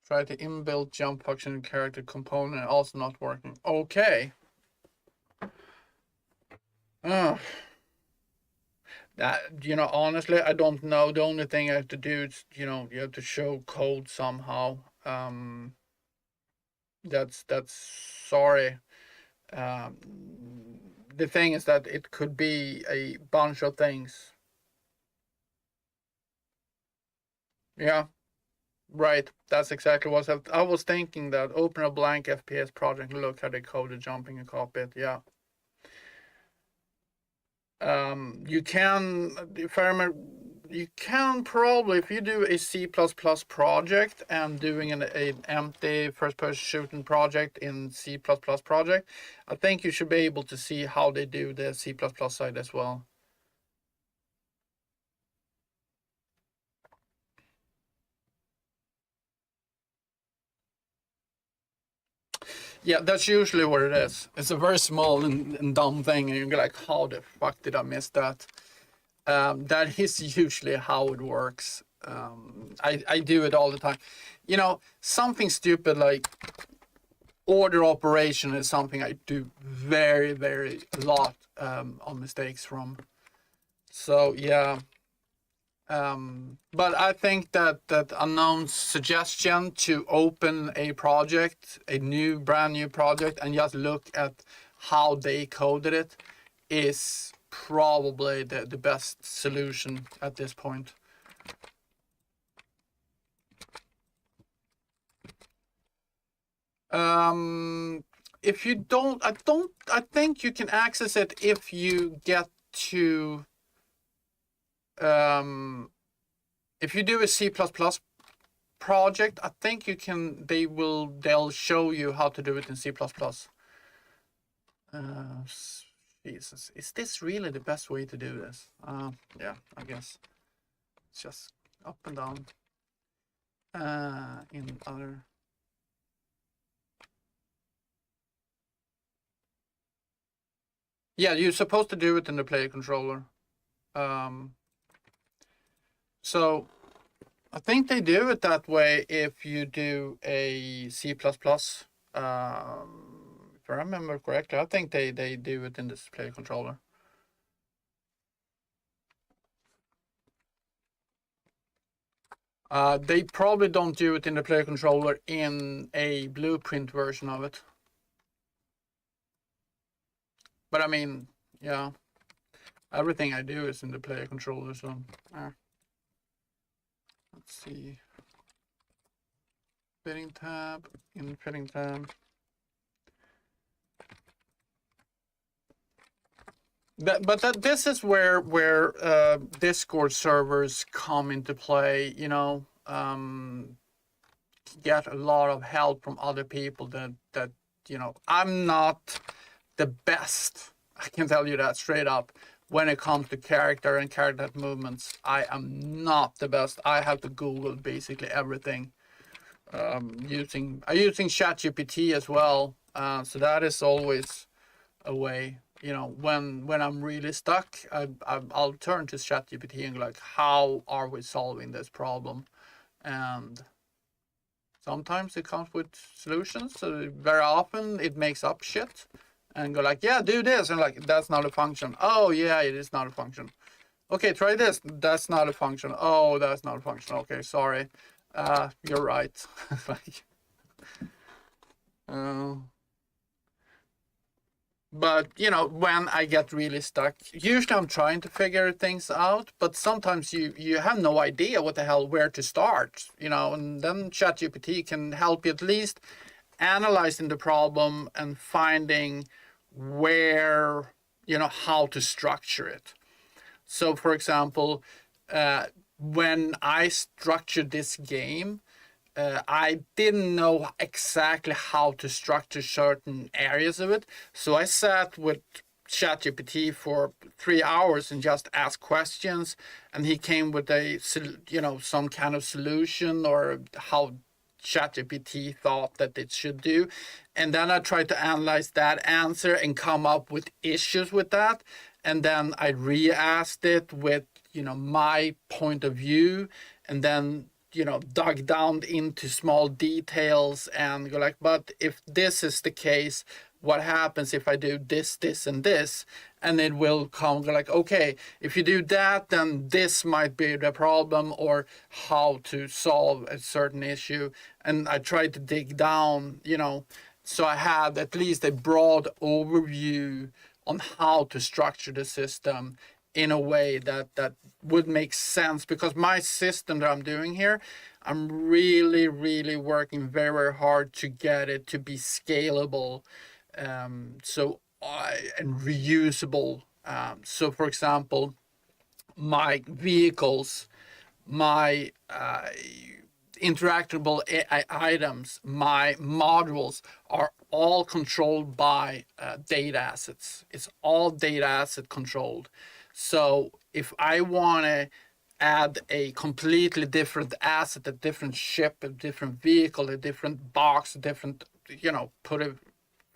A: try to inbuilt jump function in character component, also not working. Okay. That, honestly, I don't know. The only thing I have to do is, you have to show code somehow. That's sorry. The thing is that it could be a bunch of things. Yeah, right. That's exactly what I was thinking. That open a blank FPS project, look how they coded jumping a cockpit. Yeah. You can, if I remember, you can probably, if you do a C++ project and doing an empty first-person shooting project in C++ project, I think you should be able to see how they do the C++ side as well. Yeah, that's usually what it is. It's a very small and dumb thing, and you're like, how the fuck did I miss that? That is usually how it works. I do it all the time. Something stupid like order operation is something I do very, very a lot on mistakes from. So yeah. But I think that unknown suggestion to open a project, brand new project, and just look at how they coded it is probably the best solution at this point. If you don't, I think you can access it if you get to, if you do a C++ project, I think you can. They'll show you how to do it in C++. Jesus, is this really the best way to do this? Yeah, I guess it's just up and down. In other. Yeah, you're supposed to do it in the player controller. So I think they do it that way if you do a C++. If I remember correctly, I think they do it in this player controller. They probably don't do it in the player controller in a blueprint version of it. But I mean, yeah, everything I do is in the player controller, so let's see. Fitting tab, in fitting tab. This is where Discord servers come into play, you know. Get a lot of help from other people that you know. I'm not the best, I can tell you that straight up. When it comes to character and character movements, I am not the best. I have to Google basically everything. Using ChatGPT as well, so that is always a way. You know, when I'm really stuck, I'll turn to ChatGPT and go like, how are we solving this problem? And sometimes it comes with solutions. So very often it makes up shit and go like, yeah, do this, and like, that's not a function. Oh yeah, it is not a function. Okay, try this. That's not a function. Oh, that's not a function. Okay, sorry. You're right. Like, but you know, when I get really stuck, usually I'm trying to figure things out, but sometimes you have no idea what the hell where to start, you know, and then ChatGPT can help you at least analyzing the problem and finding where, you know, how to structure it. So for example, when I structured this game, I didn't know exactly how to structure certain areas of it. So I sat with ChatGPT for 3 hours and just asked questions, and he came with a, you know, some kind of solution or how ChatGPT thought that it should do. And then I tried to analyze that answer and come up with issues with that. And then I re-asked it with, you know, my point of view, and then, you know, dug down into small details and go like, but if this is the case, what happens if I do this, this, and this? And it will come like, okay, if you do that, then this might be the problem, or how to solve a certain issue. And I tried to dig down, you know, so I had at least a broad overview on how to structure the system in a way that would make sense, because my system that I'm doing here, I'm really working very hard to get it to be scalable, and reusable. So for example, my vehicles, my interactable items, my modules are all controlled by data assets. It's all data asset controlled. So if I want to add a completely different asset, a different ship, a different vehicle, a different box, a different, you know, put a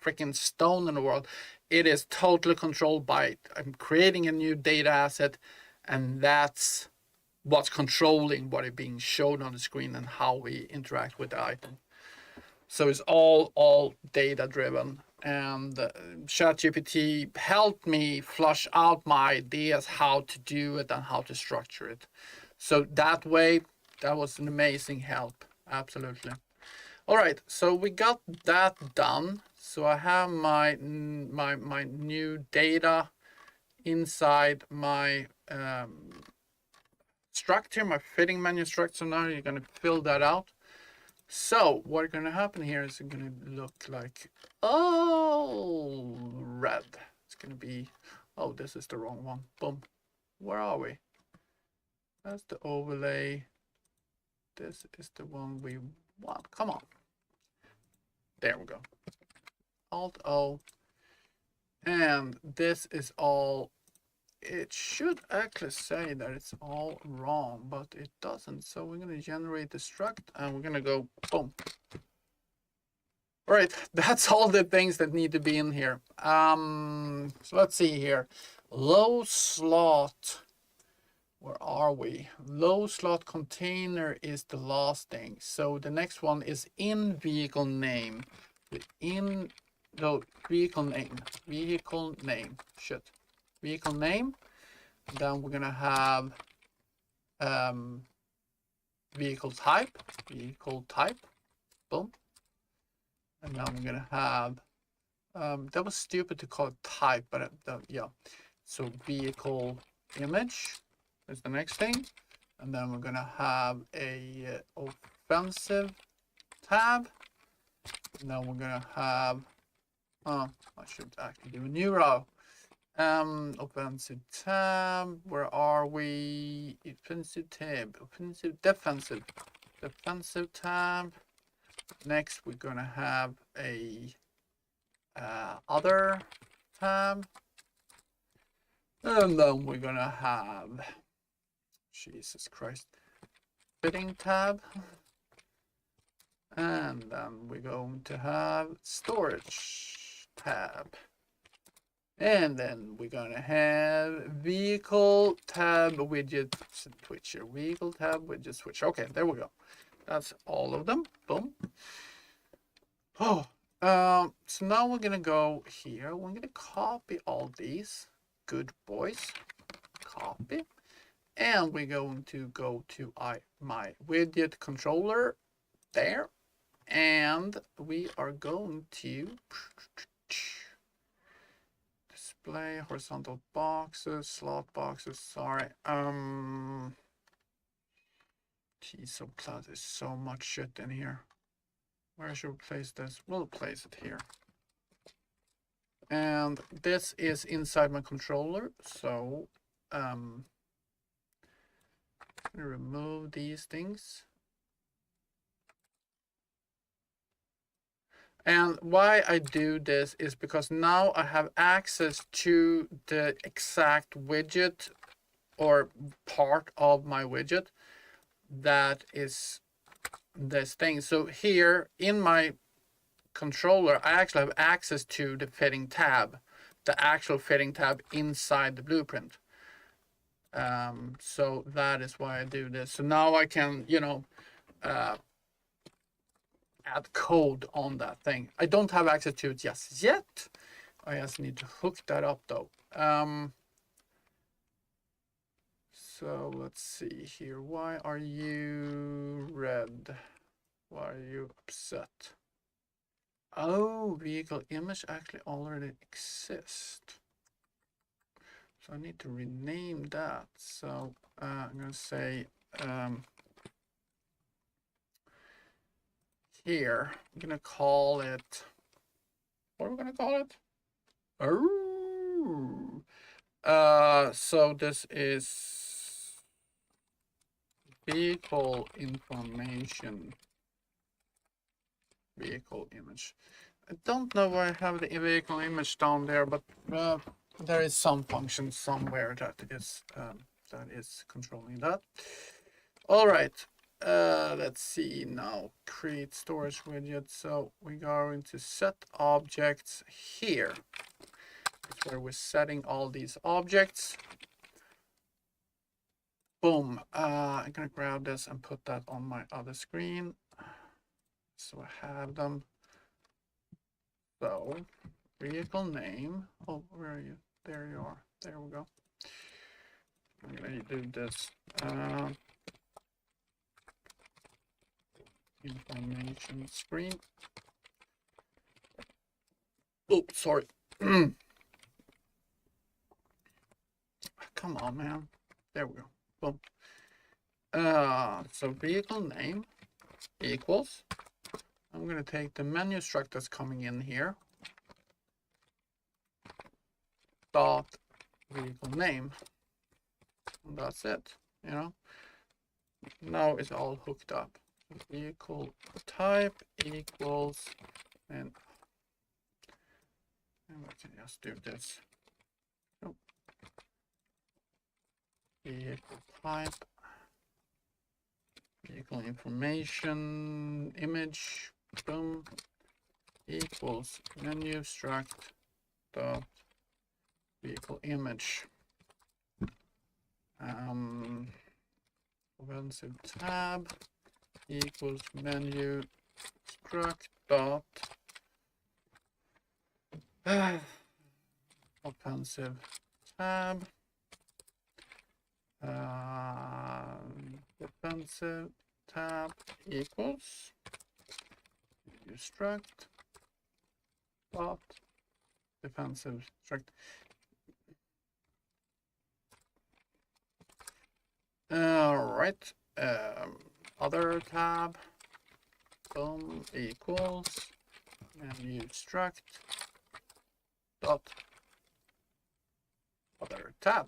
A: freaking stone in the world, it is totally controlled by, I'm creating a new data asset, and that's what's controlling what is being shown on the screen and how we interact with the item. So it's all data driven, and ChatGPT helped me flush out my ideas how to do it and how to structure it. So that way, that was an amazing help. Absolutely. All right, so we got that done. So I have my new data inside my structure, my fitting menu structure. Now you're going to fill that out. So what's going to happen here is it's going to look like, oh, red. It's going to be, oh, this is the wrong one. Boom. Where are we? That's the overlay. this is the one we want. Come on. There we go. Alt O. And this is all, it should actually say that it's all wrong, but it doesn't. So we're going to generate the struct and we're going to go boom. All right, that's all the things that need to be in here. So let's see here. Low slot. Where are we? Low slot container is the last thing. So the next one is in vehicle name. Vehicle name. Shit. Vehicle name. Then we're gonna have vehicle type. Boom. And now we're gonna have that was stupid to call it type, but yeah. So vehicle image is the next thing, and then we're gonna have a offensive tab. And then we're gonna have I should actually do a new row. Offensive tab. Where are we? Offensive tab. Defensive tab. Next, we're gonna have a other tab, and then we're gonna have, Jesus Christ, fitting tab, and then we're going to have storage tab, and then we're gonna have vehicle tab widget switcher. Vehicle tab widget switcher. Okay, there we go. That's all of them. Boom. Oh. So now we're gonna go here. We're gonna copy all these. Good boys. Copy. And we're going to go to my widget controller there. And we are going to display horizontal boxes, slot boxes, sorry. Geez, so close. There's so much shit in here. Where should we place this? We'll place it here. And this is inside my controller. So remove these things. And why I do this is because now I have access to the exact widget or part of my widget that is this thing. So here in my controller, I actually have access to the fitting tab, the actual fitting tab inside the blueprint. So that is why I do this. So now I can, you know, add code on that thing. I don't have access to it just yet. I just need to hook that up though. So let's see here. Why are you red? Why are you upset? Oh, vehicle image actually already exists. So I need to rename that. So I'm going to say here, I'm going to call it, what are we going to call it? Oh, so this is vehicle information, vehicle image. I don't know why I have the vehicle image down there, but there is some function somewhere that is controlling that. All right, let's see now. Create storage widget. So we're going to set objects here. That's where we're setting all these objects. Boom. I'm gonna grab this and put that on my other screen. So I have them. So vehicle name. Oh, where are you? There you are. There we go. I'm gonna do this. Information screen. Oh, sorry. Come on, man. There we go. Boom. So vehicle name equals. I'm going to take the menu struct that's coming in here. Dot vehicle name. And that's it. You know. Now it's all hooked up. Vehicle type equals, and we can just do this. Oh. Vehicle type, vehicle information, image, boom, equals menu struct dot vehicle image. Offensive tab equals menu struct dot offensive tab defensive tab equals menu struct dot defensive struct. All right. Other tab boom equals menu struct dot other tab.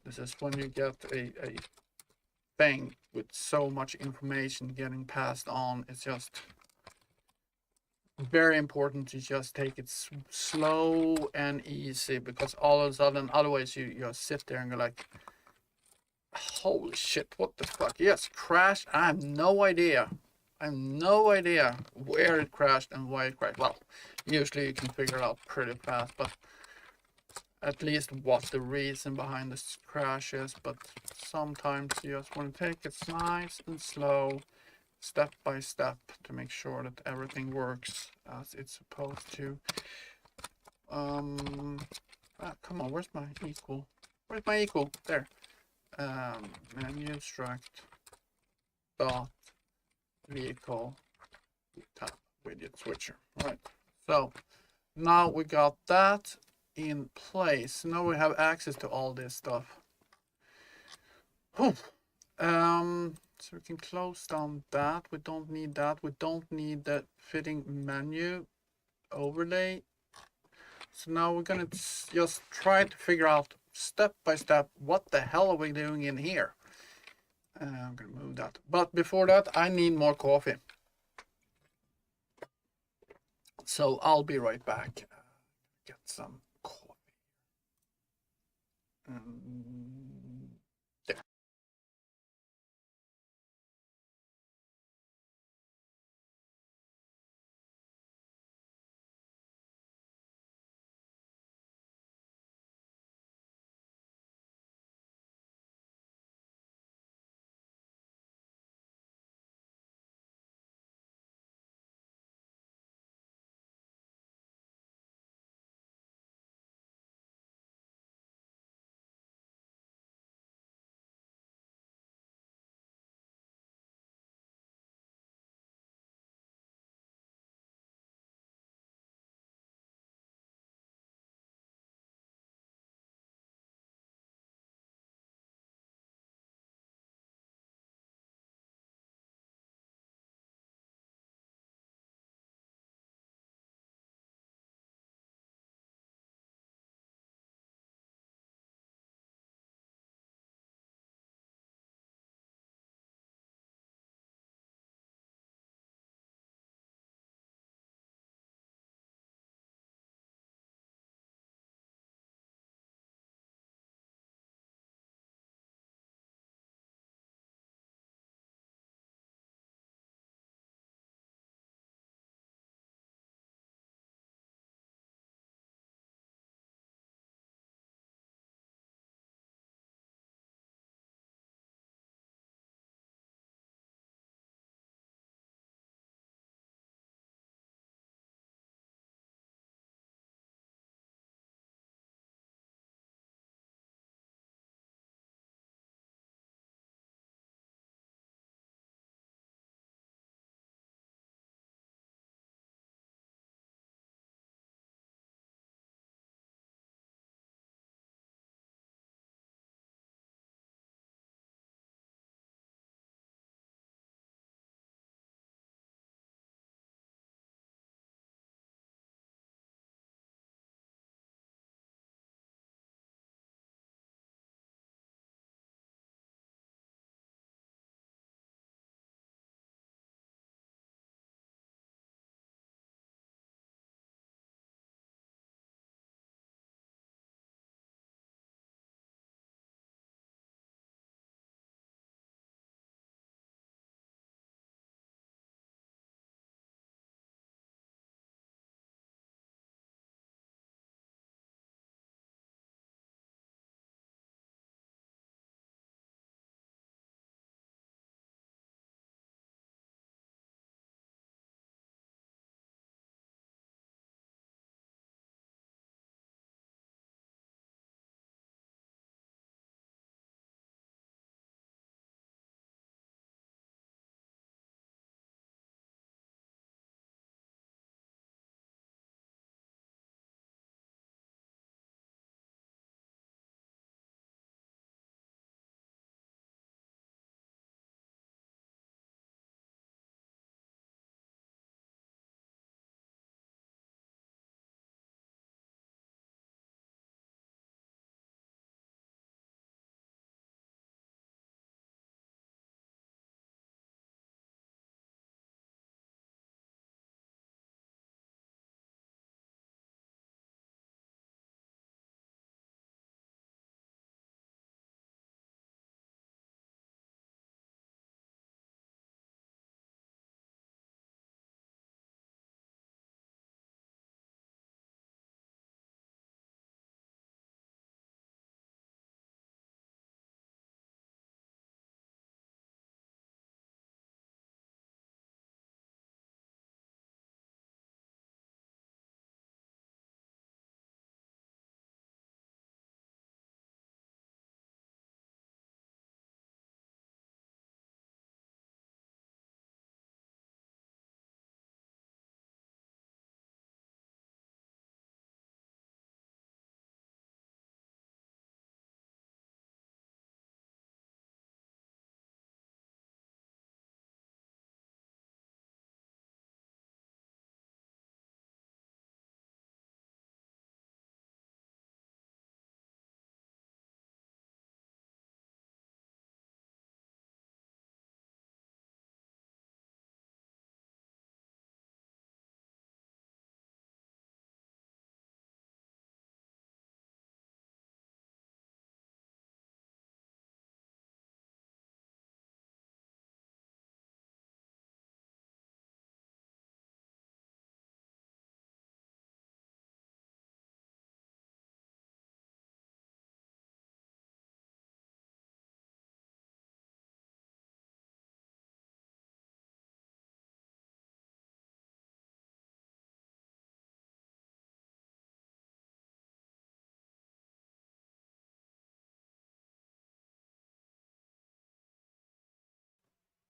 A: This is when you get a thing with so much information getting passed on. It's just very important to just take it slow and easy, because all of a sudden, otherwise you just sit there and go like, holy shit, what the fuck? Yes, crashed. I have no idea. I have no idea where it crashed and why it crashed. Well, usually you can figure it out pretty fast, but at least what the reason behind this crash is. But sometimes you just want to take it nice and slow, step by step, to make sure that everything works as it's supposed to. Come on, where's my equal? Where's my equal? There. Menu struct dot vehicle tab widget switcher. Right. So now we got that in place. Now we have access to all this stuff. Whew. So we can close down that. We don't need that. We don't need the fitting menu overlay. So now we're gonna just try to figure out step by step what the hell are we doing in here. I'm gonna move that. But before that, I need more coffee. So I'll be right back. Get some coffee. There.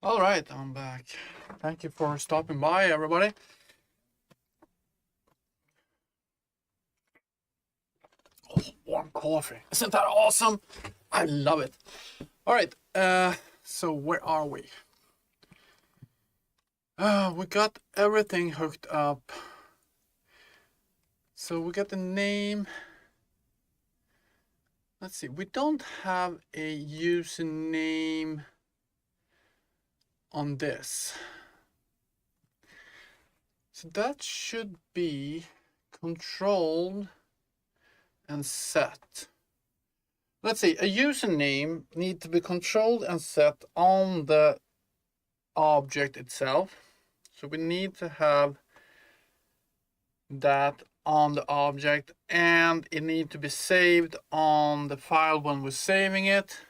A: All right, I'm back. Thank you for stopping by, everybody. Oh, warm coffee. Isn't that awesome? I love it. All right, so where are we? We got everything hooked up. So we got the name. Let's see, we don't have a username on this. So that should be controlled and set. Let's see, a username needs to be controlled and set on the object itself. So we need to have that on the object, and it needs to be saved on the file when we're saving it.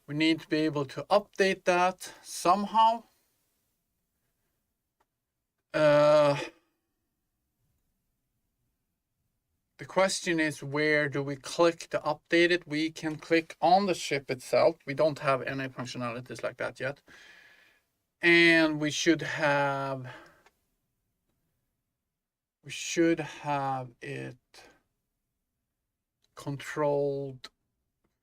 A: We need to be able to update that somehow. The question is, where do we click to update it? We can click on the ship itself. We don't have any functionalities like that yet. And we should have it controlled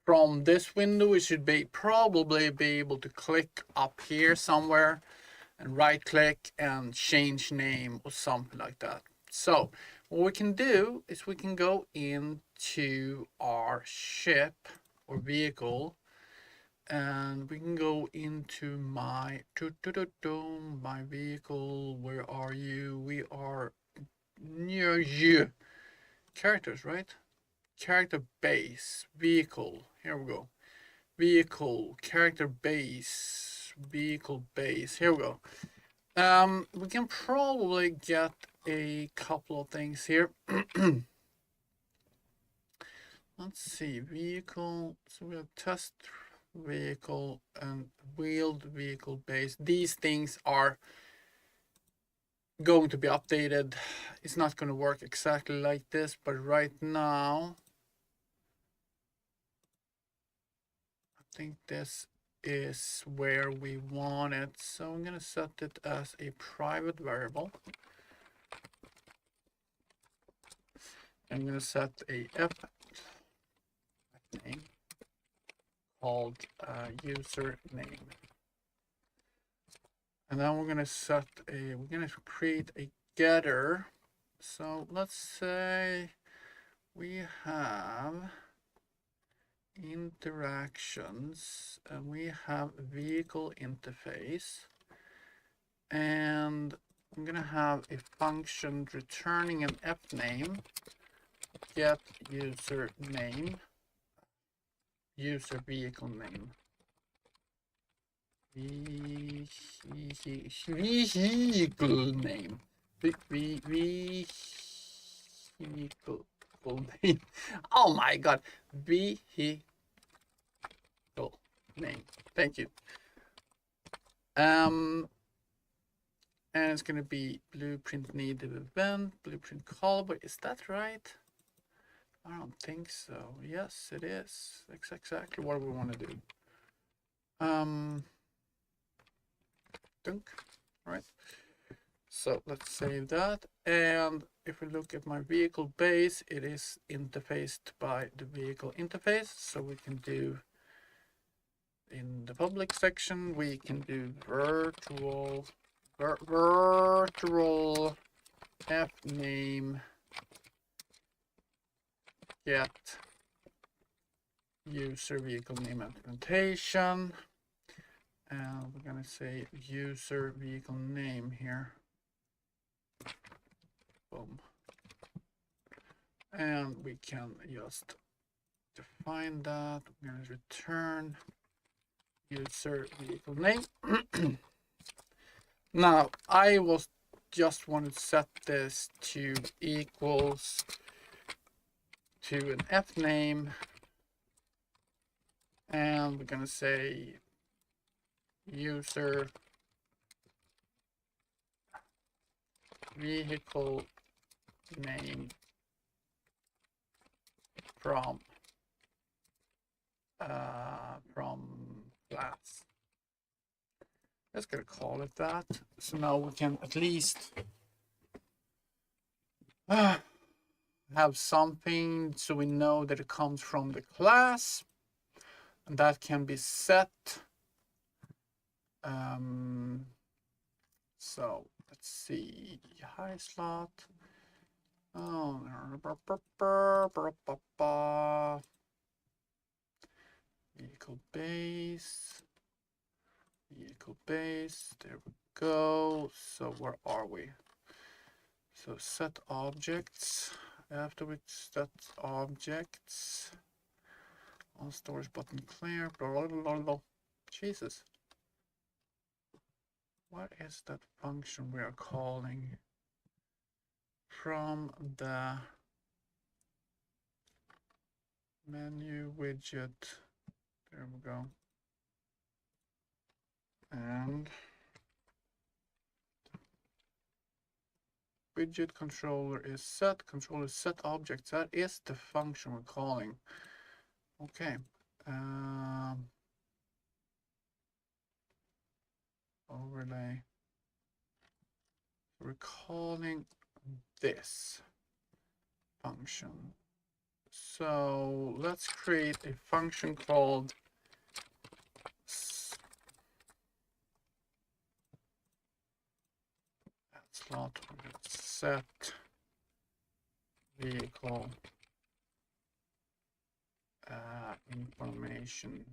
A: from this window. We should probably be able to click up here somewhere and right click and change name or something like that. So what we can do is we can go into our ship or vehicle, and we can go into my vehicle. Where are you? We are near you. Characters, right? Character base, vehicle. Here we go. Vehicle, character base, vehicle base. Here we go. We can probably get a couple of things here. Let's see, vehicle. So we have test vehicle and wheeled vehicle base. These things are going to be updated. It's not going to work exactly like this, but right now I think this is where we want it. So I'm going to set it as a private variable. I'm going to set a f name called user name. And then we're going to create a getter. So let's say we have interactions and we have vehicle interface, and I'm going to have a function returning an f name, get user name, user vehicle name. Vehicle name. Vehicle name. Oh my god. Vehicle name. Thank you. And it's gonna be blueprint needed event, blueprint callable. Is that right? I don't think so. Yes, it is. That's exactly what we want to do. Dunk. All right. So let's save that. And if we look at my vehicle base, it is interfaced by the vehicle interface. So we can do, in the public section, we can do virtual f name get user vehicle name implementation. And we're going to say user vehicle name here. Boom. And we can just define that. We're going to return user vehicle name. Now, I was just want to set this to equals to an f name. And we're going to say user vehicle name from class. Let's gonna call it that. So now we can at least have something so we know that it comes from the class, and that can be set. So let's see, high slot. Oh, vehicle base, vehicle base. There we go. So where are we? So set objects. After we set objects, on storage button clear. Blah, blah, blah, blah. Jesus. What is that function we are calling from the menu widget? There we go. And widget controller is set. Controller set objects. That is the function we're calling. Okay. Overlay. We're calling this function. So let's create a function called slot set vehicle information.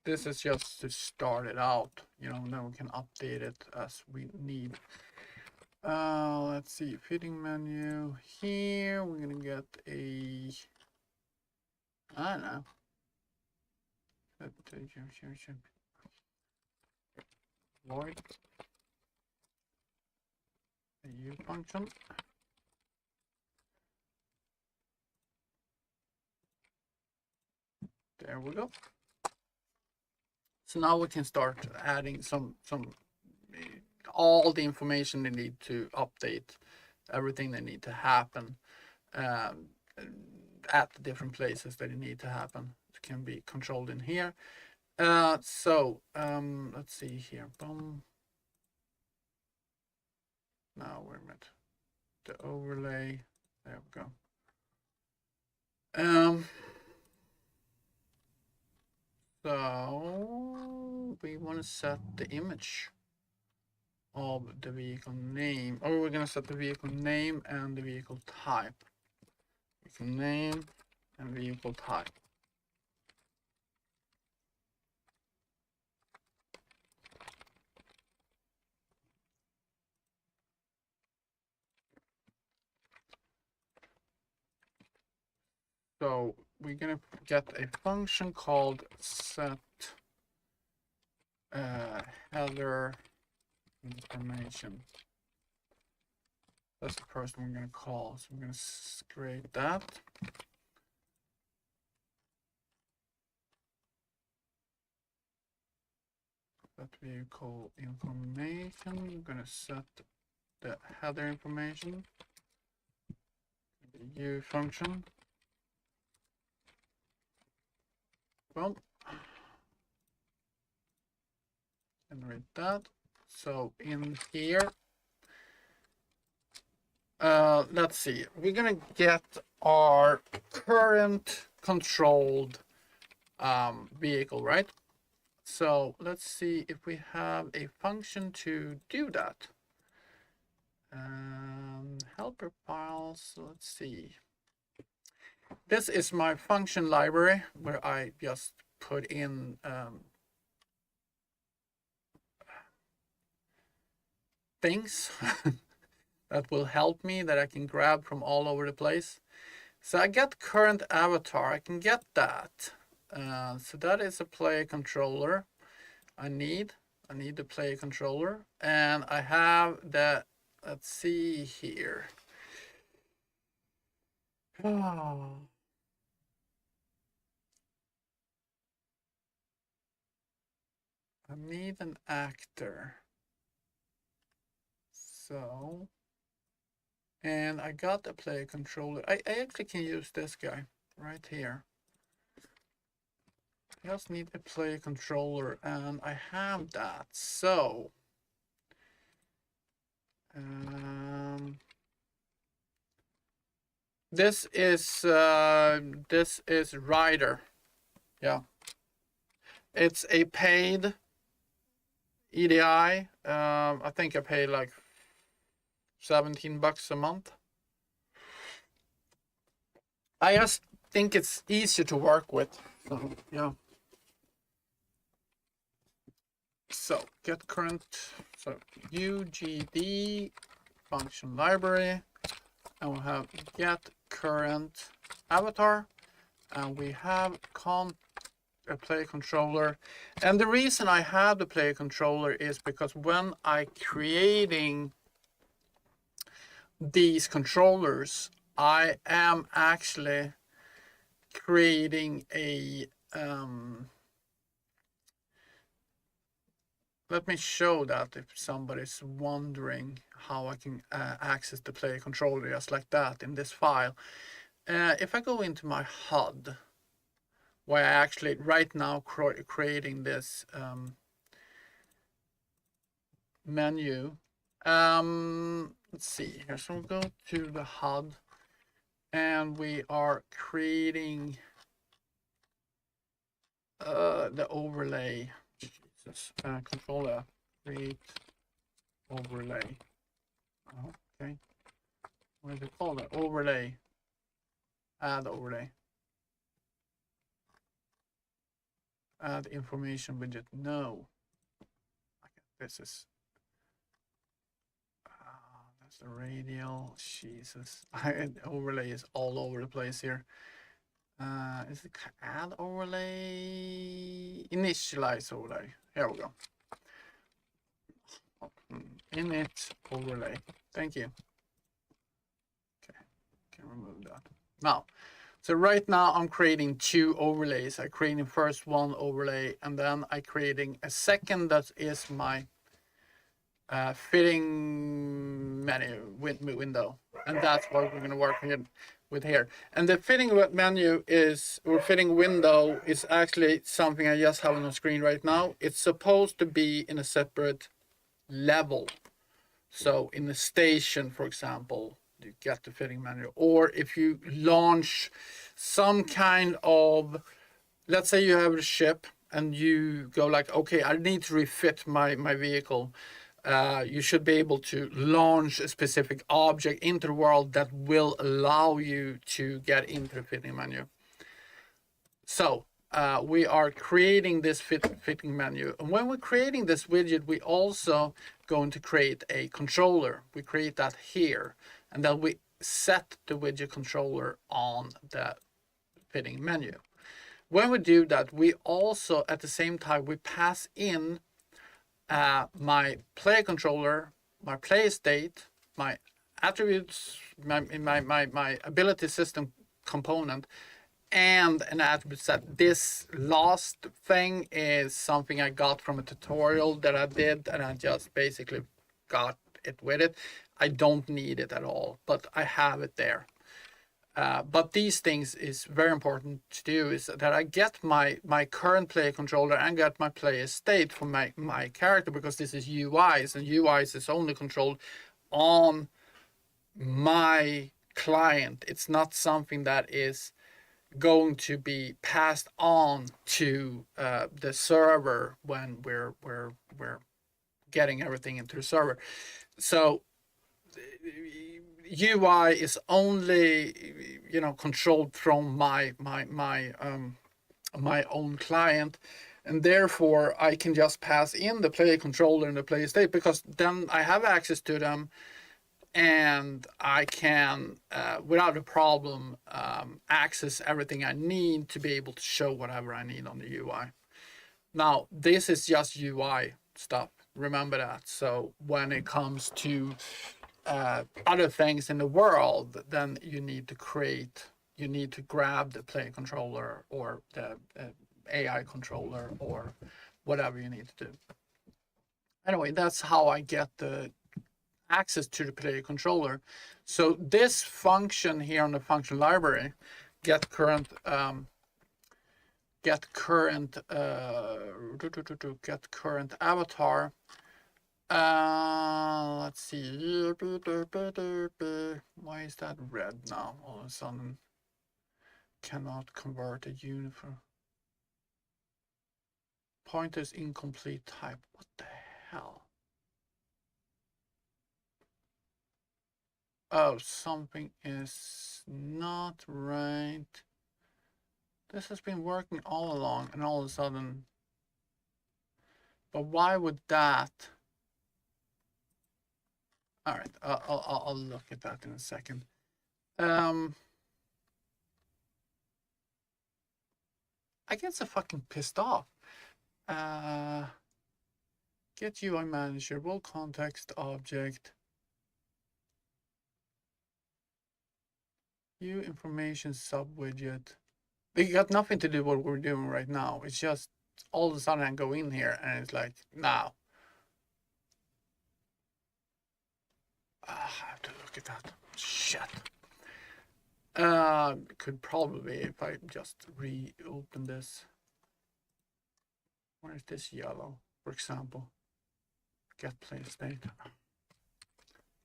A: This is just to start it out, you know, then we can update it as we need. Let's see, fitting menu here. We're gonna get a, I don't know. Void a U function. There we go. So now we can start adding some all the information they need to update, everything that need to happen at the different places that it need to happen. It can be controlled in here. So let's see here. Boom. Now wait a minute. The overlay. There we go. So we want to set the image of the vehicle name, or we're going to set the vehicle name and the vehicle type. Vehicle name and vehicle type. So we're going to get a function called set header information. That's the first one we're going to call. So we're going to create that. That vehicle information. We're going to set the header information. The U function. Well, generate that. So in here, let's see, we're gonna get our current controlled vehicle, right? So let's see if we have a function to do that. Helper files, let's see. This is my function library where I just put in things that will help me, that I can grab from all over the place. So I get current avatar, I can get that. So that is a player controller I need the player controller, and I have the, let's see here. Oh. I need an actor. So, and I got a player controller. I actually can use this guy right here. just need a player controller, and I have that. So this is Rider. Yeah, it's a paid EDI. I think I pay like $17 a month. I just think it's easier to work with. So yeah. So get current. So UGD function library, and we have get current avatar, and we have a player controller. And the reason I have the player controller is because when I creating these controllers, I am actually creating a let me show that if somebody's wondering how I can access the player controller just like that in this file. If I go into my HUD, where I actually right now creating this menu. Let's see here. So we'll go to the HUD, and we are creating the overlay. Jesus, controller create overlay. Okay, what is it called? Overlay. Add overlay. Add information widget. No. Okay, this is. That's the radial. Jesus, overlay is all over the place here. Is it add overlay? Initialize overlay. Here we go. Init overlay. Thank you. Okay, can remove that. Now, so right now I'm creating two overlays. I'm creating first one overlay, and then I'm creating a second that is my fitting menu window, and that's what we're going to work with here. And the fitting menu is, or fitting window is actually something I just have on the screen right now. It's supposed to be in a separate level. So in the station, for example, you get the fitting menu. Or if you launch some kind of, let's say you have a ship and you go like, okay, I need to refit my vehicle. You should be able to launch a specific object into the world that will allow you to get into the fitting menu. So we are creating this fitting menu. And when we're creating this widget, we also going to create a controller. We create that here, and then we set the widget controller on the fitting menu. When we do that, we also at the same time we pass in my player controller, my play state, my attributes, my ability system component, and an attribute set. This last thing is something I got from a tutorial that I did, and I just basically got it with it. I don't need it at all, but I have it there. But these things is very important to do, is that I get my current player controller and get my player state for my character, because this is UIs, and UIs is only controlled on my client. It's not something that is going to be passed on to the server when we're getting everything into the server. So UI is only controlled from my own client, and therefore I can just pass in the player controller and the player state, because then I have access to them, and I can without a problem access everything I need to be able to show whatever I need on the UI. Now this is just UI stuff, remember that. So when it comes to other things in the world, then you need to grab the player controller or the AI controller or whatever you need to do. Anyway, that's how I get the access to the player controller. So this function here on the function library, get current get current get current avatar. Let's see. Why is that red now? All of a sudden, cannot convert a uniform. Pointer's incomplete type. What the hell? Oh, something is not right. This has been working all along, and all of a sudden. But why would that? All right, I'll look at that in a second. I get so fucking pissed off. Get UI manager, will context object. View information sub-widget. They got nothing to do with what we're doing right now. It's just all of a sudden I go in here and it's like, now. I have to look at that. Shit. Could probably, if I just reopen this. Where is this yellow, for example? Get play state.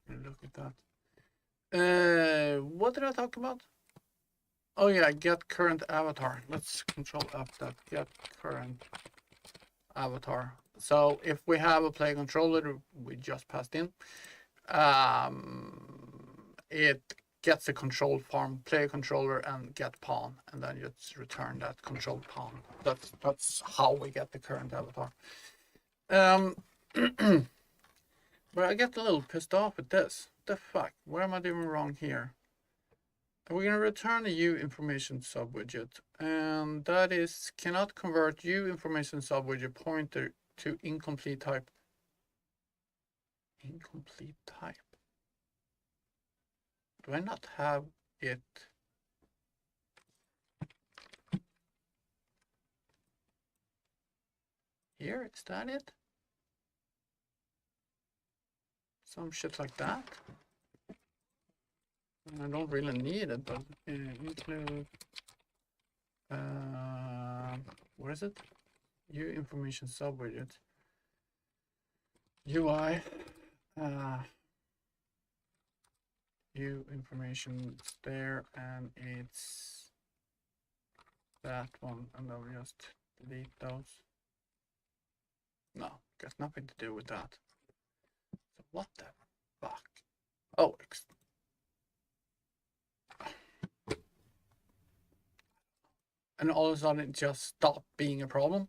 A: Look at that. What did I talk about? Oh yeah, get current avatar. Let's control F that. Get current avatar. So if we have a play controller we just passed in, it gets a control from player controller and get pawn, and then just return that control pawn. That's how we get the current avatar. But I get a little pissed off with this. What the fuck? What am I doing wrong here? We're gonna return a U information subwidget, and that is cannot convert U information subwidget pointer to incomplete type. Incomplete type. Do I not have it? Here, is that it? Some shit like that. I don't really need it, but include. Where is it? U information subwidget. UI. U information there, and it's that one, and I'll just delete those. No, got nothing to do with that. So what the fuck? Oh, and all of a sudden it just stopped being a problem,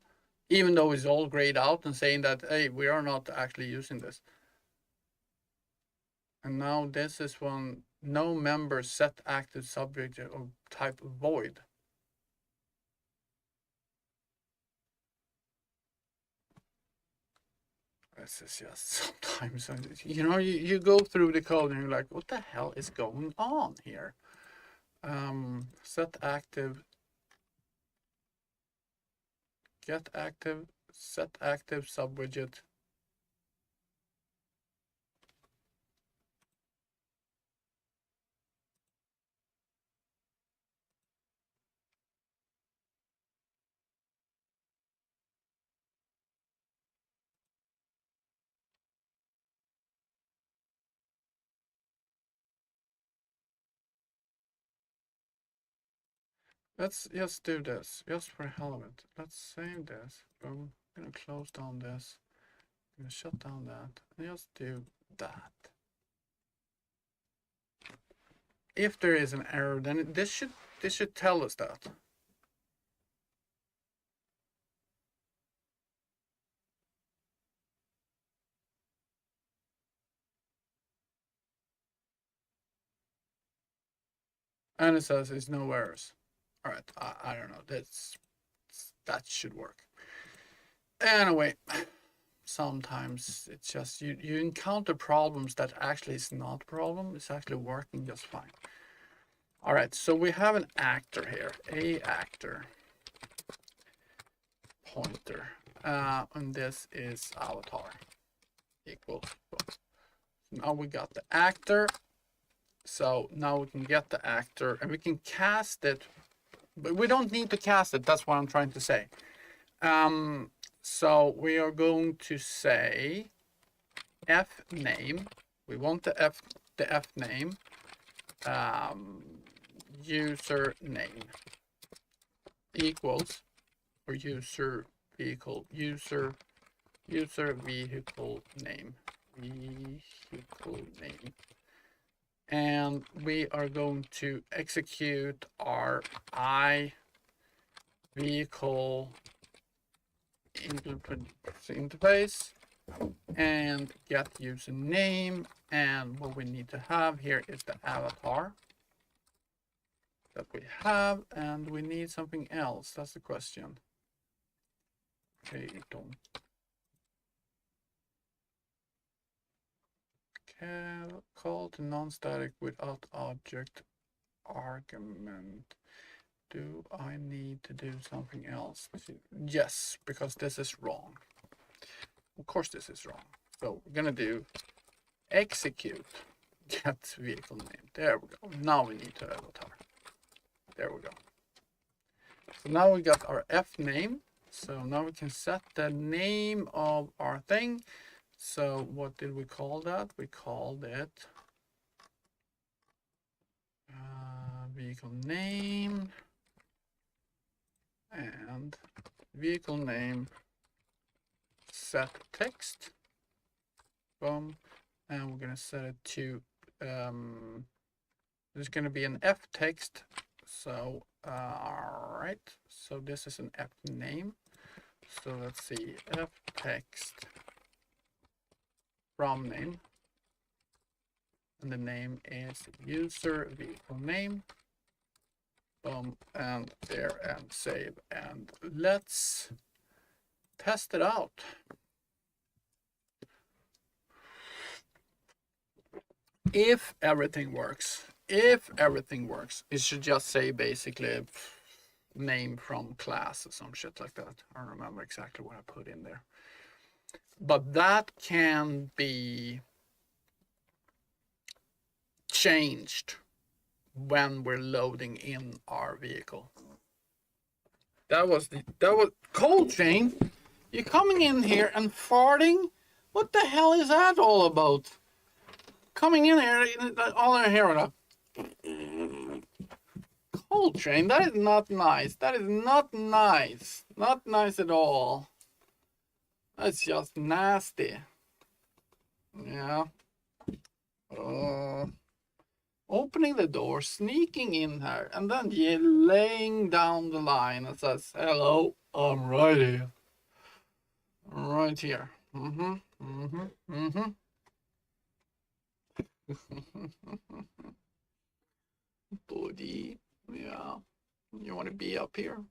A: even though it's all grayed out and saying that, hey, we are not actually using this. And now this is one, no member set active subject of type void. This is just sometimes, you know, you go through the code and you're like, what the hell is going on here? Set active, get active, set active subwidget. Let's just do this, just for hell of it. Let's save this. I'm gonna close down this. I'm gonna shut down that. And just do that. If there is an error, then this should tell us that. And it says it's no errors. All right, I don't know. That should work. Anyway, sometimes it's just you encounter problems that actually is not a problem. It's actually working just fine. All right, so we have an actor here, a actor pointer, and this is avatar equals. Now we got the actor. So now we can get the actor and we can cast it but we don't need to cast it. That's what I'm trying to say. So we are going to say f name. We want the f name, user name equals, or user vehicle vehicle name, and we are going to execute our I vehicle interface and get user name, and what we need to have here is the avatar that we have, and we need something else. That's the question. Okay, don't call to non-static without object argument. Do I need to do something else? Yes, because this is wrong. Of course this is wrong. So we're gonna do execute get vehicle name. There we go. Now we need to avatar. There we go. So now we got our f name. So now we can set the name of our thing. So what did we call that? We called it vehicle name and vehicle name set text. Boom. And we're gonna set it to there's gonna be an f text. So all right, so this is an f name. So let's see, f text from name, and the name is user vehicle name. Boom, and there, and save, and let's test it out. If everything works, it should just say basically name from class or some shit like that. I don't remember exactly what I put in there, but that can be changed when we're loading in our vehicle. That was Cold Chain. You coming in here and farting? What the hell is that all about? Coming in here, all I hear is Cold Chain. That is not nice. That is not nice. Not nice at all. That's just nasty. Yeah. Opening the door, sneaking in here, and then laying down the line and says, "Hello, I'm right here. Right here." Buddy, yeah. You want to be up here?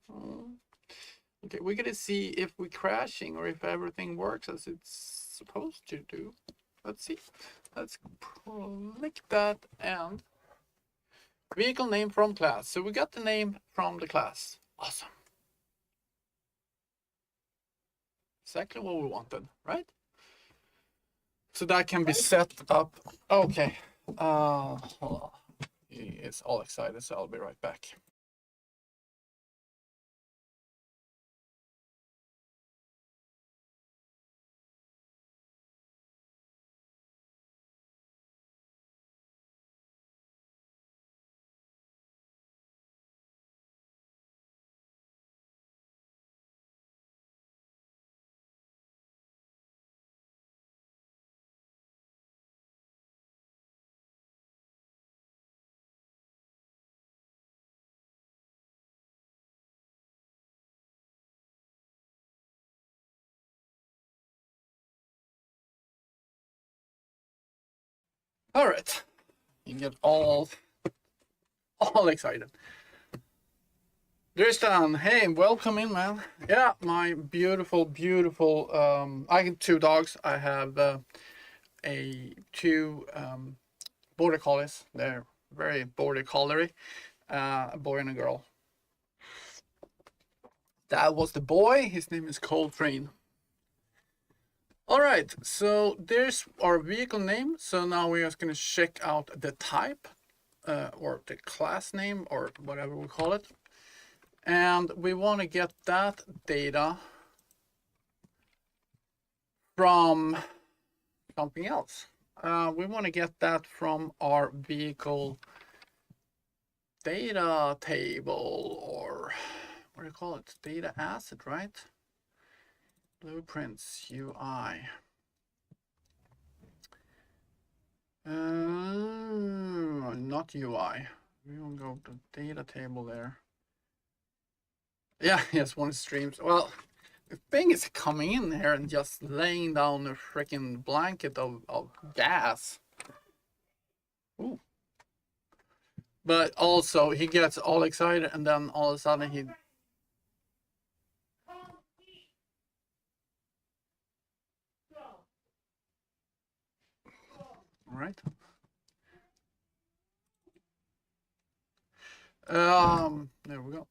A: Okay, we're gonna see if we're crashing or if everything works as it's supposed to do. Let's see. Let's click that and vehicle name from class. So we got the name from the class. Awesome. Exactly what we wanted, right? So that can be set up. Okay. Hold on. It's all excited, so I'll be right back. All right. You get all excited. Tristan, hey, welcome in, man. Yeah, my beautiful. I have 2 dogs. I have two border collies. They're very border collie, a boy and a girl. That was the boy. His name is Coltrane. All right, so there's our vehicle name. So now we're just going to check out the type or the class name or whatever we call it. And we want to get that data from something else. We want to get that from our vehicle data table, or what do you call it? Data asset, right? Blueprints UI. Not UI. We will go to data table there. Yeah, yes, one streams. Well, the thing is coming in here and just laying down a freaking blanket of gas. Ooh. But also, he gets all excited, and then all of a sudden he... All right. There we go.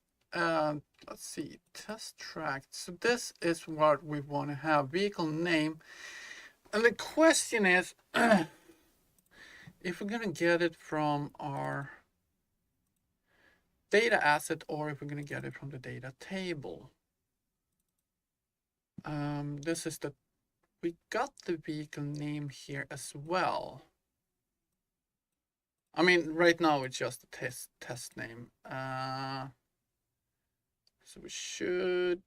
A: Let's see, test track. So this is what we want to have, vehicle name. And the question is, if we're gonna get it from our data asset or if we're gonna get it from the data table. This is we got the vehicle name here as well. I mean, right now it's just a test name. So we should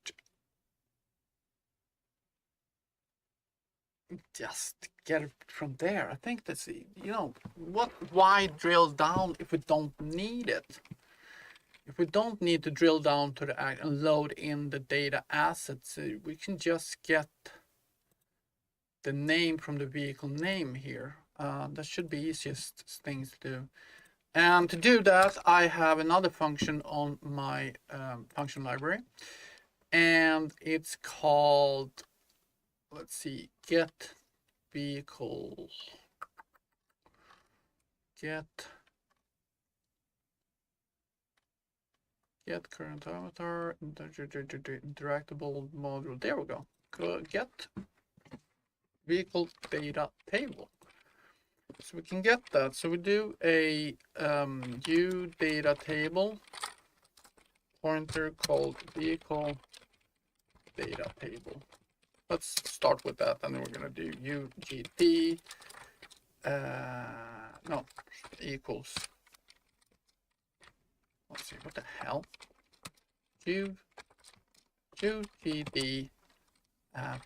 A: just get it from there. I think that's, why drill down if we don't need it? If we don't need to drill down to the act and load in the data assets, we can just get the name from the vehicle name here. That should be easiest things to do. And to do that, I have another function on my function library, and it's called, let's see, get vehicle, get current avatar, interactable module. There we go. Get vehicle data table. So we can get that. So we do a U data table pointer called vehicle data table. Let's start with that, and then we're gonna do UGT no equals, let's see, what the hell, UGT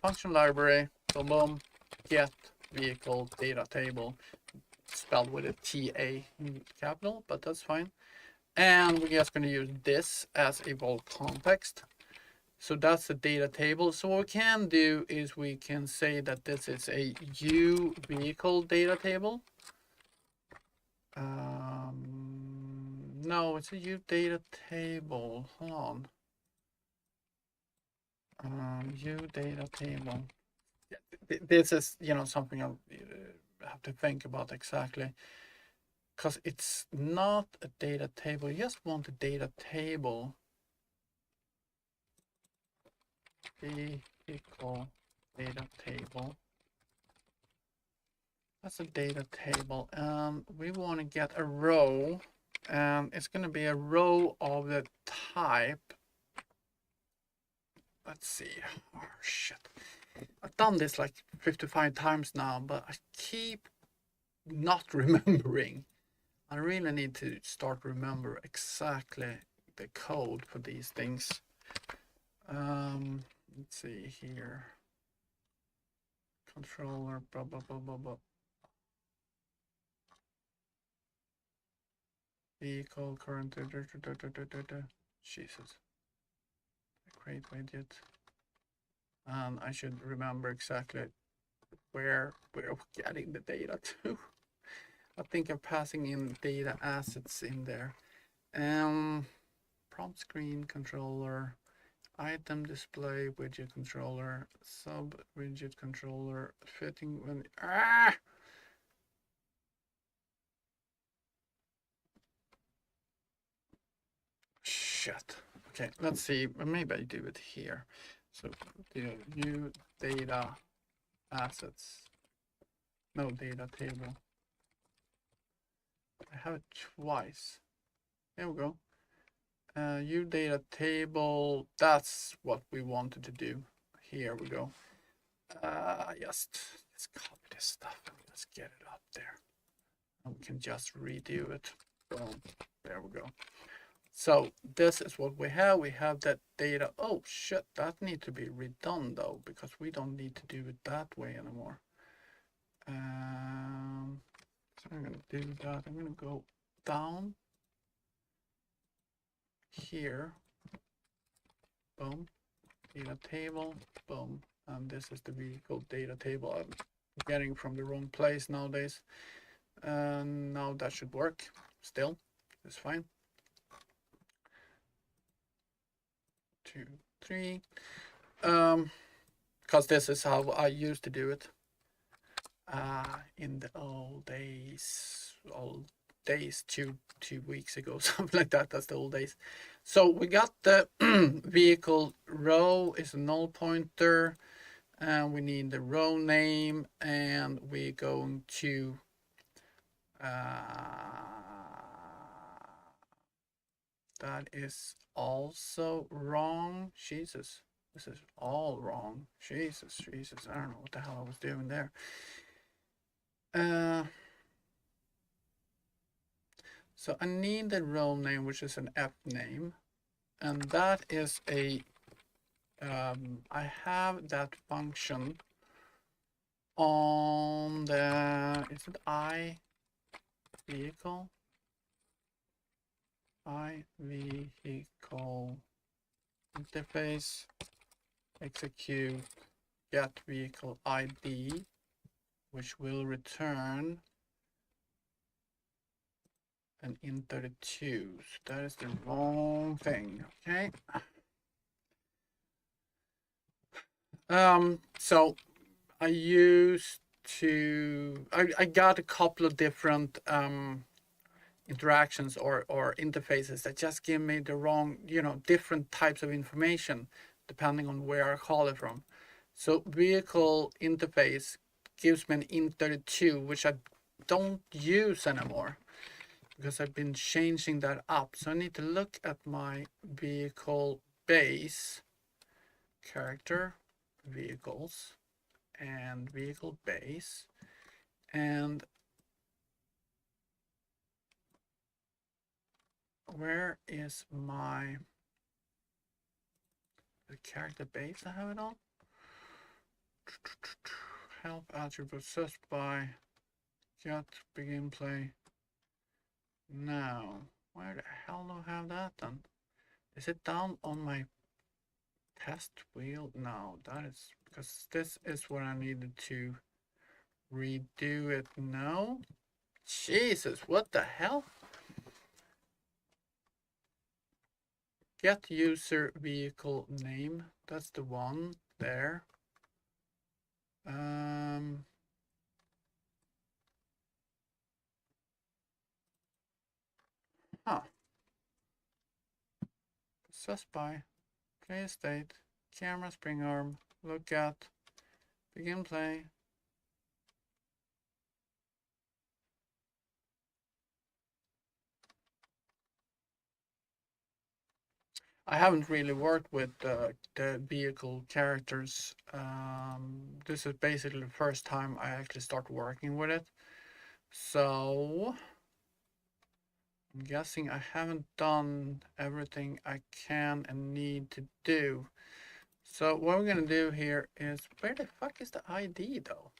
A: function library, boom, get vehicle data table, spelled with a TA in capital, but that's fine. And we're just going to use this as a vol context. So that's the data table. So what we can do is we can say that this is a U vehicle data table. No, it's a U data table. Hold on. U data table. This is, something I'll have to think about exactly, because it's not a data table. You just want a data table. Vehicle data table. That's a data table. We want to get a row, and it's going to be a row of the type. Let's see. Oh, shit. I've done this like 55 times now, but I keep not remembering. I really need to start remember exactly the code for these things. Let's see here. Controller, blah, blah, blah, blah, blah. Vehicle, current, Jesus. Create widget. And I should remember exactly where we're getting the data to. I think I'm passing in data assets in there. Prompt screen controller, item display widget controller, sub widget controller, fitting when shit. Okay, let's see. Maybe I do it here. So the new data assets, no data table. I have it twice. There we go. U data table, that's what we wanted to do. Here we go. Let's copy this stuff and let's get it up there. And we can just redo it. Boom, there we go. So this is what we have. We have that data. Oh shit, that needs to be redone though, because we don't need to do it that way anymore. So I'm gonna do that. I'm gonna go down here. Boom. Data table. Boom. And this is the vehicle data table. I'm getting from the wrong place nowadays. And now that should work. Still, it's fine. 2, 3. Because this is how I used to do it. In the old days, 2 weeks ago, something like that. That's the old days. So we got the vehicle row is a null pointer, and we need the row name, and we're going to that is also wrong. Jesus, this is all wrong. Jesus, I don't know what the hell I was doing there. So I need the row name, which is an F name, and that is a I have that function on the, is it I vehicle? I vehicle interface execute get vehicle ID, which will return an int32. So that is the wrong thing. Okay. So I used to I got a couple of different interactions or interfaces that just give me the wrong, different types of information depending on where I call it from. So vehicle interface gives me an int32, which I don't use anymore because I've been changing that up. So I need to look at my vehicle base character, vehicles, and vehicle base, and where is my the character base? I have it on. Help attribute set by get begin play. Now, where the hell do I have that then? Is it down on my test wheel? No, that is because this is where I needed to redo it. No, Jesus, what the hell? Get user vehicle name. That's the one there. Access by play state, camera spring arm, look at, begin play. I haven't really worked with the vehicle characters. This is basically the first time I actually start working with it. So I'm guessing I haven't done everything I can and need to do. So what we're gonna do here is, where the fuck is the ID though?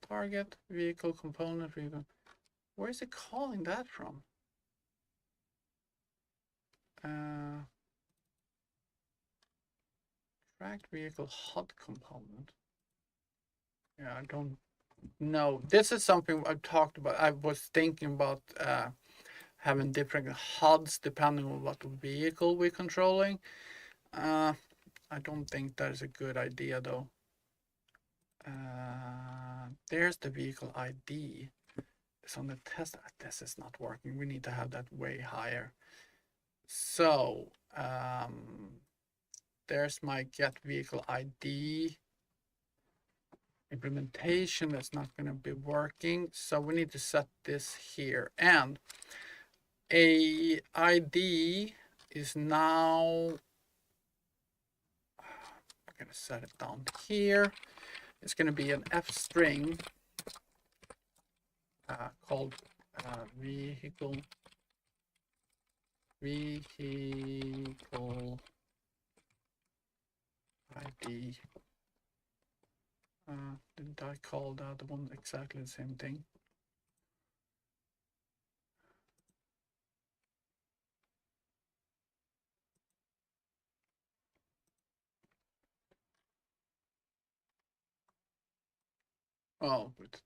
A: Target, vehicle, component, vehicle. Where is it calling that from? Tracked vehicle HUD component. Yeah, I don't know. This is something I've talked about. I was thinking about having different HUDs depending on what vehicle we're controlling. I don't think that is a good idea though. There's the vehicle ID. It's on the test. This is not working. We need to have that way higher. So there's my get vehicle ID implementation. That's not going to be working. So we need to set this here. And a ID is now, I'm gonna set it down here. It's gonna be an F string called vehicle ID. Didn't I call the other one exactly the same thing? Oh, but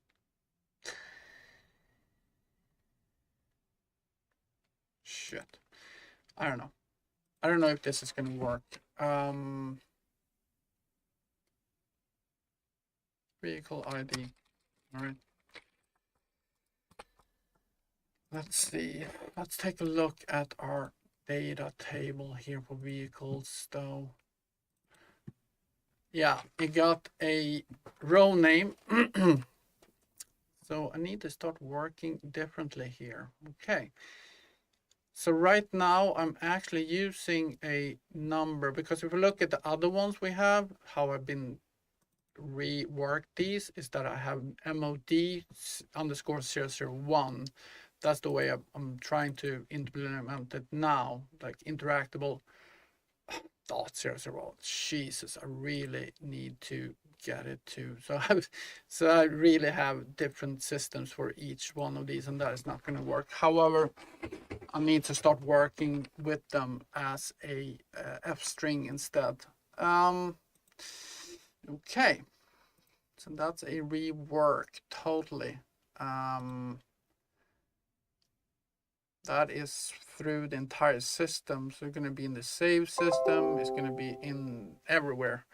A: shit. I don't know. I don't know if this is gonna work. Vehicle ID. All right. Let's see. Let's take a look at our data table here for vehicles, though. Yeah, it got a row name. So I need to start working differently here. Okay. So right now I'm actually using a number, because if we look at the other ones we have, how I've been reworked these is that I have MOD underscore 001. That's the way I'm trying to implement it now, like interactable dot 001. Jesus, I really need to get it to. So I really have different systems for each one of these, and that is not going to work. However, I need to start working with them as a F string instead. Okay, so that's a rework totally. That is through the entire system. So it's going to be in the save system. It's going to be in everywhere.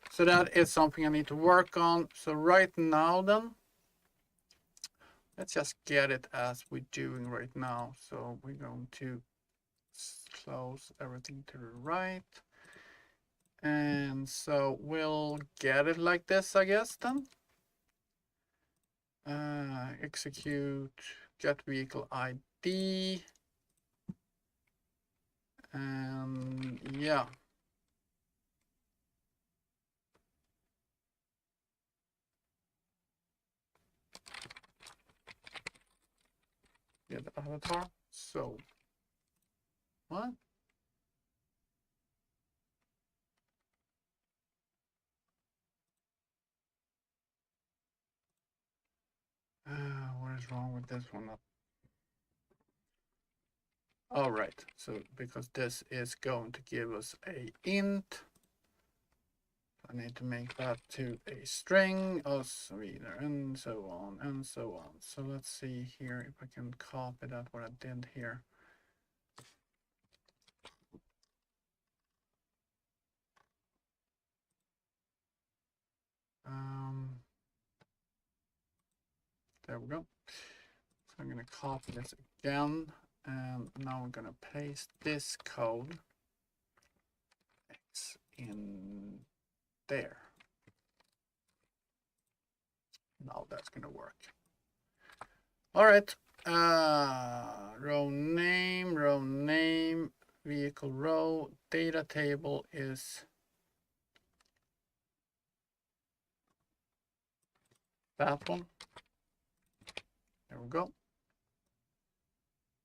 A: So that is something I need to work on. So right now then, let's just get it as we're doing right now. So we're going to close everything to the right. And so we'll get it like this, I guess, then. Execute get vehicle ID. And yeah. Get the avatar. So, what? What is wrong with this one? All right, so because this is going to give us a int, I need to make that to a string, reader, and so on and so on. So let's see here if I can copy that what I did here. There we go. So I'm going to copy this again, and now I'm going to paste this code X in there. Now that's going to work. All right. Row name, vehicle row, data table is that one. There we go.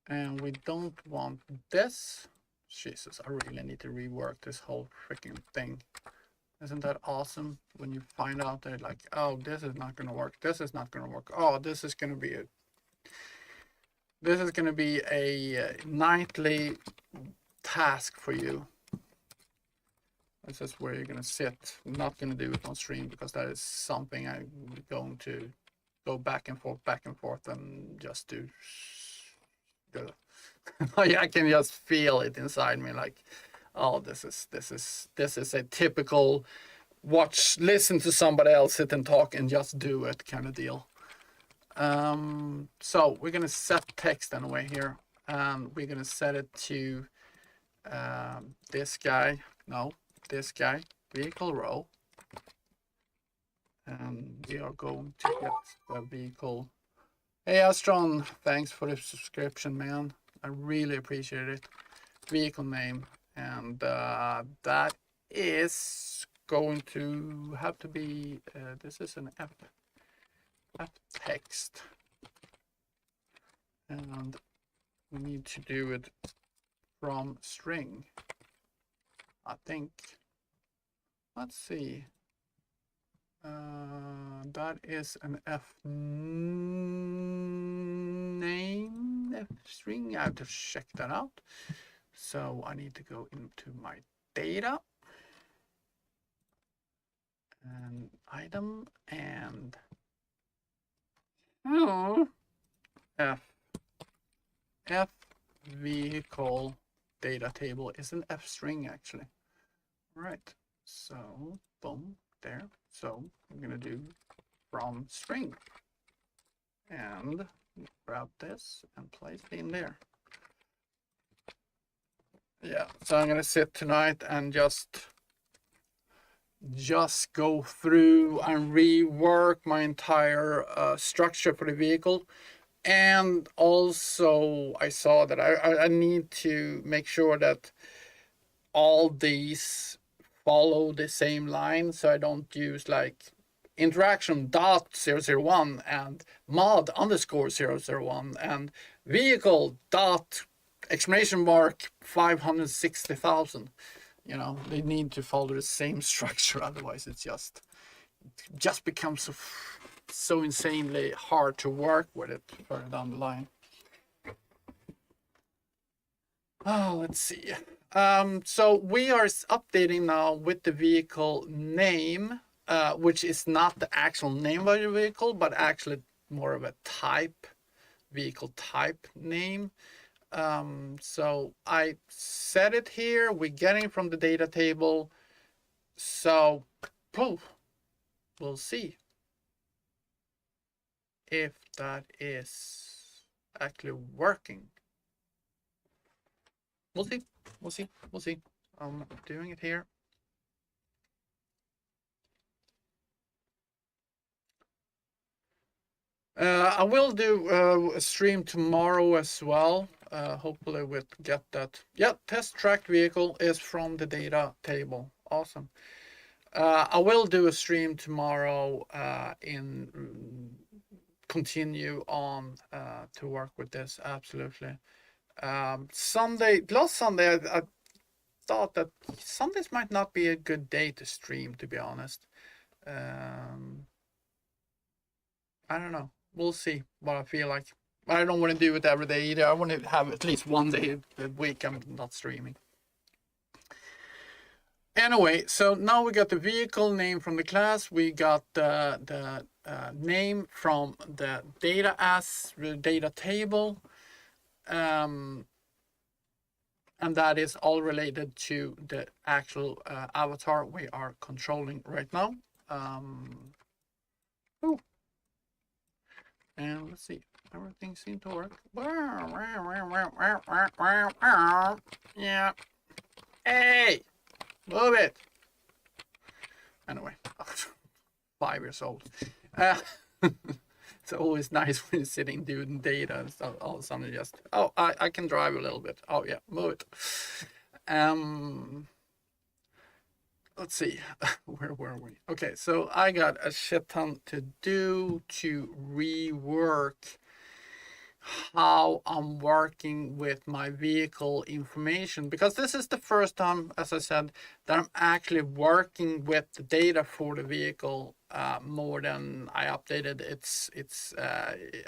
A: And we don't want this. Jesus, I really need to rework this whole freaking thing. Isn't that awesome when you find out that like, oh, this is not going to work. This is not going to work. Oh, this is going to be a nightly task for you. This is where you're going to sit. I'm not going to do it on stream because that is something I'm going to go back and forth and just do. I can just feel it inside me like, oh, this is a typical listen to somebody else sit and talk and just do it kind of deal. So we're gonna set text anyway here, and we're gonna set it to this guy, vehicle row, and we are going to get the vehicle. Hey Astron, thanks for the subscription, man. I really appreciate it. Vehicle name, and that is going to have to be, this is an F text, and we need to do it from string, I think. Let's see. That is an F name, F string. I have to check that out. So I need to go into my data and item and F vehicle data table is an F string actually. Right. So boom, there. So I'm gonna do from string and grab this and place it in there. Yeah, so I'm gonna sit tonight and just go through and rework my entire structure for the vehicle. And also I saw that I need to make sure that all these follow the same line, so I don't use like interaction dot 001 and mod underscore 001 and vehicle dot exclamation mark 560,000. You know, they need to follow the same structure, otherwise it just becomes so insanely hard to work with it further down the line. Oh, let's see. So we are updating now with the vehicle name, which is not the actual name of the vehicle, but actually more of a type, vehicle type name. So I set it here. We're getting from the data table. So poof, we'll see if that is actually working. We'll see. We'll see. We'll see. I'm doing it here. I will do a stream tomorrow as well. Hopefully we'll get that. Yeah, test tracked vehicle is from the data table. Awesome. I will do a stream tomorrow continue on to work with this. Absolutely. Last Sunday, I thought that Sundays might not be a good day to stream, to be honest. I don't know. We'll see what I feel like. I don't want to do it every day either. I want to have at least one day a week I'm not streaming. Anyway, so now we got the vehicle name from the class. We got the name from the data table. And that is all related to the actual avatar we are controlling right now. And let's see, everything seemed to work. Yeah. Hey, move it. Anyway, 5 years old. It's always nice when you're sitting doing data and stuff. All of a sudden, just I can drive a little bit. Oh yeah, move it. Let's see, where were we? Okay, so I got a shit ton to do to rework how I'm working with my vehicle information, because this is the first time, as I said, that I'm actually working with the data for the vehicle more than I updated its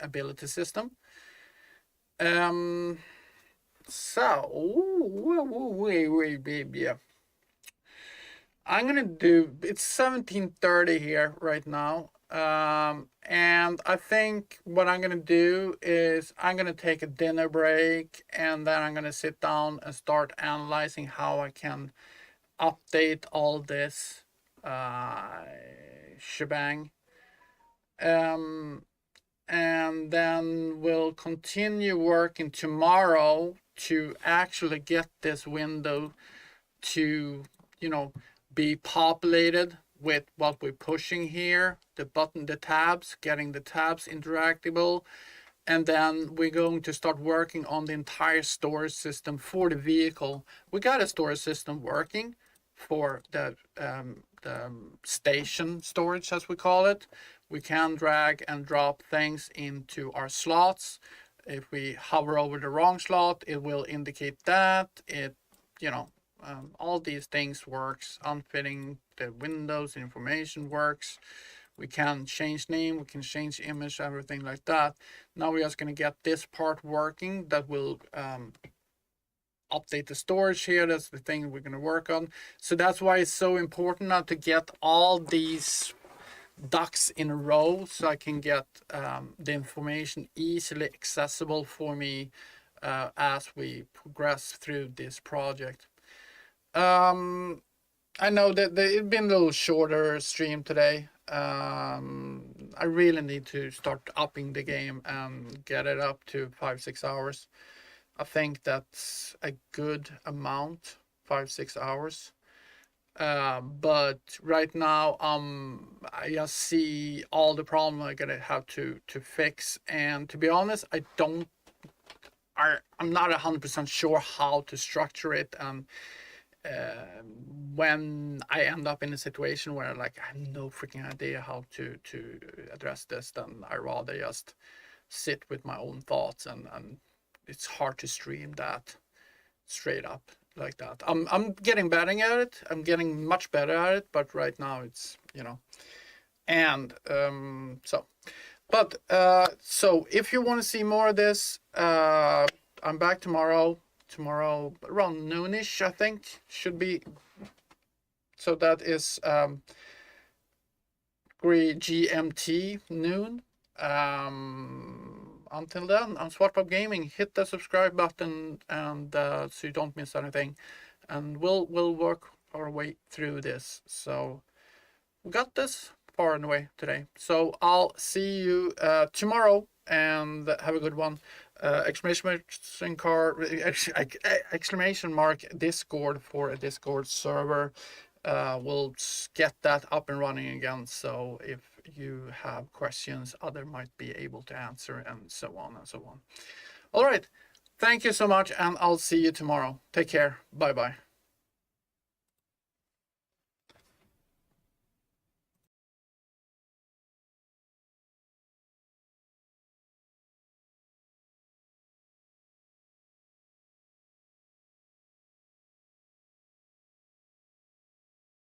A: ability system. Yeah. I'm gonna do, it's 17:30 here right now. And I think what I'm gonna do is I'm gonna take a dinner break, and then I'm gonna sit down and start analyzing how I can update all this shebang. And then we'll continue working tomorrow to actually get this window to, be populated with what we're pushing here, the tabs, getting the tabs interactable, and then we're going to start working on the entire storage system for the vehicle. We got a storage system working for the station storage, as we call it. We can drag and drop things into our slots. If we hover over the wrong slot, it will indicate that it, you know, all these things works. Unfitting the windows, information works. We can change name, we can change image, everything like that. Now we're just going to get this part working. That will update the storage here. That's the thing we're going to work on. So that's why it's so important now to get all these ducks in a row, so I can get the information easily accessible for me as we progress through this project. I know that it's been a little shorter stream today. I really need to start upping the game and get it up to 5-6 hours. I think that's a good amount, 5-6 hours. But right now, I just see all the problems I'm gonna have to fix, and to be honest, I'm not 100% sure how to structure it. And when I end up in a situation where like I have no freaking idea how to address this, then I rather just sit with my own thoughts, and it's hard to stream that straight up like that. I'm getting better at it. I'm getting much better at it, but right now it's, you know, and so if you want to see more of this, I'm back tomorrow around noonish, I think, should be. So that is GMT noon. Until then, I'm SwartPop Gaming. Hit the subscribe button, and so you don't miss anything. And we'll work our way through this. So we got this far and away today. So I'll see you tomorrow, and have a good one. Exclamation mark Discord for a Discord server. We'll get that up and running again. So if you have questions, other might be able to answer, and so on and so on. All right. Thank you so much, and I'll see you tomorrow. Take care. Bye bye.